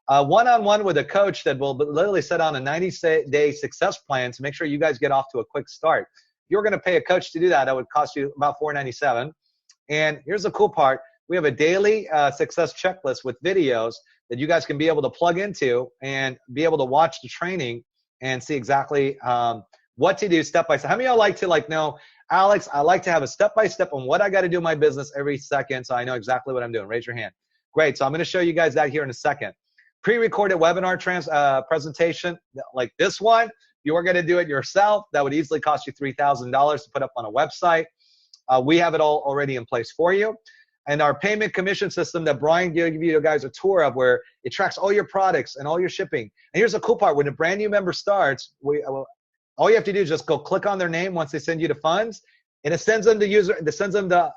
Speaker 1: One-on-one with a coach that will literally set on a 90-day success plan to make sure you guys get off to a quick start. If you're going to pay a coach to do that, that would cost you about $497. And here's the cool part. We have a daily success checklist with videos that you guys can be able to plug into and be able to watch the training and see exactly what to do step by step. How many of y'all like to know, Alex, I like to have a step-by-step on what I got to do in my business every second so I know exactly what I'm doing? Raise your hand. Great. So I'm going to show you guys that here in a second. Pre-recorded webinar presentation like this one. If you were going to do it yourself, that would easily cost you $3,000 to put up on a website. We have it all already in place for you. And our payment commission system that Brian gave you guys a tour of where it tracks all your products and all your shipping. And here's the cool part. When a brand new member starts, all you have to do is just go click on their name once they send you the funds, and it sends them the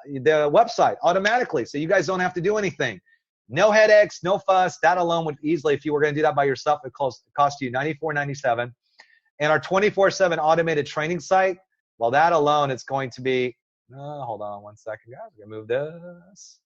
Speaker 1: website automatically. So you guys don't have to do anything. No headaches, no fuss. That alone would easily, if you were going to do that by yourself, it cost you $94.97. And our 24/7 automated training site, well, that alone, it's going to be, hold on one second, guys. We're going to move this.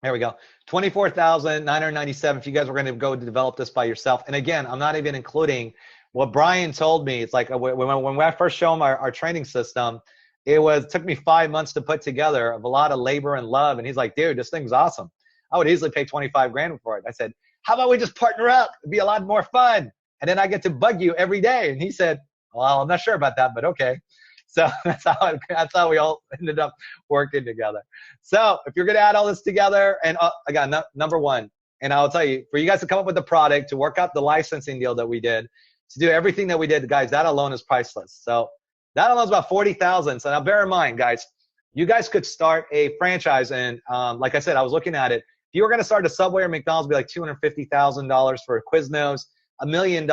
Speaker 1: There we go. $24,997 if you guys were going to go to develop this by yourself. And again, I'm not even including what Brian told me. It's like when I first showed him our training system, it took me 5 months to put together of a lot of labor and love. And he's like, dude, this thing's awesome. I would easily pay $25,000 for it. I said, how about we just partner up? It'd be a lot more fun. And then I get to bug you every day. And he said, well, I'm not sure about that, but okay. So that's how we all ended up working together. So if you're going to add all this together, and again, number one, and I'll tell you, for you guys to come up with the product, to work out the licensing deal that we did, to do everything that we did, guys, that alone is priceless. So that alone is about $40,000. So now bear in mind, guys, you guys could start a franchise. And like I said, I was looking at it. If you were going to start a Subway or McDonald's, it'd be like $250,000 for Quiznos, $1 million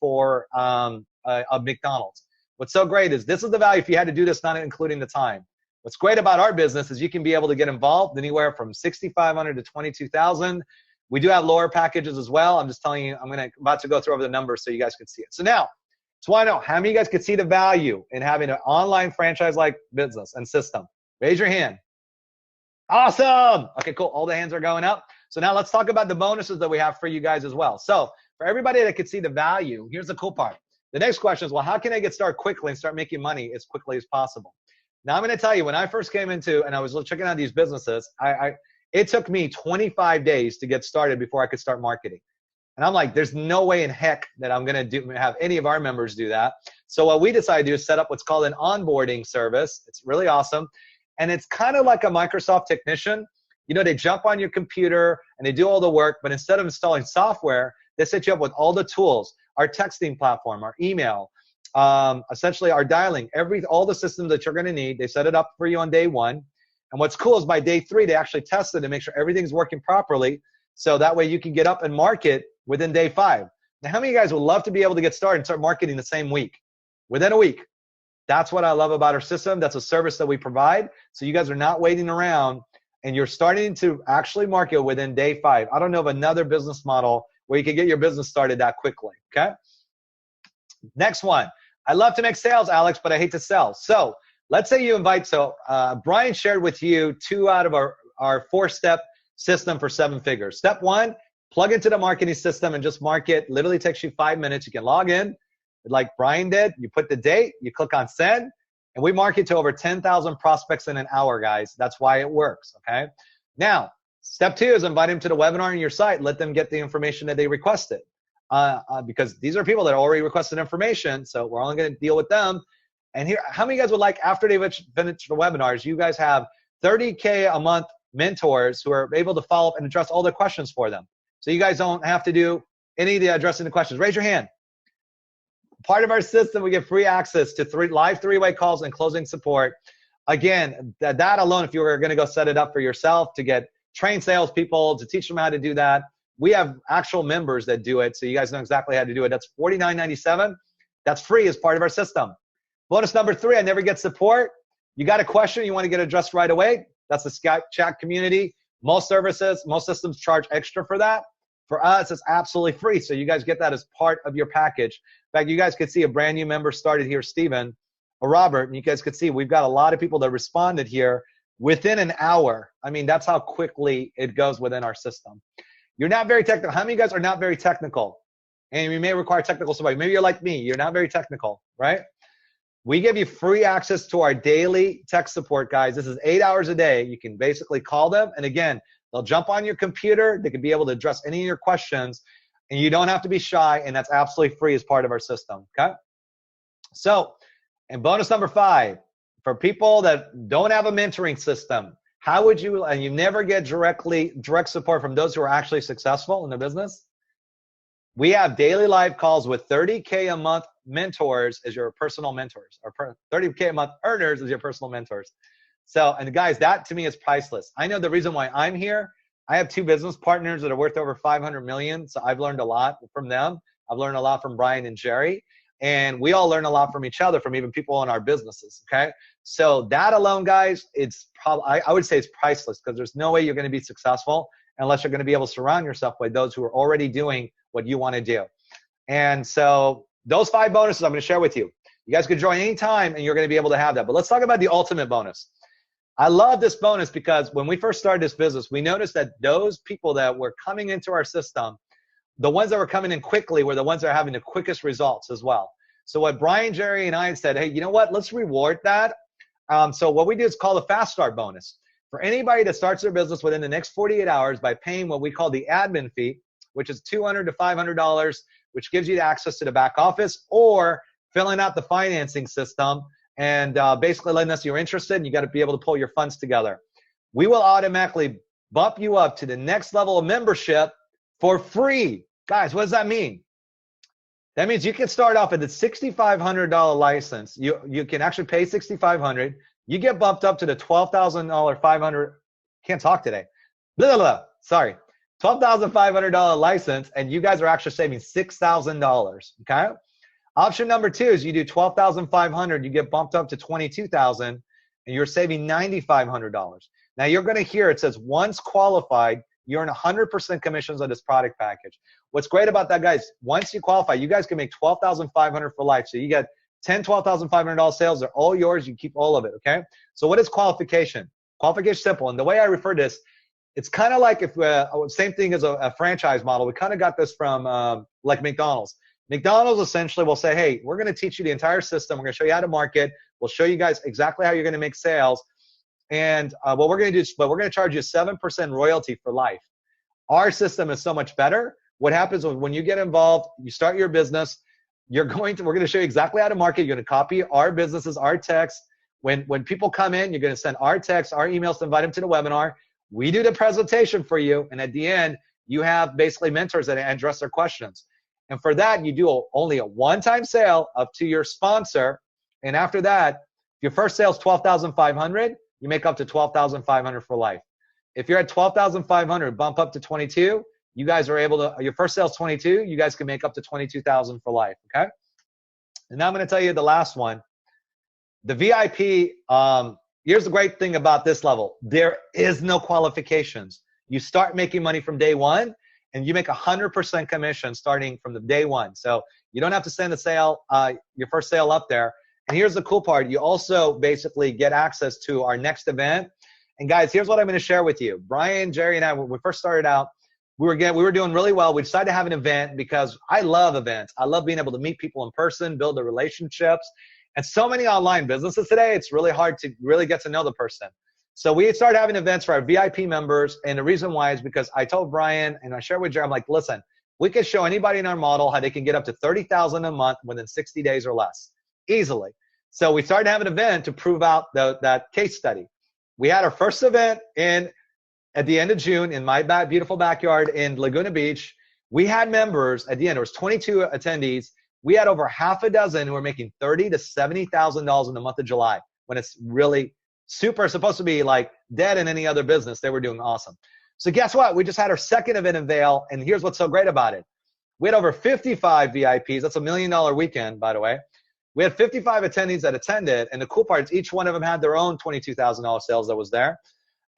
Speaker 1: for a McDonald's. What's so great is this is the value if you had to do this, not including the time. What's great about our business is you can be able to get involved anywhere from $6,500 to $22,000. We do have lower packages as well. I'm just telling you, I'm about to go through over the numbers so you guys can see it. So now, so I know how many of you guys could see the value in having an online franchise-like business and system. Raise your hand. Awesome. Okay, cool. All the hands are going up. So now let's talk about the bonuses that we have for you guys as well. So for everybody that could see the value, here's the cool part. The next question is, well, how can I get started quickly and start making money as quickly as possible? Now I'm going to tell you, when I first came into and I was checking out these businesses, it took me 25 days to get started before I could start marketing. And I'm like, there's no way in heck that I'm going to have any of our members do that. So what we decided to do is set up what's called an onboarding service. It's really awesome. And it's kind of like a Microsoft technician. You know, they jump on your computer and they do all the work, but instead of installing software, they set you up with all the tools, our texting platform, our email, essentially our dialing, all the systems that you're going to need. They set it up for you on day one. And what's cool is by day 3, they actually test it and make sure everything's working properly. So that way you can get up and market within day 5. Now, how many of you guys would love to be able to get started and start marketing the same week? Within a week. That's what I love about our system. That's a service that we provide. So you guys are not waiting around and you're starting to actually market within day 5. I don't know of another business model where you can get your business started that quickly, okay? Next one. I love to make sales, Alex, but I hate to sell. So let's say you invite, Brian shared with you 2 out of our 4-step system for 7 figures. Step 1, plug into the marketing system and just market. Literally takes you 5 minutes. You can log in like Brian did. You put the date, you click on send, and we market to over 10,000 prospects in an hour, guys. That's why it works, okay? Now, step 2 is invite them to the webinar on your site. Let them get the information that they requested. Because these are people that already requested information, so we're only going to deal with them. And here, how many of you guys would like, after they finish the webinars, you guys have 30K a month mentors who are able to follow up and address all their questions for them. So you guys don't have to do any of the addressing the questions. Raise your hand. Part of our system, we get free access to live 3-way calls and closing support. Again, that alone, if you were going to go set it up for yourself to get trained salespeople, to teach them how to do that, we have actual members that do it, so you guys know exactly how to do it. That's $49.97. That's free as part of our system. Bonus number 3, I never get support. You got a question you want to get addressed right away. That's the Skype chat community. Most systems charge extra for that. For us, it's absolutely free, so you guys get that as part of your package. In fact, you guys could see a brand new member started here, Steven, or Robert, and you guys could see we've got a lot of people that responded here within an hour. I mean, that's how quickly it goes within our system. You're not very technical. How many of you guys are not very technical? And you may require technical support. Maybe you're like me. You're not very technical, right? We give you free access to our daily tech support, guys. This is 8 hours a day. You can basically call them. And again, they'll jump on your computer. They can be able to address any of your questions. And you don't have to be shy. And that's absolutely free as part of our system, okay? So, and bonus number 5, for people that don't have a mentoring system, how would you, and you never get direct support from those who are actually successful in the business? We have daily live calls with 30K a month mentors as your personal mentors, or 30K a month earners as your personal mentors. So, and guys, that to me is priceless. I know the reason why I'm here. I have 2 business partners that are worth over 500 million. So I've learned a lot from them. I've learned a lot from Brian and Jerry. And we all learn a lot from each other, from even people in our businesses, okay? So that alone, guys, it's probably, I would say it's priceless, because there's no way you're going to be successful unless you're going to be able to surround yourself with those who are already doing what you want to do. And so those 5 bonuses I'm going to share with you. You guys can join anytime and you're going to be able to have that. But let's talk about the ultimate bonus. I love this bonus because when we first started this business, we noticed that those people that were coming into our system, the ones that were coming in quickly were the ones that are having the quickest results as well. So what Brian, Jerry, and I said, hey, you know what? Let's reward that. So what we do is called a fast start bonus. For anybody that starts their business within the next 48 hours by paying what we call the admin fee, which is $200 to $500, which gives you access to the back office, or filling out the financing system and basically letting us know you're interested and you got to be able to pull your funds together. We will automatically bump you up to the next level of membership for free. Guys, what does that mean? That means you can start off at the $6,500 license. You can actually pay $6,500. You get bumped up to the $12,500. Can't talk today. Blah, blah, blah. Sorry. $12,500 license, and you guys are actually saving $6,000. Okay. Option number 2 is you do $12,500. You get bumped up to $22,000, and you're saving $9,500. Now you're going to hear it says once qualified, you earn 100% commissions on this product package. What's great about that, guys, once you qualify, you guys can make $12,500 for life. So you get $12,500 sales. They're all yours. You keep all of it, okay? So what is qualification? Qualification is simple. And the way I refer to this, it's kind of like if same thing as a franchise model. We kind of got this from like McDonald's. McDonald's essentially will say, hey, we're going to teach you the entire system. We're going to show you how to market. We'll show you guys exactly how you're going to make sales. And what we're going to do is, but we're going to charge you 7% royalty for life. Our system is so much better. What happens when you get involved, you start your business, we're going to show you exactly how to market. You're going to copy our businesses, our text. When people come in, you're going to send our text, our emails to invite them to the webinar. We do the presentation for you. And at the end, you have basically mentors that address their questions. And for that, you do only a one-time sale up to your sponsor. And after that, if your first sale is $12,500, you make up to $12,500 for life. If you're at $12,500, bump up to 22, you guys are able to, your first sale is 22, you guys can make up to 22,000 for life, okay? And now I'm going to tell you the last one. The VIP, here's the great thing about this level. There is no qualifications. You start making money from day one, and you make 100% commission starting from the day one. So you don't have to send a sale, your first sale up there. And here's the cool part. You also basically get access to our next event. And guys, here's what I'm going to share with you. Brian, Jerry, and I, when we first started out, we were doing really well. We decided to have an event because I love events. I love being able to meet people in person, build the relationships. And so many online businesses today, it's really hard to really get to know the person. So we started having events for our VIP members. And the reason why is because I told Brian and I shared with Jerry, I'm like, listen, we can show anybody in our model how they can get up to $30,000 a month within 60 days or less, easily. So we started having an event to prove out that case study. We had our first event at the end of June in my beautiful backyard in Laguna Beach. We had members at the end. There was 22 attendees. We had over half a dozen who were making $30,000 to $70,000 in the month of July, when it's really super supposed to be like dead in any other business. They were doing awesome. So guess what? We just had our second event in Vail, and here's what's so great about it. We had over 55 VIPs. That's $1 million weekend, by the way. We had 55 attendees that attended, and the cool part is each one of them had their own $22,000 sales that was there.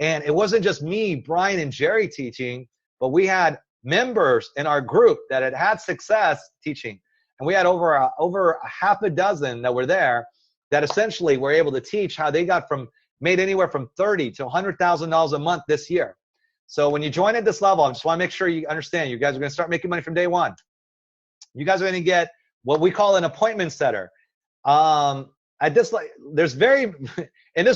Speaker 1: And it wasn't just me, Brian, and Jerry teaching, but we had members in our group that had had success teaching. And we had over a half a dozen that were there that essentially were able to teach how they made anywhere from $30,000 to $100,000 a month this year. So when you join at this level, I just want to make sure you understand, you guys are going to start making money from day one. You guys are going to get what we call an appointment setter. In this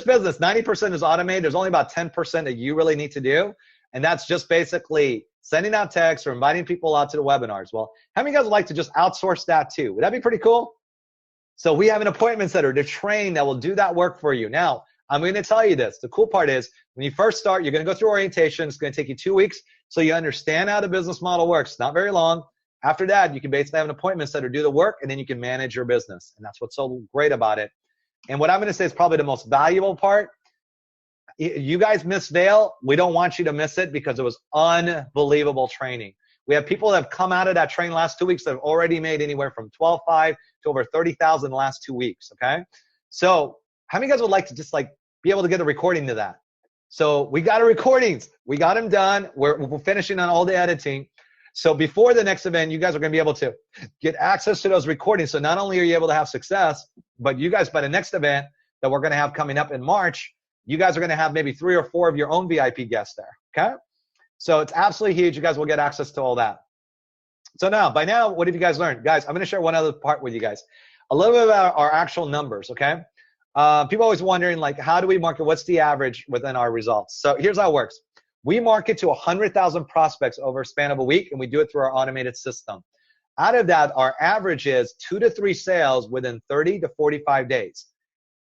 Speaker 1: business, 90% is automated. There's only about 10% that you really need to do. And that's just basically sending out texts or inviting people out to the webinars. Well, how many of you guys would like to just outsource that too? Would that be pretty cool? So we have an appointment setter to train that will do that work for you. Now, I'm going to tell you this. The cool part is when you first start, you're going to go through orientation. It's going to take you 2 weeks so you understand how the business model works. Not very long. After that, you can basically have an appointment setter do the work, and then you can manage your business. And that's what's so great about it. And what I'm going to say is probably the most valuable part. You guys missed Vail. We don't want you to miss it because it was unbelievable training. We have people that have come out of that training last 2 weeks that have already made anywhere from $12,500 to over $30,000 in the last 2 weeks, okay? So how many of you guys would like to just be able to get a recording to that? So we got our recordings. We got them done. We're finishing on all the editing. So before the next event, you guys are going to be able to get access to those recordings. So not only are you able to have success, but you guys, by the next event that we're going to have coming up in March, you guys are going to have maybe 3 or 4 of your own VIP guests there, okay? So it's absolutely huge. You guys will get access to all that. So by now, what have you guys learned? Guys, I'm going to share one other part with you guys. A little bit about our actual numbers, okay? People always wondering, how do we market? What's the average within our results? So here's how it works. We market to 100,000 prospects over a span of a week, and we do it through our automated system. Out of that, our average is 2 to 3 sales within 30 to 45 days.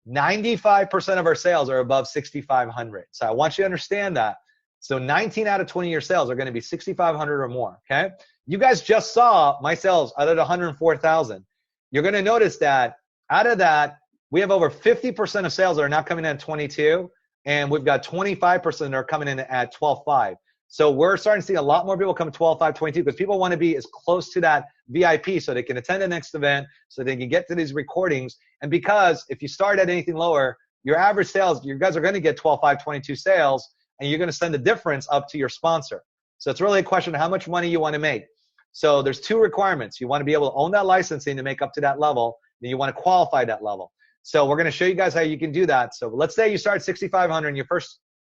Speaker 1: 95% of our sales are above 6,500. So I want you to understand that. So 19 out of 20 of your sales are going to be 6,500 or more, okay? You guys just saw my sales out of 104,000. You're going to notice that out of that, we have over 50% of sales that are now coming in at 22, and we've got 25% that are coming in at 12.5. So we're starting to see a lot more people come 12.5, 22 because people want to be as close to that VIP so they can attend the next event, so they can get to these recordings. And because if you start at anything lower, your average sales, you guys are going to get 12.5, 22 sales, and you're going to send the difference up to your sponsor. So it's really a question of how much money you want to make. So there's 2 requirements. You want to be able to own that licensing to make up to that level, and you want to qualify that level. So we're going to show you guys how you can do that. So let's say you start at 6,500 and you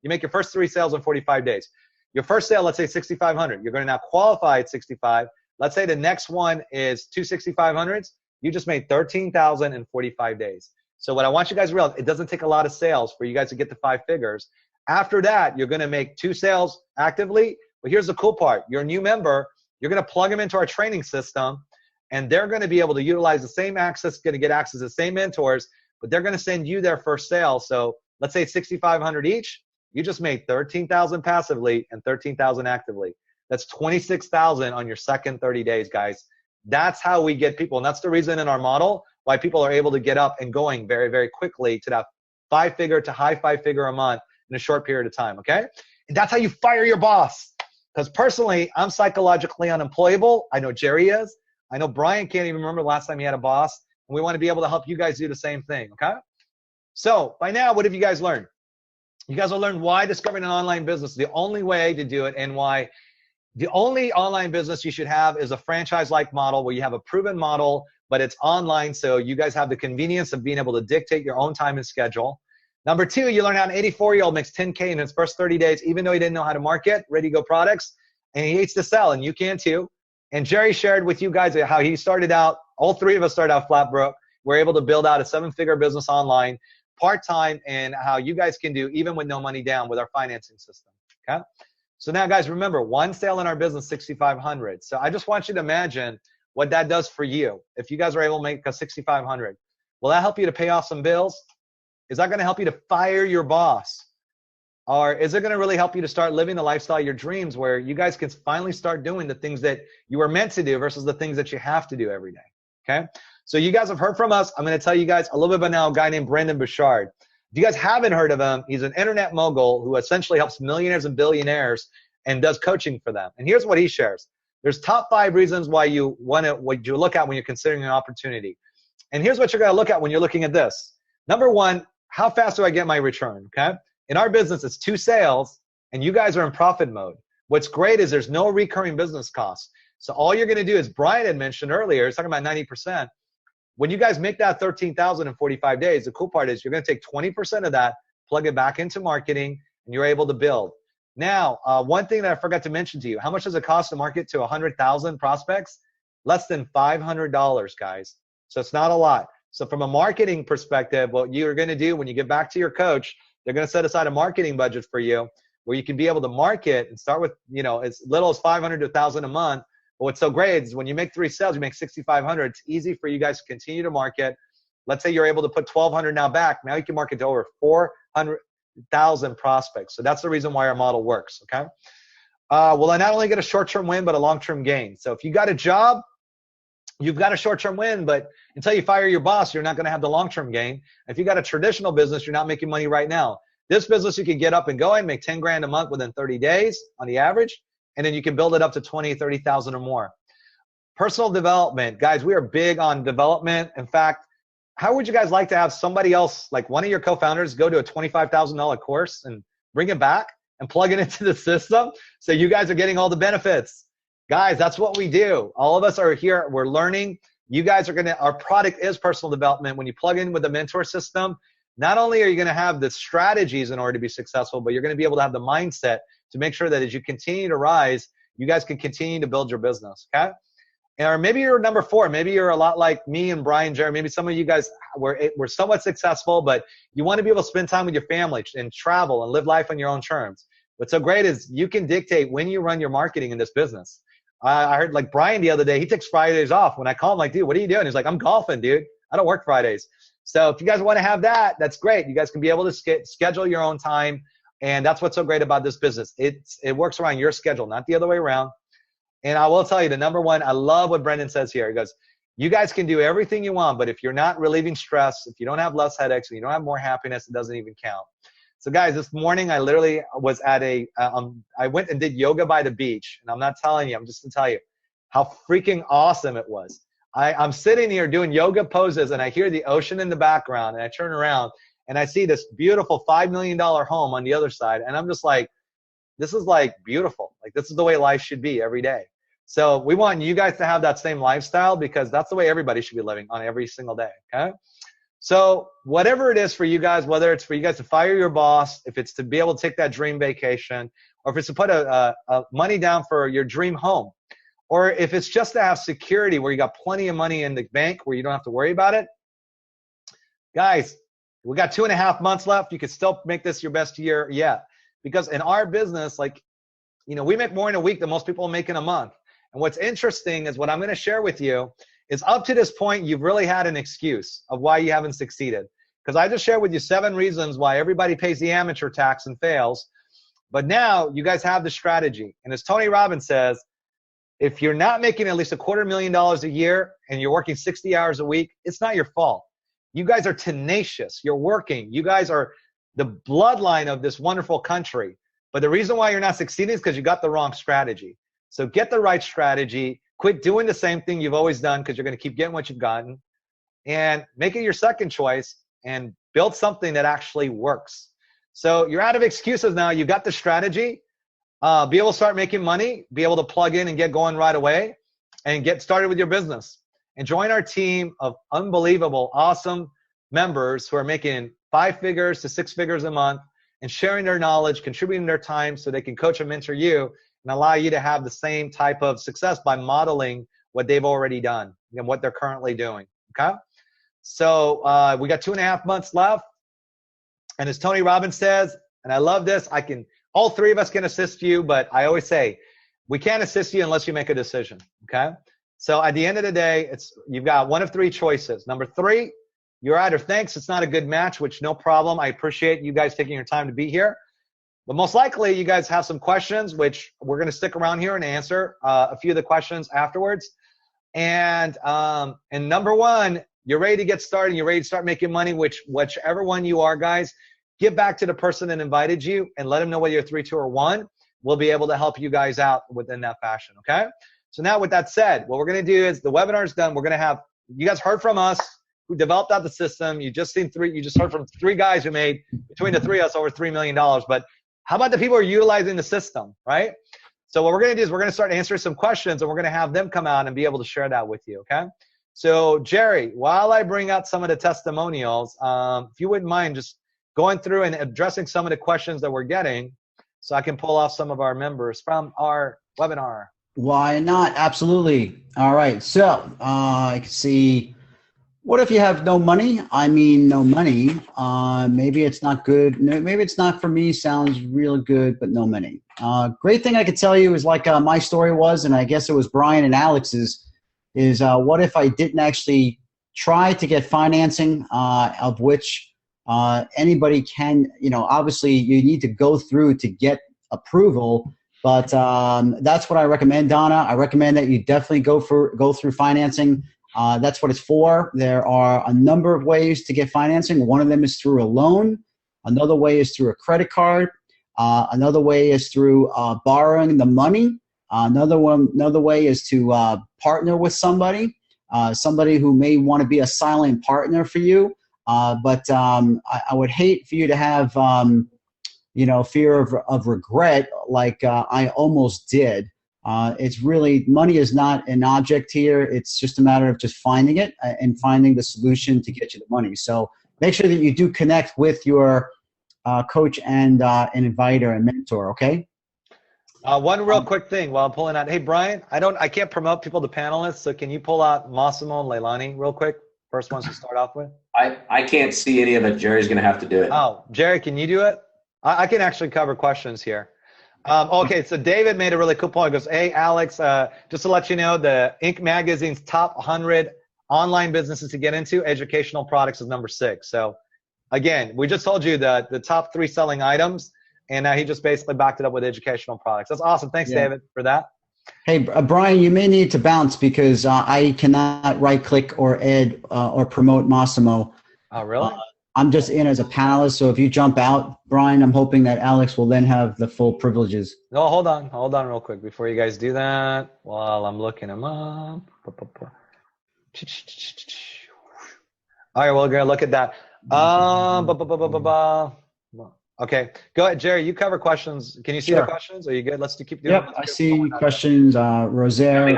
Speaker 1: make your first 3 sales in 45 days. Your first sale, let's say 6,500. You're going to now qualify at 65. Let's say the next one is 2 6,500s. You just made 13,000 in 45 days. So what I want you guys to realize, it doesn't take a lot of sales for you guys to get to 5 figures. After that, you're going to make 2 sales actively. But here's the cool part. You're a new member. You're going to plug them into our training system, and they're going to be able to utilize the same access, going to get access to the same mentors. but they're going to send you their first sale. So let's say it's 6,500 each. You just made 13,000 passively and 13,000 actively. That's 26,000 on your second 30 days, guys. That's how we get people. And that's the reason in our model why people are able to get up and going very, very quickly to that 5-figure to high 5-figure a month in a short period of time, okay? And that's how you fire your boss. Because personally, I'm psychologically unemployable. I know Jerry is. I know Brian can't even remember the last time he had a boss. And we want to be able to help you guys do the same thing, okay? So by now, what have you guys learned? You guys will learn why discovering an online business is the only way to do it, and why the only online business you should have is a franchise-like model where you have a proven model, but it's online, so you guys have the convenience of being able to dictate your own time and schedule. Number 2, you learn how an 84-year-old makes $10K in his first 30 days, even though he didn't know how to market ready-to-go products, and he hates to sell, and you can too. And Jerry shared with you guys how he started out, all 3 of us started out flat broke. We're able to build out a 7-figure business online, part-time, and how you guys can do even with no money down with our financing system, okay? So now, guys, remember, 1 sale in our business, 6,500. So I just want you to imagine what that does for you. If you guys are able to make a 6,500, will that help you to pay off some bills? Is that going to help you to fire your boss? Or is it going to really help you to start living the lifestyle of your dreams, where you guys can finally start doing the things that you were meant to do versus the things that you have to do every day, okay? So you guys have heard from us. I'm going to tell you guys a little bit about now a guy named Brendon Burchard. If you guys haven't heard of him, he's an internet mogul who essentially helps millionaires and billionaires and does coaching for them. And here's what he shares. There's top 5 reasons why you want to, what you look at when you're considering an opportunity. And here's what you're going to look at when you're looking at this. Number 1, how fast do I get my return, okay? In our business, it's 2 sales, and you guys are in profit mode. What's great is there's no recurring business costs. So all you're going to do, as Brian had mentioned earlier, he's talking about 90%. When you guys make that 13,000 in 45 days, the cool part is you're going to take 20% of that, plug it back into marketing, and you're able to build. Now, one thing that I forgot to mention to you, how much does it cost to market to 100,000 prospects? Less than $500, guys. So it's not a lot. So from a marketing perspective, what you're going to do when you get back to your coach, they're going to set aside a marketing budget for you where you can be able to market and start with, you know, as little as 500 to 1,000 a month. But what's so great is when you make 3 sales, you make 6,500. It's easy for you guys to continue to market. Let's say you're able to put 1,200 now back. Now you can market to over 400,000 prospects. So that's the reason why our model works, okay? Well, I not only get a short-term win, but a long-term gain. So if you got a job, you've got a short-term win, but until you fire your boss, you're not going to have the long-term gain. If you got a traditional business, you're not making money right now. This business, you can get up and go and make 10 grand a month within 30 days on the average. And then you can build it up to 20, 30,000 or more. Personal development. Guys, we are big on development. In fact, how would you guys like to have somebody else, like one of your co-founders, go to a $25,000 course and bring it back and plug it into the system so you guys are getting all the benefits? Guys, that's what we do. All of us are here. We're learning. You guys are going to, our product is personal development. When you plug in with the mentor system, not only are you going to have the strategies in order to be successful, but you're going to be able to have the mindset to make sure that as you continue to rise, you guys can continue to build your business, okay? Or maybe you're number 4. Maybe you're a lot like me and Brian, Jerry. Maybe some of you guys were somewhat successful, but you want to be able to spend time with your family and travel and live life on your own terms. What's so great is you can dictate when you run your marketing in this business. I heard like Brian the other day, he takes Fridays off. When I call him, like, dude, what are you doing? He's like, I'm golfing, dude. I don't work Fridays. So if you guys want to have that, that's great. You guys can be able to schedule your own time. And that's what's so great about this business. It works around your schedule, not the other way around. And I will tell you, the number 1, I love what Brendon says here. He goes, you guys can do everything you want, but if you're not relieving stress, if you don't have less headaches, if you don't have more happiness, it doesn't even count. So guys, this morning I literally was at I went and did yoga by the beach. And I'm not telling you, I'm just going to tell you how freaking awesome it was. I'm sitting here doing yoga poses and I hear the ocean in the background and I turn around and I see this beautiful $5 million home on the other side. And I'm just like, this is like beautiful. Like this is the way life should be every day. So we want you guys to have that same lifestyle because that's the way everybody should be living on every single day, okay? So whatever it is for you guys, whether it's for you guys to fire your boss, if it's to be able to take that dream vacation, or if it's to put a money down for your dream home, or if it's just to have security where you got plenty of money in the bank where you don't have to worry about it. Guys, we got 2.5 months left. You can still make this your best year yet. Because in our business, like, you know, we make more in a week than most people make in a month. And what's interesting is what I'm going to share with you is up to this point, you've really had an excuse of why you haven't succeeded. because I just shared with you 7 reasons why everybody pays the amateur tax and fails. But now you guys have the strategy. And as Tony Robbins says, if you're not making at least $250,000 a year and you're working 60 hours a week, it's not your fault. You guys are tenacious. You're working. You guys are the bloodline of this wonderful country. But the reason why you're not succeeding is because you got the wrong strategy. So get the right strategy. Quit doing the same thing you've always done because you're going to keep getting what you've gotten. And make it your second choice and build something that actually works. So you're out of excuses now. You got the strategy. Be able to start making money. Be able to plug in and get going right away. And get started with your business. And join our team of unbelievable, awesome members who are making 5 figures to 6 figures a month and sharing their knowledge, contributing their time so they can coach and mentor you and allow you to have the same type of success by modeling what they've already done and what they're currently doing. Okay? So we got 2.5 months left. And as Tony Robbins says, and I love this, all 3 of us can assist you, but I always say, we can't assist you unless you make a decision. Okay? So at the end of the day, you've got one of 3 choices. Number 3, you're either thanks, it's not a good match, which no problem. I appreciate you guys taking your time to be here. But most likely you guys have some questions, which we're going to stick around here and answer a few of the questions afterwards. And number 1, you're ready to get started. You're ready to start making money, whichever one you are, guys. Give back to the person that invited you and let them know whether you're 3, 2, or 1. We'll be able to help you guys out within that fashion, okay? So now with that said, what we're going to do is the webinar is done. We're going to have, you guys heard from us who developed out the system. You just heard from 3 guys who made, between the 3 of us, over $3 million. But how about the people who are utilizing the system, right? So what we're going to do is we're going to start answering some questions and we're going to have them come out and be able to share that with you, okay? So Jerry, while I bring out some of the testimonials, if you wouldn't mind just going through and addressing some of the questions that we're getting so I can pull off some of our members from our webinar.
Speaker 2: Why not? Absolutely. All right. So I can see, what if you have no money? I mean, no money. Maybe it's not good. Maybe it's not for me. Sounds real good, but no money. Great thing I could tell you is like my story was, and I guess it was Brian and Alex's, is what if I didn't actually try to get financing, of which anybody can, obviously you need to go through to get approval. But that's what I recommend, Donna. I recommend that you definitely go through financing. That's what it's for. There are a number of ways to get financing. One of them is through a loan. Another way is through a credit card. Another way is through borrowing the money. Another way is to partner with somebody who may want to be a silent partner for you. But I would hate for you to have fear of regret like I almost did. It's really, money is not an object here. It's just a matter of just finding it and finding the solution to get you the money. So make sure that you do connect with your coach and an inviter and mentor, okay?
Speaker 1: One real quick thing while I'm pulling out. Hey, Brian, I can't promote people to panelists, so can you pull out Massimo and Leilani real quick? First ones to start off with.
Speaker 3: I can't see any of it. Jerry's going to have to do it.
Speaker 1: Oh, Jerry, can you do it? I can actually cover questions here. Okay, so David made a really cool point. He goes, hey, Alex, just to let you know, the Inc. Magazine's top 100 online businesses to get into, educational products is number 6. So, again, we just told you the top 3 selling items, and he just basically backed it up with educational products. That's awesome. Thanks, David, for that.
Speaker 2: Hey, Brian, you may need to bounce because I cannot right-click or add or promote Massimo.
Speaker 1: Oh, really?
Speaker 2: I'm just in as a panelist, so if you jump out, Brian, I'm hoping that Alex will then have the full privileges.
Speaker 1: No, hold on real quick before you guys do that while I'm looking them up. All right, well, we're going to look at that. Okay, go ahead, Jerry. You cover questions. Can you see the questions? Are you good? Let's keep doing it.
Speaker 2: Yep, I see questions. Rosaire.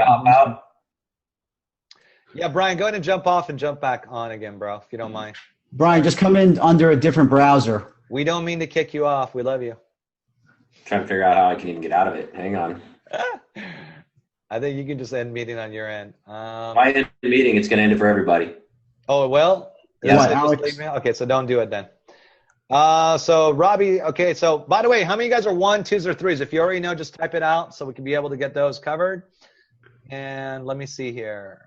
Speaker 1: Yeah, Brian, go ahead and jump off and jump back on again, bro, if you don't mind.
Speaker 2: Brian, just come in under a different browser.
Speaker 1: We don't mean to kick you off. We love you.
Speaker 3: Trying to figure out how I can even get out of it. Hang on.
Speaker 1: I think you can just end meeting on your end.
Speaker 3: If I end the meeting, it's going to end it for everybody.
Speaker 1: Oh, it will?
Speaker 2: Yes, Alex.
Speaker 1: Okay, so don't do it then. So Robbie, okay, so by the way, how many of you guys are 1s, 2s, or 3s? If you already know, just type it out so we can be able to get those covered. And let me see here.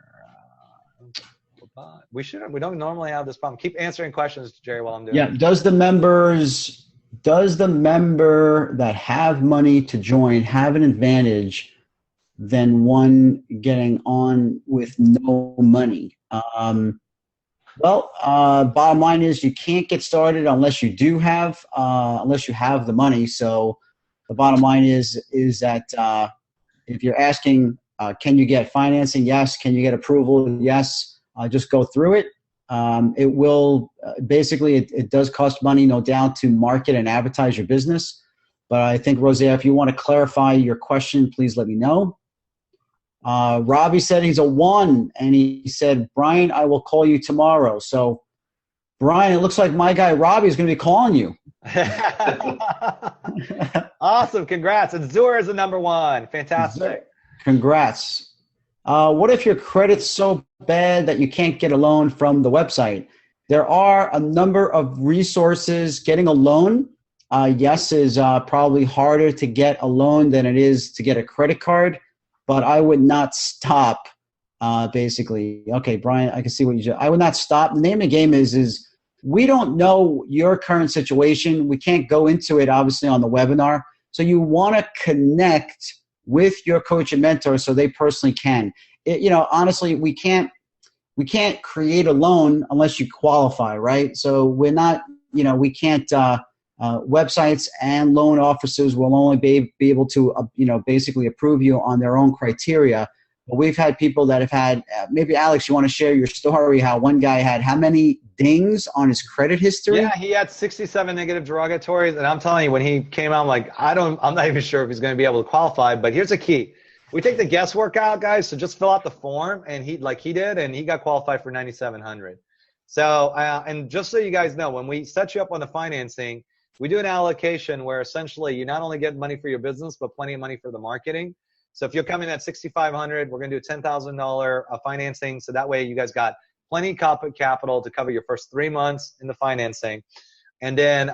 Speaker 1: We don't normally have this problem. Keep answering questions, Jerry, while I'm doing
Speaker 2: Yeah.
Speaker 1: it.
Speaker 2: Does the member that have money to join have an advantage than one getting on with no money? Bottom line is you can't get started unless you have the money. So the bottom line is that if you're asking, can you get financing? Yes. Can you get approval? Yes. Just go through it. It will basically, it does cost money, no doubt, to market and advertise your business. But I think, Rosea, if you want to clarify your question, please let me know. Robbie said he's a 1, and he said, Brian, I will call you tomorrow. So, Brian, it looks like my guy Robbie is going to be calling you.
Speaker 1: Awesome. Congrats. And Zur is the number 1. Fantastic.
Speaker 2: Congrats. What if your credit's so bad that you can't get a loan from the website? There are a number of resources. Getting a loan, yes, is probably harder to get a loan than it is to get a credit card. But I would not stop, basically. Okay, Brian, I can see what you said. I would not stop. The name of the game is we don't know your current situation. We can't go into it, obviously, on the webinar. So you want to connect with your coach and mentor so they personally can. Honestly, we can't create a loan unless you qualify, right? So we're not, we can't websites and loan officers will only be able to, basically approve you on their own criteria. But we've had people that have had, maybe Alex, you want to share your story, how one guy had how many dings on his credit history?
Speaker 1: Yeah, he had 67 negative derogatories. And I'm telling you, when he came out, I'm like, I'm not even sure if he's going to be able to qualify. But here's the key. We take the guesswork out, guys. So just fill out the form, and he did, and he got qualified for 9,700. So, and just so you guys know, when we set you up on the financing, we do an allocation where essentially you not only get money for your business, but plenty of money for the marketing. So if you're coming at 6,500, we're going to do $10,000 financing. So that way you guys got plenty of capital to cover your first 3 months in the financing. And then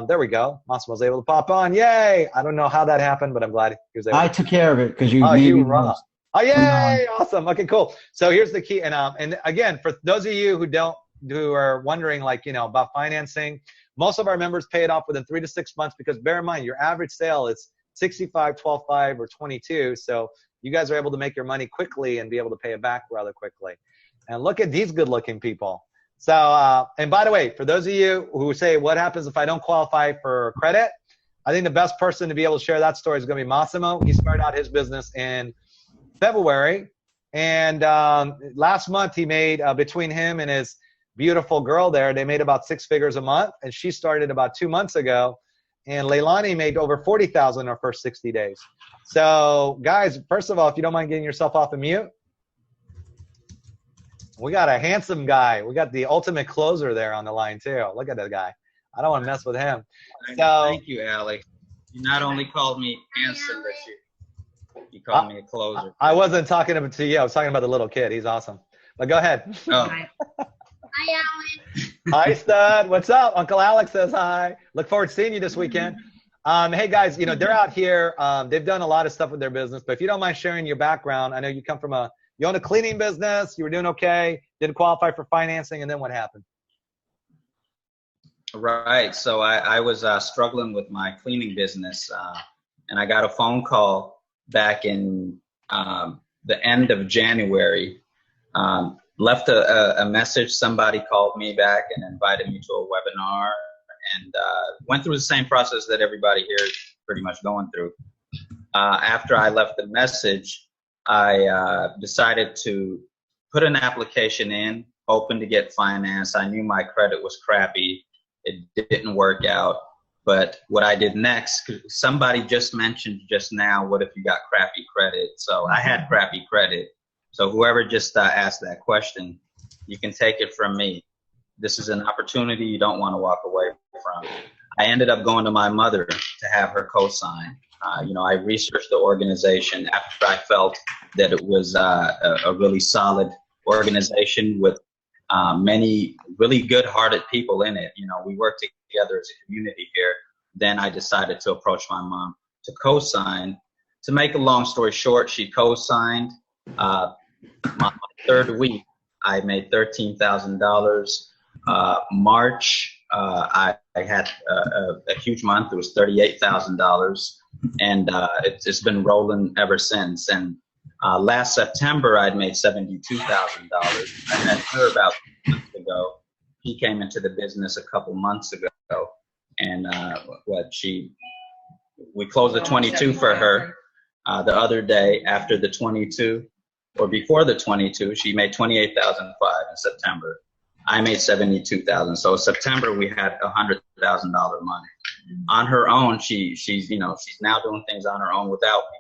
Speaker 1: there we go. Massimo was able to pop on. Yay! I don't know how that happened, but I'm glad he was able to.
Speaker 2: I took care of it because you.
Speaker 1: Oh, you rock. Oh, yay! Awesome. Okay, cool. So here's the key. And again, for those of you who are wondering, about financing, most of our members pay it off within 3 to 6 months because bear in mind, your average sale is 65, 12.5, or 22. So you guys are able to make your money quickly and be able to pay it back rather quickly. And look at these good-looking people. So, and by the way, for those of you who say, what happens if I don't qualify for credit? I think the best person to be able to share that story is going to be Massimo. He started out his business in February. And last month he made, between him and his beautiful girl there, they made about 6 figures a month. And she started about 2 months ago. And Leilani made over 40,000 in her first 60 days. So, guys, first of all, if you don't mind getting yourself off of mute, we got a handsome guy. We got the ultimate closer there on the line, too. Look at that guy. I don't want to mess with him. So,
Speaker 9: thank you, Alex. You not only called me handsome, but you called me a closer.
Speaker 1: I wasn't talking to you. I was talking about the little kid. He's awesome. But go ahead.
Speaker 9: Oh.
Speaker 10: Hi, Alex.
Speaker 1: Hi, stud. What's up? Uncle Alex says hi. Look forward to seeing you this weekend. Hey, guys, they're out here. They've done a lot of stuff with their business. But if you don't mind sharing your background, I know you come from you own a cleaning business. You were doing okay. Didn't qualify for financing. And then what happened?
Speaker 9: Right. So I was struggling with my cleaning business. And I got a phone call back in the end of January. Left a message. Somebody called me back and invited me to a webinar and went through the same process that everybody here is pretty much going through. After I left the message, I decided to put an application in, hoping to get financed. I knew my credit was crappy. It didn't work out. But what I did next, somebody just mentioned just now, what if you got crappy credit? So I had crappy credit. So whoever just asked that question, you can take it from me. This is an opportunity you don't want to walk away from. I ended up going to my mother to have her co-sign. I researched the organization after I felt that it was a really solid organization with many really good-hearted people in it. We work together as a community here. Then I decided to approach my mom to co-sign. To make a long story short, she co-signed. My third week, I made $13,000. March, I had a huge month. It was $38,000, and it's been rolling ever since. And last September, I'd made $72,000. I met her about 2 months ago. He came into the business a couple months ago, and we closed the 22 for her the other day after the 22, or before the 22. She made $28,500 in September. I made $72,000. So September we had $100,000 money on her own. She's now doing things on her own without me.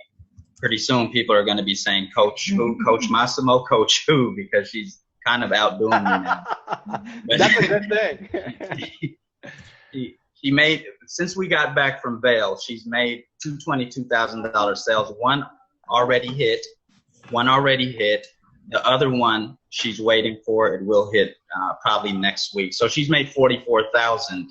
Speaker 9: Pretty soon people are going to be saying, Coach who, Coach Massimo, Coach who, because she's kind of outdoing me now.
Speaker 1: That's a good thing.
Speaker 9: She made, since we got back from Vail, she's made two $22,000 sales. One already hit. The other one she's waiting for. It will hit probably next week. So she's made $44,000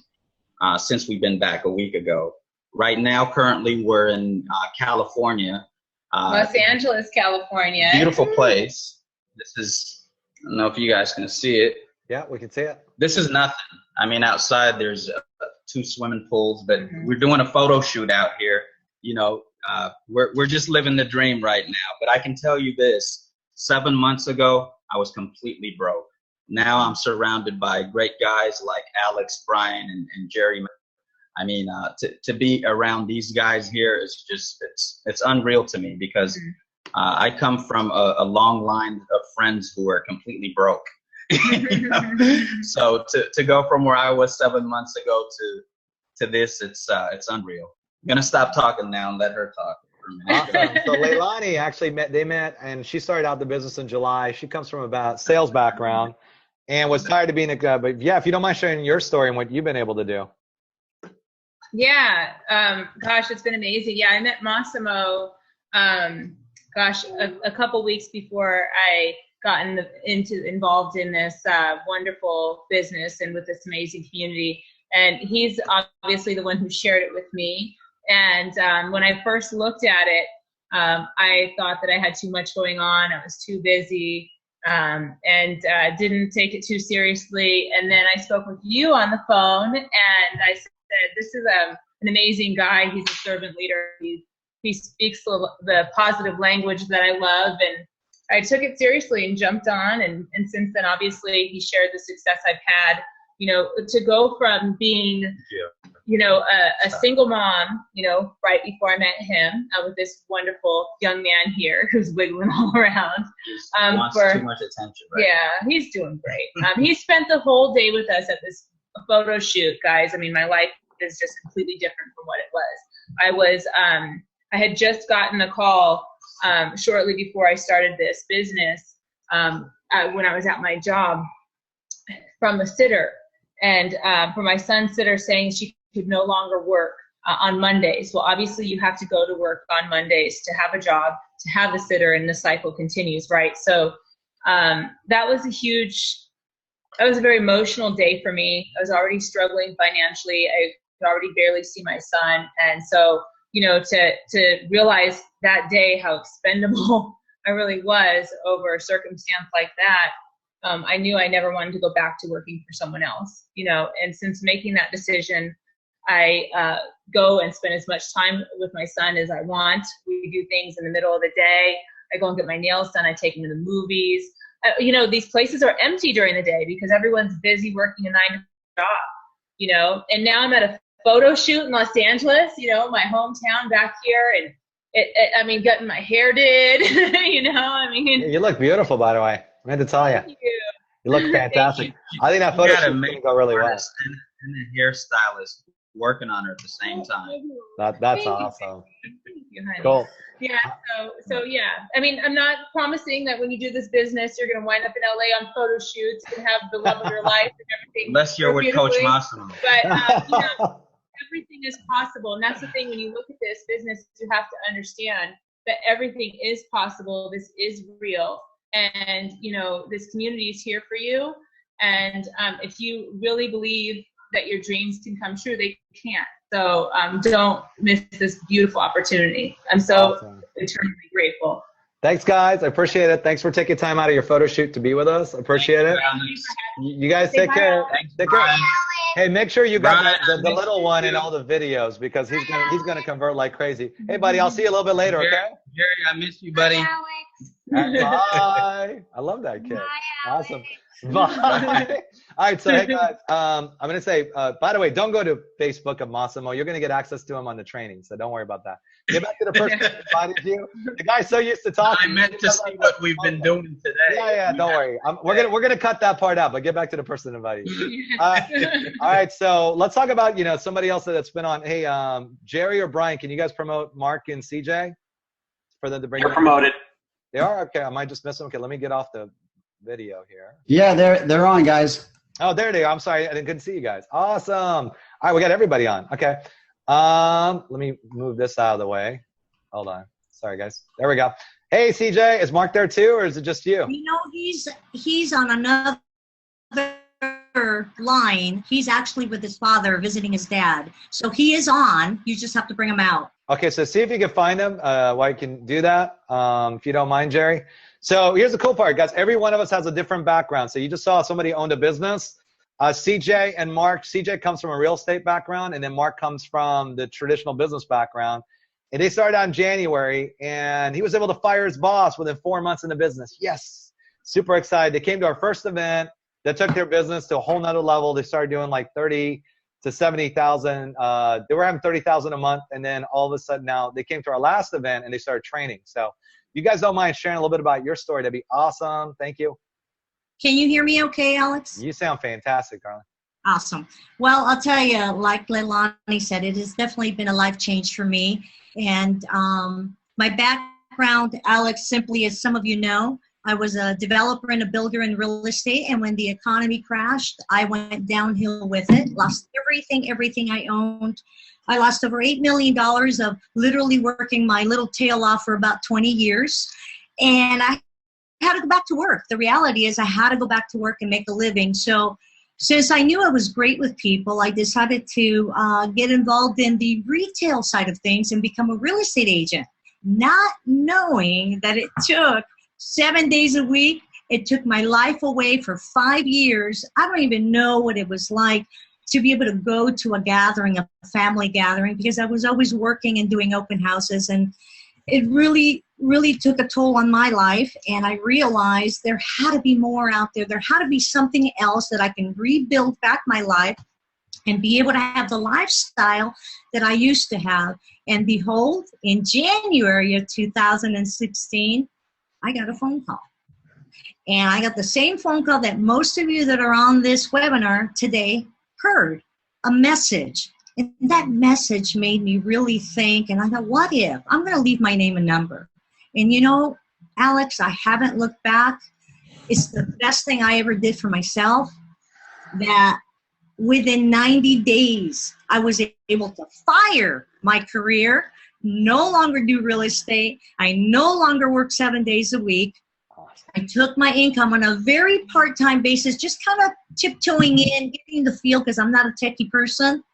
Speaker 9: since we've been back a week ago. Right now, currently, we're in California.
Speaker 11: Los Angeles, California.
Speaker 9: Beautiful place. This is, I don't know if you guys can see it.
Speaker 1: Yeah, we can see it.
Speaker 9: This is nothing. I mean, outside there's 2 swimming pools, but we're doing a photo shoot out here. We're just living the dream right now. But I can tell you this. 7 months ago, I was completely broke. Now I'm surrounded by great guys like Alex, Brian, and Jerry. I mean, to be around these guys here is just, it's unreal to me, because I come from a long line of friends who are completely broke. So to go from where I was 7 months ago to this, it's unreal. I'm going to stop talking now and let her talk.
Speaker 1: Awesome. So Leilani actually met, and she started out the business in July. She comes from a sales background and was tired of being but yeah, if you don't mind sharing your story and what you've been able to do.
Speaker 11: Yeah. Gosh, it's been amazing. Yeah. I met Massimo, a couple weeks before I got involved in this wonderful business and with this amazing community. And he's obviously the one who shared it with me. And when I first looked at it, I thought that I had too much going on. I was too busy, and didn't take it too seriously. And then I spoke with you on the phone, and I said, this is an amazing guy. He's a servant leader. He speaks the positive language that I love. And I took it seriously and jumped on. And since then, obviously, he shared the success I've had. To go from being, a single mom, right before I met him, with this wonderful young man here who's wiggling all around.
Speaker 9: Wants too much attention, right?
Speaker 11: Yeah, he's doing great. He spent the whole day with us at this photo shoot, guys. I mean, my life is just completely different from what it was. I had just gotten a call shortly before I started this business, when I was at my job, from a sitter. And for my son's sitter, saying she could no longer work on Mondays. Well, obviously you have to go to work on Mondays to have a job, to have the sitter, and the cycle continues, right? So that was a very emotional day for me. I was already struggling financially. I could already barely see my son. And so, to realize that day how expendable I really was over a circumstance like that, I knew I never wanted to go back to working for someone else, and since making that decision, I go and spend as much time with my son as I want. We do things in the middle of the day. I go and get my nails done. I take him to the movies. These places are empty during the day because everyone's busy working a 9-to-5 job, and now I'm at a photo shoot in Los Angeles, my hometown back here, and getting my hair did,
Speaker 1: You look beautiful, by the way. I meant to tell you.
Speaker 11: Thank you.
Speaker 1: You look fantastic. I think that photo shoot is going to go really well.
Speaker 9: And a hairstylist working on her at the same time.
Speaker 1: That's awesome.
Speaker 11: Thank you, honey.
Speaker 1: Cool.
Speaker 11: Yeah. So yeah. I'm not promising that when you do this business, you're going to wind up in LA on photo shoots and have the love of your life and everything.
Speaker 9: Unless you're with Coach Massimo.
Speaker 11: But everything is possible, and that's the thing. When you look at this business, you have to understand that everything is possible. This is real. And, this community is here for you. And if you really believe that your dreams can come true, they can. So don't miss this beautiful opportunity. I'm so eternally grateful.
Speaker 1: Thanks, guys. I appreciate it. Thanks for taking time out of your photo shoot to be with us. I appreciate it. You guys take care. Take care. Hey, make sure you got the little one in all the videos because he's gonna convert like crazy. Hey, buddy, I'll see you a little bit later. Okay.
Speaker 9: Jerry, I miss you, buddy.
Speaker 1: Bye. I love that kid. Awesome. Bye. All right, so hey guys, I'm gonna say, by the way, don't go to Facebook of Massimo. You're gonna get access to him on the training, so don't worry about that. Get back to the person who invited you. The guy's so used to talking.
Speaker 9: I meant to see what we've been doing today.
Speaker 1: Yeah, don't worry. We're gonna cut that part out, but get back to the person invited you. All right, so let's talk about somebody else that's been on. Hey, Jerry or Brian, can you guys promote Mark and CJ for them to bring?
Speaker 3: They're promoted.
Speaker 1: They are? Okay, I might just miss them. Okay, let me get off the video here.
Speaker 2: Yeah, they're on, guys.
Speaker 1: Oh, there they are. I'm sorry, I couldn't see you guys. Awesome. All right, we got everybody on. Okay. Let me move this out of the way. Hold on. Sorry, guys. There we go. Hey, CJ, is Mark there too, or is it just you?
Speaker 12: He's on another line. He's actually with his father visiting his dad. So he is on. You just have to bring him out.
Speaker 1: Okay, so see if you can find him while you can do that, if you don't mind, Jerry. So here's the cool part, guys. Every one of us has a different background. So you just saw somebody owned a business. CJ and Mark, CJ comes from a real estate background, and then Mark comes from the traditional business background. And they started out in January, and he was able to fire his boss within 4 months in the business. Yes, super excited. They came to our first event that took their business to a whole nother level. They started doing like 30 to 70,000. They were having 30,000 a month, and then all of a sudden now they came to our last event and they started training. So you guys don't mind sharing a little bit about your story, that'd be awesome. Thank you.
Speaker 12: Can you hear me okay, Alex?
Speaker 1: You sound fantastic, darling.
Speaker 12: Awesome. Well, I'll tell you, like Leilani said, it has definitely been a life change for me. And my background, Alex, simply as some of you know, I was a developer and a builder in real estate. And when the economy crashed, I went downhill with it, lost everything I owned. I lost over $8 million of literally working my little tail off for about 20 years. And I had to go back to work. The reality is I had to go back to work and make a living. So since I knew I was great with people, I decided to get involved in the retail side of things and become a real estate agent, not knowing that it took 7 days a week. It took my life away for 5 years. I don't even know what it was like to be able to go to a gathering, a family gathering, because I was always working and doing open houses. And it really, really took a toll on my life. And I realized there had to be more out there. There had to be something else that I can rebuild back my life and be able to have the lifestyle that I used to have. And behold, in January of 2016, I got a phone call. And I got the same phone call that most of you that are on this webinar today heard, a message. And that message made me really think, and I thought, what if? I'm going to leave my name and number. And you know, Alex, I haven't looked back. It's the best thing I ever did for myself, that within 90 days, I was able to fire my career, no longer do real estate. I no longer work 7 days a week. I took my income on a very part-time basis, just kind of tiptoeing in, getting the feel, because I'm not a techie person,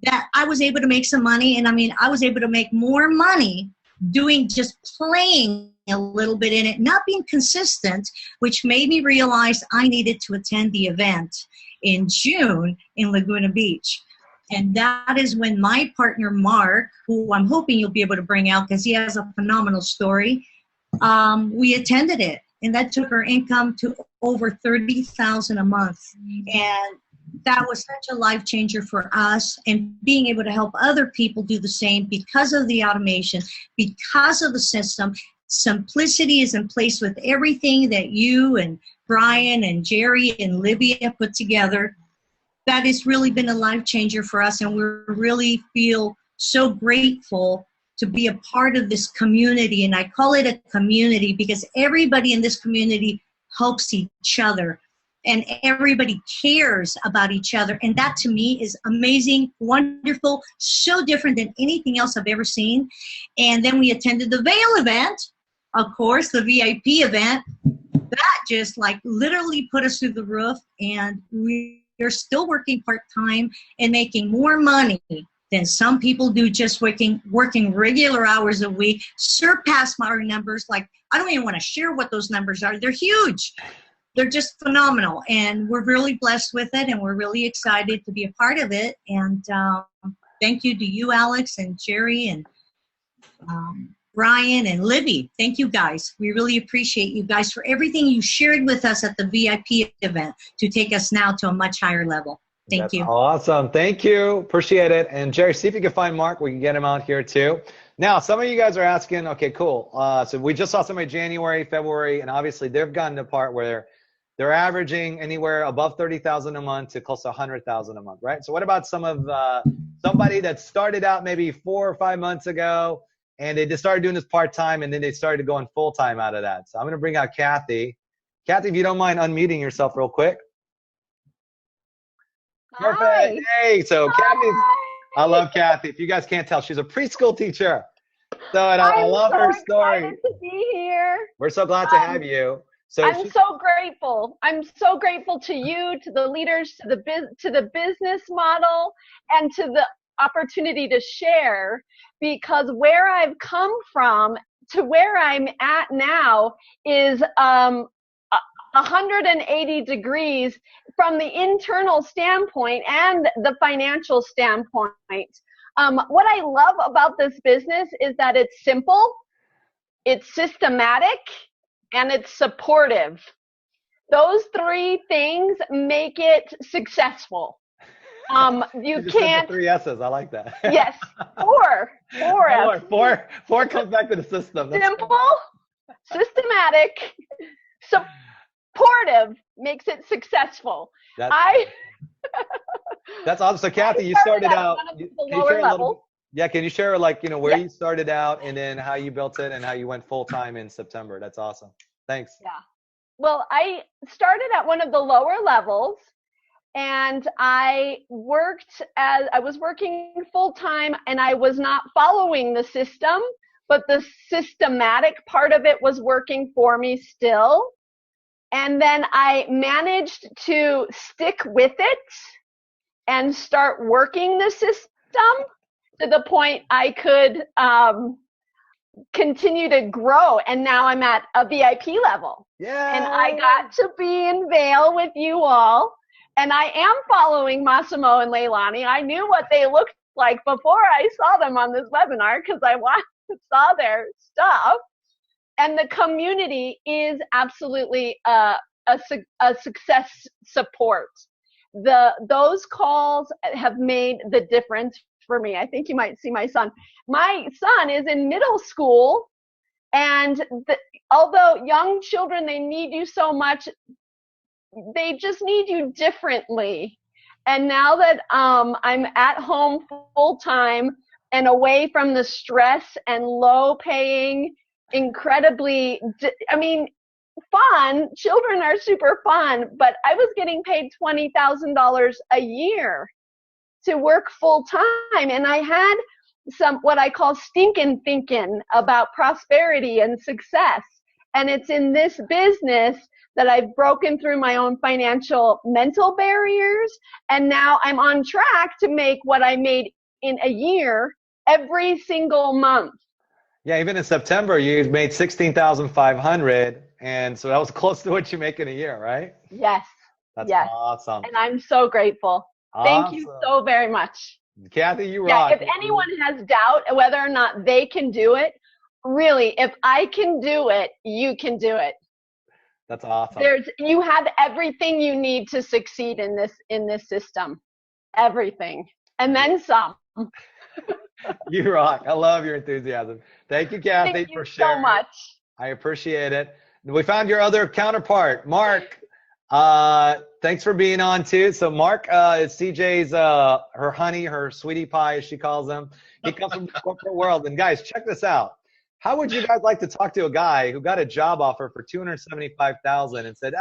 Speaker 12: that I was able to make some money. And I mean, I was able to make more money doing, just playing a little bit in it, not being consistent, which made me realize I needed to attend the event in June in Laguna Beach. And that is when my partner, Mark, who I'm hoping you'll be able to bring out because he has a phenomenal story, we attended it. And that took our income to over $30,000 a month. And that was such a life changer for us, and being able to help other people do the same because of the automation, because of the system. Simplicity is in place with everything that you and Brian and Jerry and Libby have put together. That has really been a life changer for us, and we really feel so grateful to be a part of this community. And I call it a community because everybody in this community helps each other. And everybody cares about each other. And that to me is amazing, wonderful, so different than anything else I've ever seen. And then we attended the Vail event, of course, the VIP event. That just like literally put us through the roof. And we're still working part-time and making more money than some people do just working regular hours a week, surpass our numbers. Like, I don't even want to share what those numbers are. They're huge. They're just phenomenal. And we're really blessed with it, and we're really excited to be a part of it. And thank you to you, Alex, and Jerry, and Brian, and Libby. Thank you, guys. We really appreciate you guys for everything you shared with us at the VIP event to take us now to a much higher level. Thank you.
Speaker 1: Awesome. Thank you. Appreciate it. And Jerry, see if you can find Mark. We can get him out here too. Now, some of you guys are asking, okay, cool. So we just saw somebody January, February, and obviously they've gotten to the part where they're averaging anywhere above 30,000 a month to close to 100,000 a month, right? So what about some of somebody that started out maybe 4 or 5 months ago, and they just started doing this part-time, and then they started going full-time out of that. So I'm going to bring out Kathy. Kathy, if you don't mind unmuting yourself real quick. Perfect.
Speaker 13: Hi.
Speaker 1: Hey, so Kathy, I love Kathy. If you guys can't tell, she's a preschool teacher. So and I love her story.
Speaker 13: I'm so excited to be here.
Speaker 1: We're so glad to have you. So
Speaker 13: I'm so grateful. I'm so grateful to you, to the leaders, to the business model, and to the opportunity to share, because where I've come from to where I'm at now is 180 degrees from the internal standpoint and the financial standpoint. What I love about this business is that it's simple, it's systematic, and it's supportive. Those three things make it successful. You can't.
Speaker 1: 3 S's. I like that.
Speaker 13: Yes, four.
Speaker 1: Four comes back to the system. That's
Speaker 13: simple, systematic, supportive makes it successful.
Speaker 1: That's awesome. So Kathy, you started out. Can you share where you started out and then how you built it and how you went full time in September? That's awesome. Thanks.
Speaker 13: Yeah. Well, I started at one of the lower levels, and I was working full time, and I was not following the system, but the systematic part of it was working for me still. And then I managed to stick with it and start working the system to the point I could continue to grow. And now I'm at a VIP level.
Speaker 1: Yeah.
Speaker 13: And I got to be in Vail with you all. And I am following Massimo and Leilani. I knew what they looked like before I saw them on this webinar because I saw their stuff. And the community is absolutely a success support. Those calls have made the difference for me. I think you might see my son. My son is in middle school, and although young children, they need you so much, they just need you differently. And now that I'm at home full time and away from the stress and low paying, incredibly, fun. Children are super fun, but I was getting paid $20,000 a year to work full time. And I had what I call stinking thinking about prosperity and success. And it's in this business that I've broken through my own financial mental barriers. And now I'm on track to make what I made in a year every single month.
Speaker 1: Yeah, even in September, you made $16,500, and so that was close to what you make in a year, right?
Speaker 13: Yes.
Speaker 1: That's awesome.
Speaker 13: And I'm so grateful. Thank you so very much.
Speaker 1: Kathy, you rock.
Speaker 13: If anyone has doubt whether or not they can do it, really, if I can do it, you can do it.
Speaker 1: That's awesome.
Speaker 13: You have everything you need to succeed in this system. Everything. And then some.
Speaker 1: You rock. I love your enthusiasm. Thank you, Kathy, for sharing.
Speaker 13: So much.
Speaker 1: I appreciate it. We found your other counterpart, Mark. Thanks for being on too. So Mark is CJ's her honey, her sweetie pie, as she calls him. He comes from the corporate world. And guys, check this out. How would you guys like to talk to a guy who got a job offer for $275,000 and said,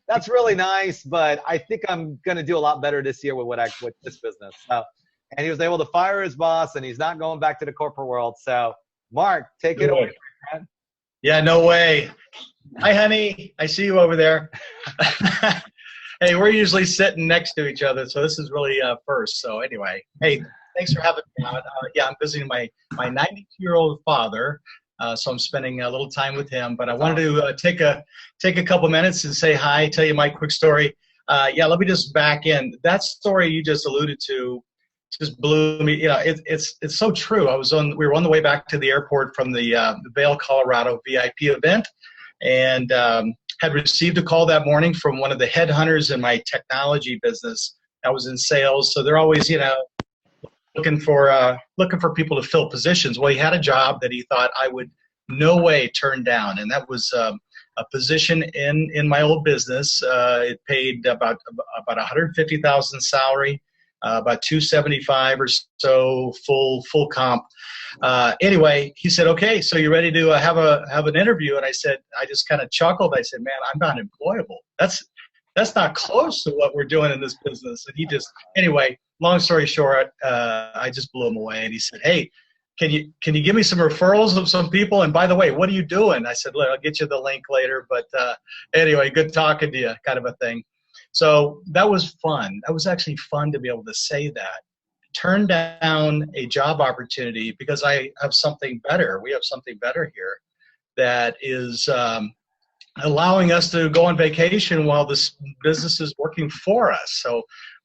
Speaker 1: that's really nice, but I think I'm going to do a lot better this year with this business. And he was able to fire his boss, and he's not going back to the corporate world. So, Mark, take it away, man.
Speaker 14: Yeah, no way. Hi, honey. I see you over there. Hey, we're usually sitting next to each other, so this is really first. So anyway, hey, Thanks for having me on. Yeah, I'm visiting my 92-year-old father, so I'm spending a little time with him. But I wanted to take a couple minutes and say hi, tell you my quick story. Yeah, let me just back in. That story you just alluded to just blew me. You know, it's so true. We were on the way back to the airport from the Vail, Colorado VIP event, and had received a call that morning from one of the headhunters in my technology business. I was in sales, so they're always, you know, looking for people to fill positions. Well, he had a job that he thought I would no way turn down, and that was a position in my old business. It paid about $150,000 salary, about $275 or so full comp. Anyway, he said, "Okay, so you ready to have an interview?" And I just kind of chuckled. I said, "Man, I'm not employable. That's not close to what we're doing in this business." And anyway, long story short, I just blew him away. And he said, "Hey, can you give me some referrals of some people? And by the way, what are you doing?" I said, "Look, I'll get you the link later. But anyway, good talking to you," kind of a thing. So that was fun. That was actually fun to be able to say that. Turn down a job opportunity because I have something better. We have something better here that is allowing us to go on vacation while this business is working for us. So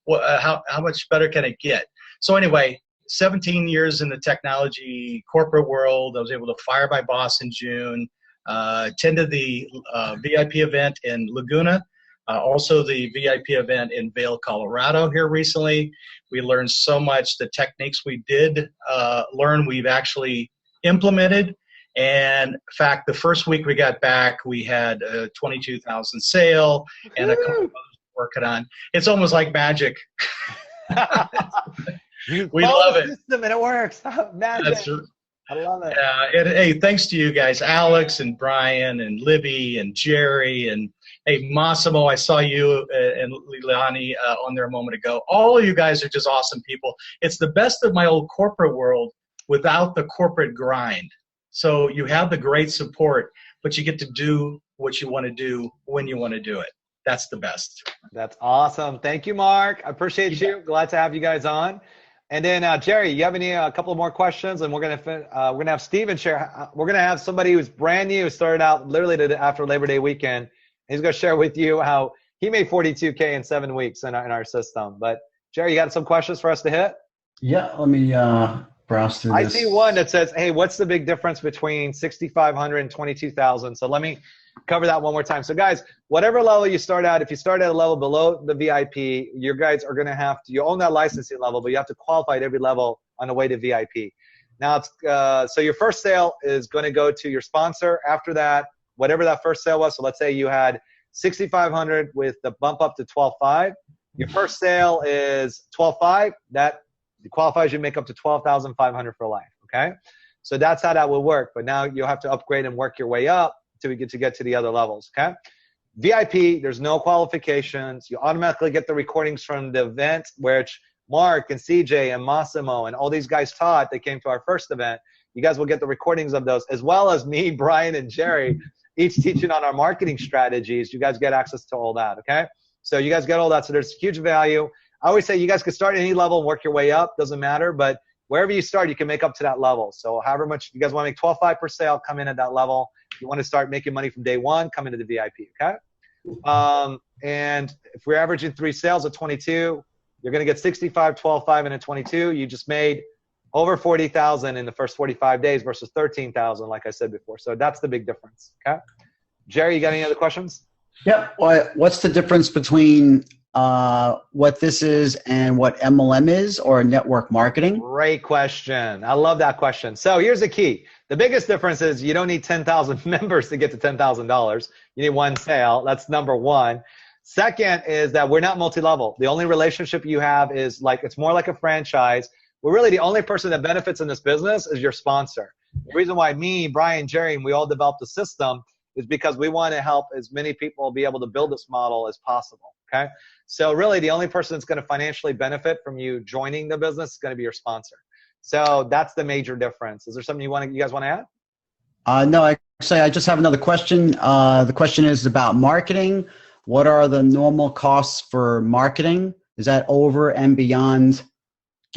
Speaker 14: how much better can it get? So anyway, 17 years in the technology corporate world. I was able to fire my boss in June, attended the VIP event in Laguna, also the VIP event in Vail, Colorado here recently. We learned so much. The techniques we did learn, we've actually implemented. And in fact, the first week we got back, we had a 22,000 sale and a couple of others working on. It's almost like magic. We love it.
Speaker 1: System and it works. Magic. I love it.
Speaker 14: Yeah. Hey, thanks to you guys, Alex and Brian and Libby and Jerry and hey, Massimo. I saw you and Leilani on there a moment ago. All of you guys are just awesome people. It's the best of my old corporate world without the corporate grind. So you have the great support, but you get to do what you want to do when you want to do it. That's the best.
Speaker 1: That's awesome. Thank you, Mark. I appreciate you. Glad to have you guys on. And then Jerry, you have a couple more questions, and we're gonna have Steven share. We're gonna have somebody who's brand new, started out literally after Labor Day weekend. He's gonna share with you how he made $42K in 7 weeks in our system. But Jerry, you got some questions for us to hit?
Speaker 2: Yeah, let me browse through this.
Speaker 1: I see one that says, "Hey, what's the big difference between 6,500 and 22,000?" So let me cover that one more time. So guys, whatever level you start at, if you start at a level below the VIP, you guys are going to have to, you own that licensing level, but you have to qualify at every level on the way to VIP. Now, so your first sale is going to go to your sponsor. After that, whatever that first sale was, so let's say you had 6,500 with the bump up to 12,500. Your first sale is 12,500. That qualifies you to make up to 12,500 for life, okay? So that's how that will work. But now you'll have to upgrade and work your way up till we get to the other levels, okay? VIP, there's no qualifications. You automatically get the recordings from the event, which Mark and CJ and Massimo and all these guys taught. They came to our first event. You guys will get the recordings of those, as well as me, Brian, and Jerry, each teaching on our marketing strategies. You guys get access to all that, okay? So you guys get all that. So there's huge value. I always say you guys can start at any level and work your way up. Doesn't matter, but wherever you start, you can make up to that level. So however much you guys want to make 12,500 per sale, come in at that level. You want to start making money from day one, come into the VIP, okay? And if we're averaging 3 sales at 22, you're going to get 65, 12,500, and a 22. You just made over 40,000 in the first 45 days versus 13,000, like I said before. So that's the big difference, okay? Jerry, you got any other questions?
Speaker 2: Yep. What's the difference between what this is and what MLM is, or network marketing?
Speaker 1: Great question. I love that question. So here's the key. The biggest difference is you don't need 10,000 members to get to $10,000. You need 1 sale. That's number one. Second is that we're not multi-level. The only relationship you have is it's more like a franchise. We're really the only person that benefits in this business is your sponsor. The reason why me, Brian, Jerry, and we all developed the system is because we want to help as many people be able to build this model as possible, okay? So really the only person that's going to financially benefit from you joining the business is going to be your sponsor. So that's the major difference. Is there something you guys want to add?
Speaker 2: No, I just have another question. The question is about marketing. What are the normal costs for marketing? Is that over and beyond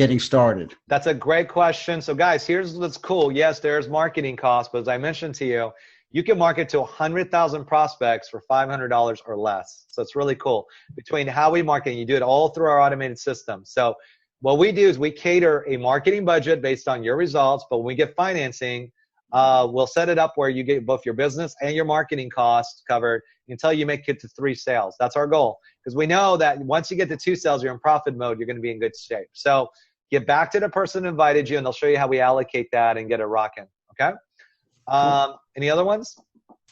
Speaker 2: getting started?
Speaker 1: That's a great question. So guys, here's what's cool. Yes, there's marketing costs, but as I mentioned to you, you can market to 100,000 prospects for $500 or less. So it's really cool. Between how we market, you do it all through our automated system. So what we do is we cater a marketing budget based on your results, but when we get financing, we'll set it up where you get both your business and your marketing costs covered until you make it to 3 sales. That's our goal. Because we know that once you get to 2 sales, you're in profit mode, you're going to be in good shape. So get back to the person who invited you, and they'll show you how we allocate that and get it rocking. Okay? Any other ones?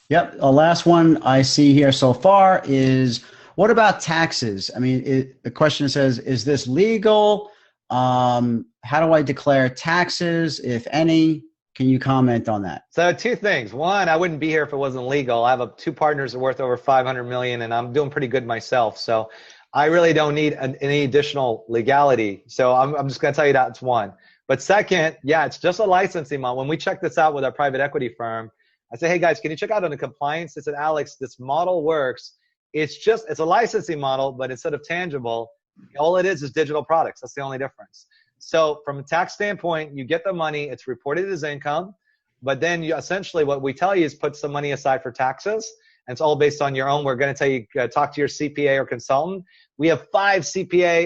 Speaker 2: Yep. The last one I see here so far is, what about taxes? I mean, the question says, is this legal? How do I declare taxes, if any? Can you comment on that?
Speaker 1: So 2 things. One, I wouldn't be here if it wasn't legal. I have 2 partners that are worth over $500 million, and I'm doing pretty good myself. So I really don't need any additional legality. So I'm just going to tell you that's one. But second, yeah, it's just a licensing model. When we check this out with our private equity firm, I say, hey guys, can you check out on the compliance? They said, Alex, this model works. It's a licensing model, but instead of tangible, all it is digital products. That's the only difference. So from a tax standpoint, you get the money, it's reported as income, but then you essentially what we tell you is put some money aside for taxes. And it's all based on your own. We're going to tell you, talk to your CPA or consultant. We have 5 CPAs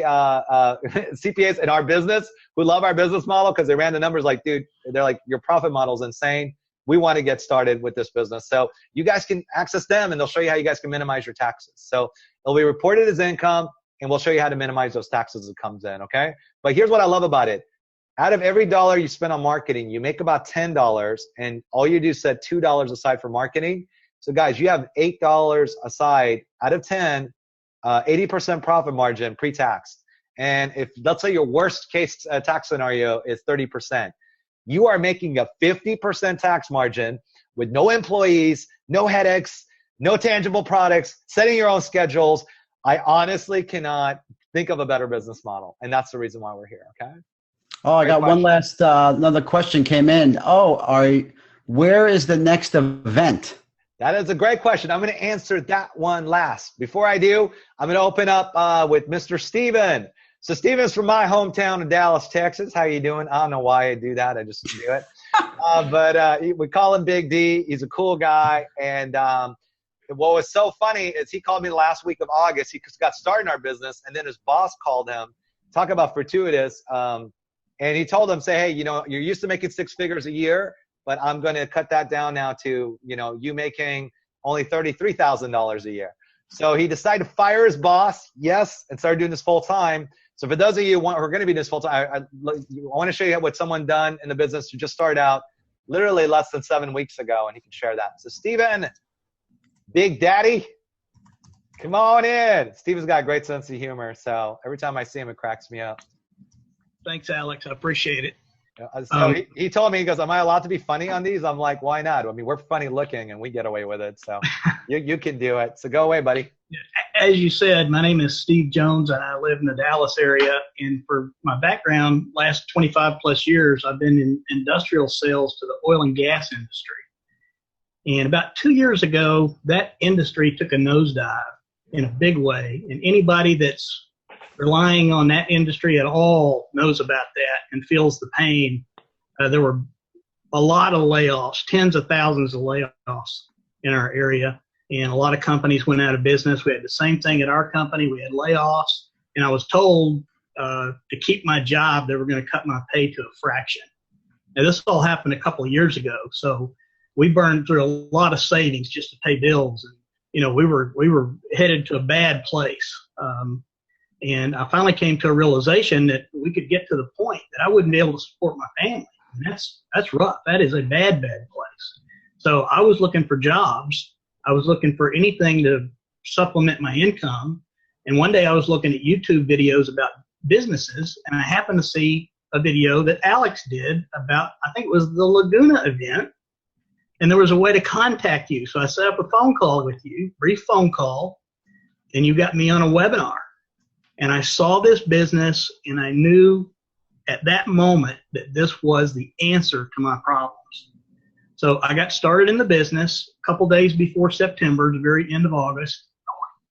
Speaker 1: in our business who love our business model because they ran the numbers like, dude, they're like, your profit model is insane. We want to get started with this business. So you guys can access them and they'll show you how you guys can minimize your taxes. So it'll be reported as income and we'll show you how to minimize those taxes as it comes in, okay? But here's what I love about it. Out of every dollar you spend on marketing, you make about $10 and all you do is set $2 aside for marketing. So guys, you have $8 aside out of 10, 80% profit margin pre-tax. And if let's say your worst case tax scenario is 30%, you are making a 50% tax margin with no employees, no headaches, no tangible products, setting your own schedules. I honestly cannot think of a better business model. And that's the reason why we're here, okay?
Speaker 2: Oh, I got one last, another question came in. Where is the next event?
Speaker 1: That is a great question. I'm going to answer that one last. Before I do, I'm going to open up with Mr. Steven. So Steven's from my hometown in Dallas, Texas. How you doing? I don't know why I do that. I just do it. But we call him Big D. He's a cool guy. And what was so funny is he called me the last week of August. He just got started in our business. And then his boss called him. Talk about fortuitous. And he told him, say, hey, you know, you're used to making 6 figures a year, but I'm going to cut that down now to, you know, you making only $33,000 a year. So he decided to fire his boss, yes, and started doing this full time. So for those of you who are going to be doing this full time, I want to show you what someone done in the business who just started out literally less than 7 weeks ago, and he can share that. So Steven, Big Daddy, come on in. Steven's got a great sense of humor, so every time I see him, it cracks me up.
Speaker 15: Thanks, Alex. I appreciate it.
Speaker 1: So he told me, he goes, am I allowed to be funny on these? I'm like, why not? I mean, we're funny looking and we get away with it. So you can do it. So go away, buddy.
Speaker 15: As you said, my name is Steve Jones and I live in the Dallas area. And for my background, last 25 plus years, I've been in industrial sales to the oil and gas industry. And about 2 years ago, that industry took a nosedive in a big way. And anybody that's relying on that industry at all knows about that and feels the pain. There were a lot of layoffs, tens of thousands of layoffs in our area, and a lot of companies went out of business. We had the same thing at our company. We had layoffs, and I was told to keep my job, they were going to cut my pay to a fraction. Now, this all happened a couple of years ago, so we burned through a lot of savings just to pay bills, and you know we were headed to a bad place. And I finally came to a realization that we could get to the point that I wouldn't be able to support my family. And that's rough. That is a bad place. So I was looking for jobs. I was looking for anything to supplement my income. And one day I was looking at YouTube videos about businesses, and I happened to see a video that Alex did about, I think it was the Laguna event. And there was a way to contact you. So I set up a phone call with you, brief phone call, and you got me on a webinar. And I saw this business, and I knew at that moment that this was the answer to my problems. So I got started in the business a couple days before September, the very end of August.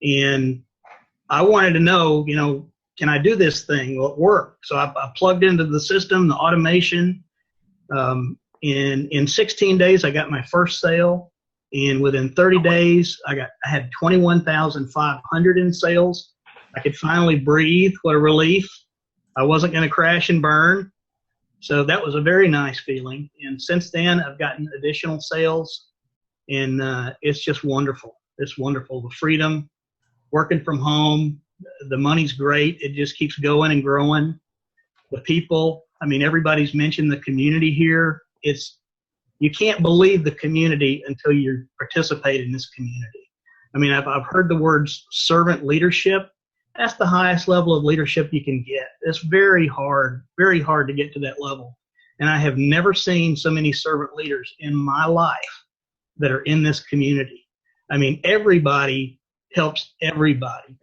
Speaker 15: And I wanted to know, you know, can I do this thing? Will it work? So I plugged into the system, the automation. In 16 days, I got my first sale. And within 30 days, I had 21,500 in sales. I could finally breathe. What a relief. I wasn't going to crash and burn. So that was a very nice feeling. And since then, I've gotten additional sales. And it's just wonderful. It's wonderful. The freedom, working from home, the money's great. It just keeps going and growing. The people, I mean, everybody's mentioned the community here. You can't believe the community until you participate in this community. I mean, I've heard the words servant leadership. That's the highest level of leadership you can get. It's very hard to get to that level. And I have never seen so many servant leaders in my life that are in this community. I mean, everybody helps everybody,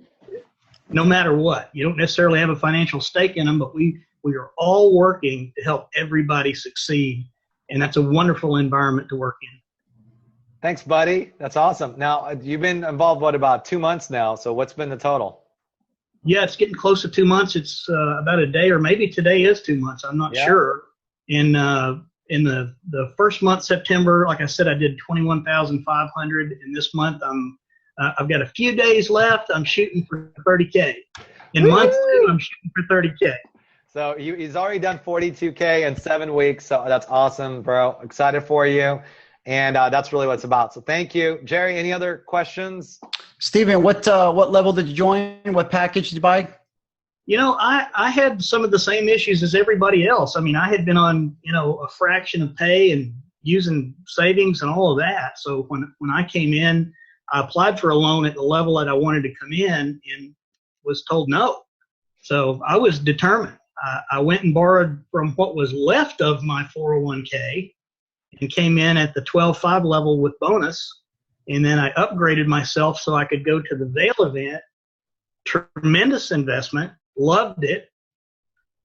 Speaker 15: no matter what. You don't necessarily have a financial stake in them, but we are all working to help everybody succeed. And that's a wonderful environment to work in.
Speaker 1: Thanks, buddy. That's awesome. Now, you've been involved, about 2 months now? So what's been the total?
Speaker 15: Yeah, it's getting close to 2 months. It's about a day, or maybe today is 2 months. I'm not sure. In the first month, September, like I said, I did 21,500. And this month, I've got a few days left. I'm shooting for 30K. In month 2, I'm shooting for 30K.
Speaker 1: So he's already done 42K in 7 weeks. So that's awesome, bro. Excited for you. And that's really what it's about. So thank you. Jerry, any other questions?
Speaker 2: Steven, what level did you join? What package did you buy?
Speaker 15: You know, I had some of the same issues as everybody else. I mean, I had been on, a fraction of pay and using savings and all of that. So when I came in, I applied for a loan at the level that I wanted to come in and was told no. So I was determined. I went and borrowed from what was left of my 401k and came in at the 12.5 level with bonus. And then I upgraded myself so I could go to the Vail event. Tremendous investment. Loved it.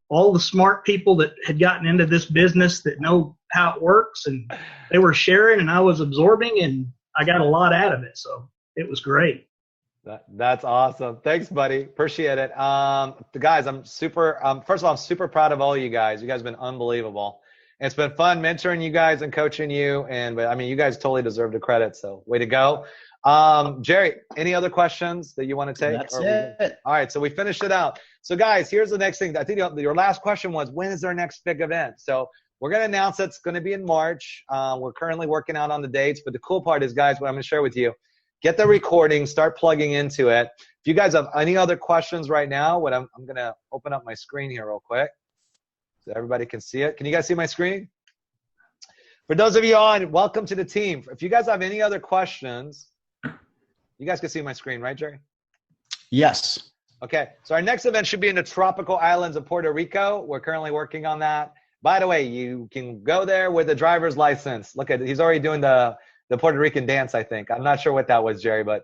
Speaker 15: All the smart people that had gotten into this business that know how it works, and they were sharing and I was absorbing, and I got a lot out of it. So it was great.
Speaker 1: That's awesome. Thanks, buddy. Appreciate it. The guys, I'm super, first of all, I'm super proud of all you guys. You guys have been unbelievable. And it's been fun mentoring you guys and coaching you. But I mean, you guys totally deserve the credit. So way to go. Jerry, any other questions that you want to take?
Speaker 2: That's it.
Speaker 1: All right. So we finished it out. So guys, here's the next thing. I think your last question was, when is our next big event? So we're going to announce it's going to be in March. We're currently working out on the dates, but the cool part is, guys, what I'm going to share with you, get the recording, start plugging into it. If you guys have any other questions right now, I'm going to open up my screen here real quick so everybody can see it. Can you guys see my screen? For those of you on, welcome to the team. If you guys have any other questions, you guys can see my screen, right, Jerry?
Speaker 2: Yes.
Speaker 1: Okay, so our next event should be in the tropical islands of Puerto Rico. We're currently working on that. By the way, you can go there with a driver's license. Look at it. He's already doing the Puerto Rican dance, I think. I'm not sure what that was, Jerry, but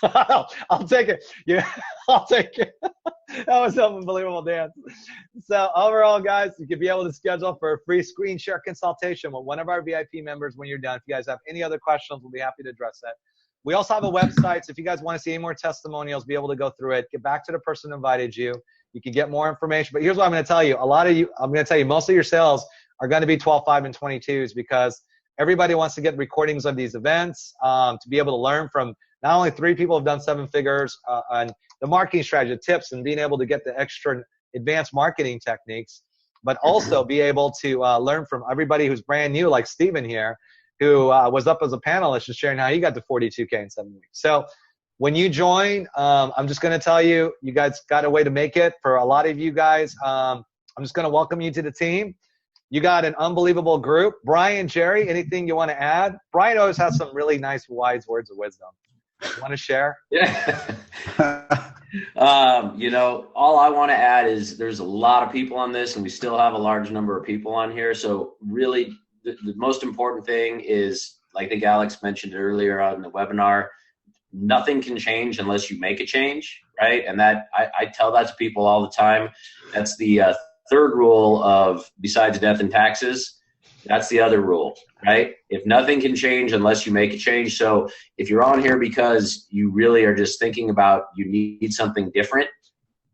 Speaker 1: I'll take it. Yeah, I'll take it. That was an unbelievable dance. So overall, guys, you could be able to schedule for a free screen share consultation with one of our VIP members when you're done. If you guys have any other questions, we'll be happy to address that. We also have a website, so if you guys want to see any more testimonials, be able to go through it, get back to the person who invited you. You can get more information. But here's what I'm going to tell you. I'm going to tell you, most of your sales are going to be 12.5 and 22s because everybody wants to get recordings of these events to be able to learn from not only 3 people who have done 7 figures on the marketing strategy, tips, and being able to get the extra advanced marketing techniques, but also be able to learn from everybody who's brand new, like Steven here, who was up as a panelist and sharing how he got to 42K in 7 weeks. So when you join, I'm just going to tell you, you guys got a way to make it. For a lot of you guys, I'm just going to welcome you to the team. You got an unbelievable group. Brian, Jerry, anything you want to add? Brian always has some really nice, wise words of wisdom. You want to share?
Speaker 3: Yeah. All I want to add is there's a lot of people on this, and we still have a large number of people on here. So really, the most important thing is, like I think Alex mentioned earlier on the webinar, nothing can change unless you make a change, right? And that I tell that to people all the time. That's the third rule of besides death and taxes. That's the other rule, right? If nothing can change unless you make a change. So if you're on here because you really are just thinking about you need something different,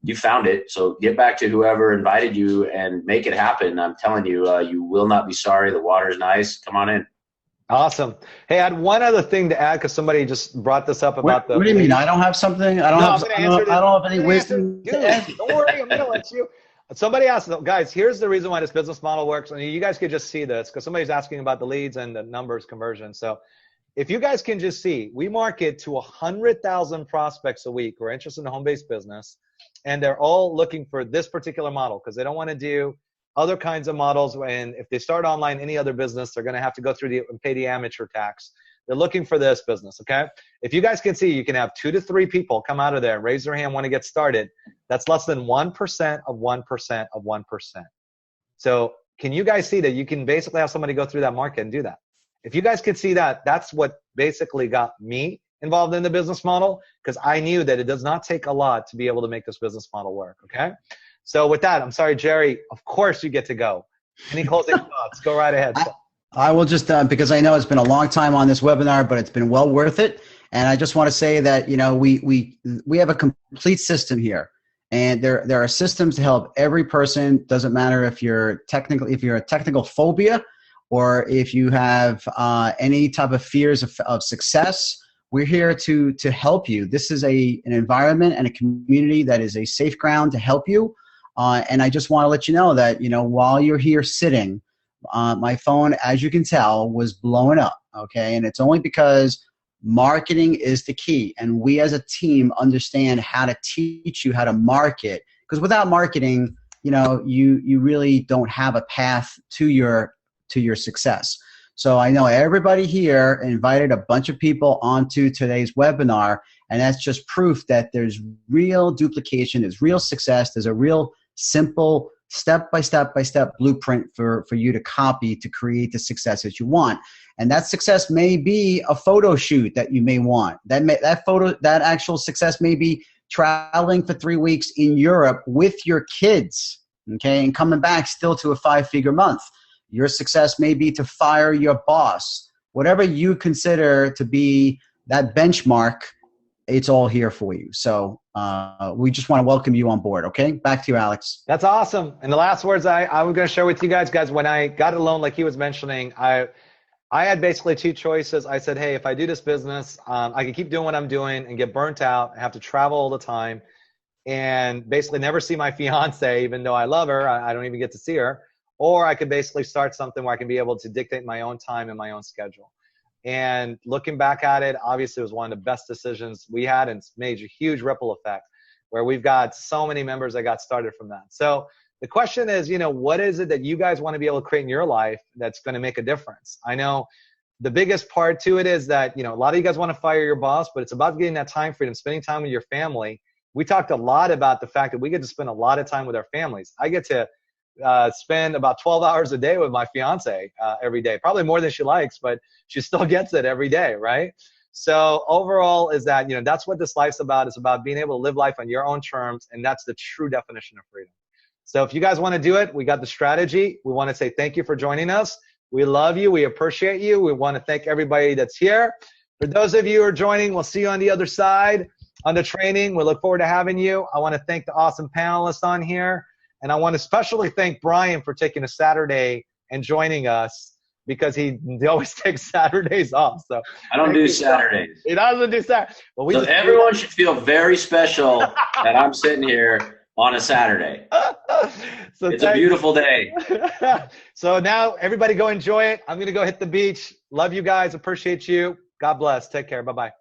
Speaker 3: you found it. So get back to whoever invited you and make it happen. I'm telling you, you will not be sorry. The water's nice. Come on in.
Speaker 1: Awesome. Hey, I had one other thing to add because somebody just brought this up about
Speaker 2: What do you mean? I don't have something? I don't have any wisdom.
Speaker 1: Dude, don't worry, I'm going to let you. Somebody asked, guys, here's the reason why this business model works. And you guys could just see this because somebody's asking about the leads and the numbers conversion. So if you guys can just see, we market to 100,000 prospects a week who are interested in a home-based business. And they're all looking for this particular model because they don't want to do other kinds of models. And if they start online, any other business, they're going to have to go through and pay the amateur tax. They're looking for this business, okay? If you guys can see, you can have 2 to 3 people come out of there, raise their hand, want to get started. That's less than 1% of 1% of 1%. So can you guys see that you can basically have somebody go through that market and do that? If you guys could see that, that's what basically got me involved in the business model because I knew that it does not take a lot to be able to make this business model work, okay? So with that, I'm sorry, Jerry, of course you get to go. Any closing thoughts? Go right ahead.
Speaker 2: I will just, because I know it's been a long time on this webinar, but it's been well worth it. And I just want to say that, you know, we have a complete system here. And there are systems to help every person. Doesn't matter if you're a technical phobia or if you have any type of fears of success. We're here to help you. This is an environment and a community that is a safe ground to help you. And I just want to let you know that, you know, while you're here sitting, my phone, as you can tell, was blowing up, okay? And it's only because marketing is the key. And we as a team understand how to teach you how to market. Because without marketing, you know, you really don't have a path to your success. So I know everybody here invited a bunch of people onto today's webinar, and that's just proof that there's real duplication, there's real success, there's a real simple step-by-step blueprint for you to copy to create the success that you want. And that success may be a photo shoot that you may want. That actual success may be traveling for 3 weeks in Europe with your kids, okay, and coming back still to a 5-figure month. Your success may be to fire your boss. Whatever you consider to be that benchmark, it's all here for you. So we just want to welcome you on board, okay? Back to you, Alex.
Speaker 1: That's awesome. And the last words I was going to share with you guys, when I got a loan like he was mentioning, I had basically 2 choices. I said, hey, if I do this business, I can keep doing what I'm doing and get burnt out and have to travel all the time and basically never see my fiance, even though I love her. I don't even get to see her. Or I could basically start something where I can be able to dictate my own time and my own schedule. And looking back at it, obviously it was one of the best decisions we had, and it's made a huge ripple effect where we've got so many members that got started from that. So the question is, you know, what is it that you guys want to be able to create in your life that's going to make a difference? I know the biggest part to it is that, you know, a lot of you guys want to fire your boss, but it's about getting that time freedom, spending time with your family. We talked a lot about the fact that we get to spend a lot of time with our families. I get to spend about 12 hours a day with my fiance every day, probably more than she likes, but she still gets it every day, right? So overall is that, you know, that's what this life's about. It's about being able to live life on your own terms, and that's the true definition of freedom. So if you guys want to do it, we got the strategy. We want to say thank you for joining us. We love you. We appreciate you. We want to thank everybody that's here. For those of you who are joining, we'll see you on the other side on the training. We look forward to having you. I want to thank the awesome panelists on here. And I want to especially thank Brian for taking a Saturday and joining us, because he always takes Saturdays off. So
Speaker 3: I don't do Saturdays.
Speaker 1: He doesn't do Saturdays. Well,
Speaker 3: so everyone should feel very special that I'm sitting here on a Saturday. So it's a beautiful day.
Speaker 1: So now everybody go enjoy it. I'm going to go hit the beach. Love you guys. Appreciate you. God bless. Take care. Bye-bye.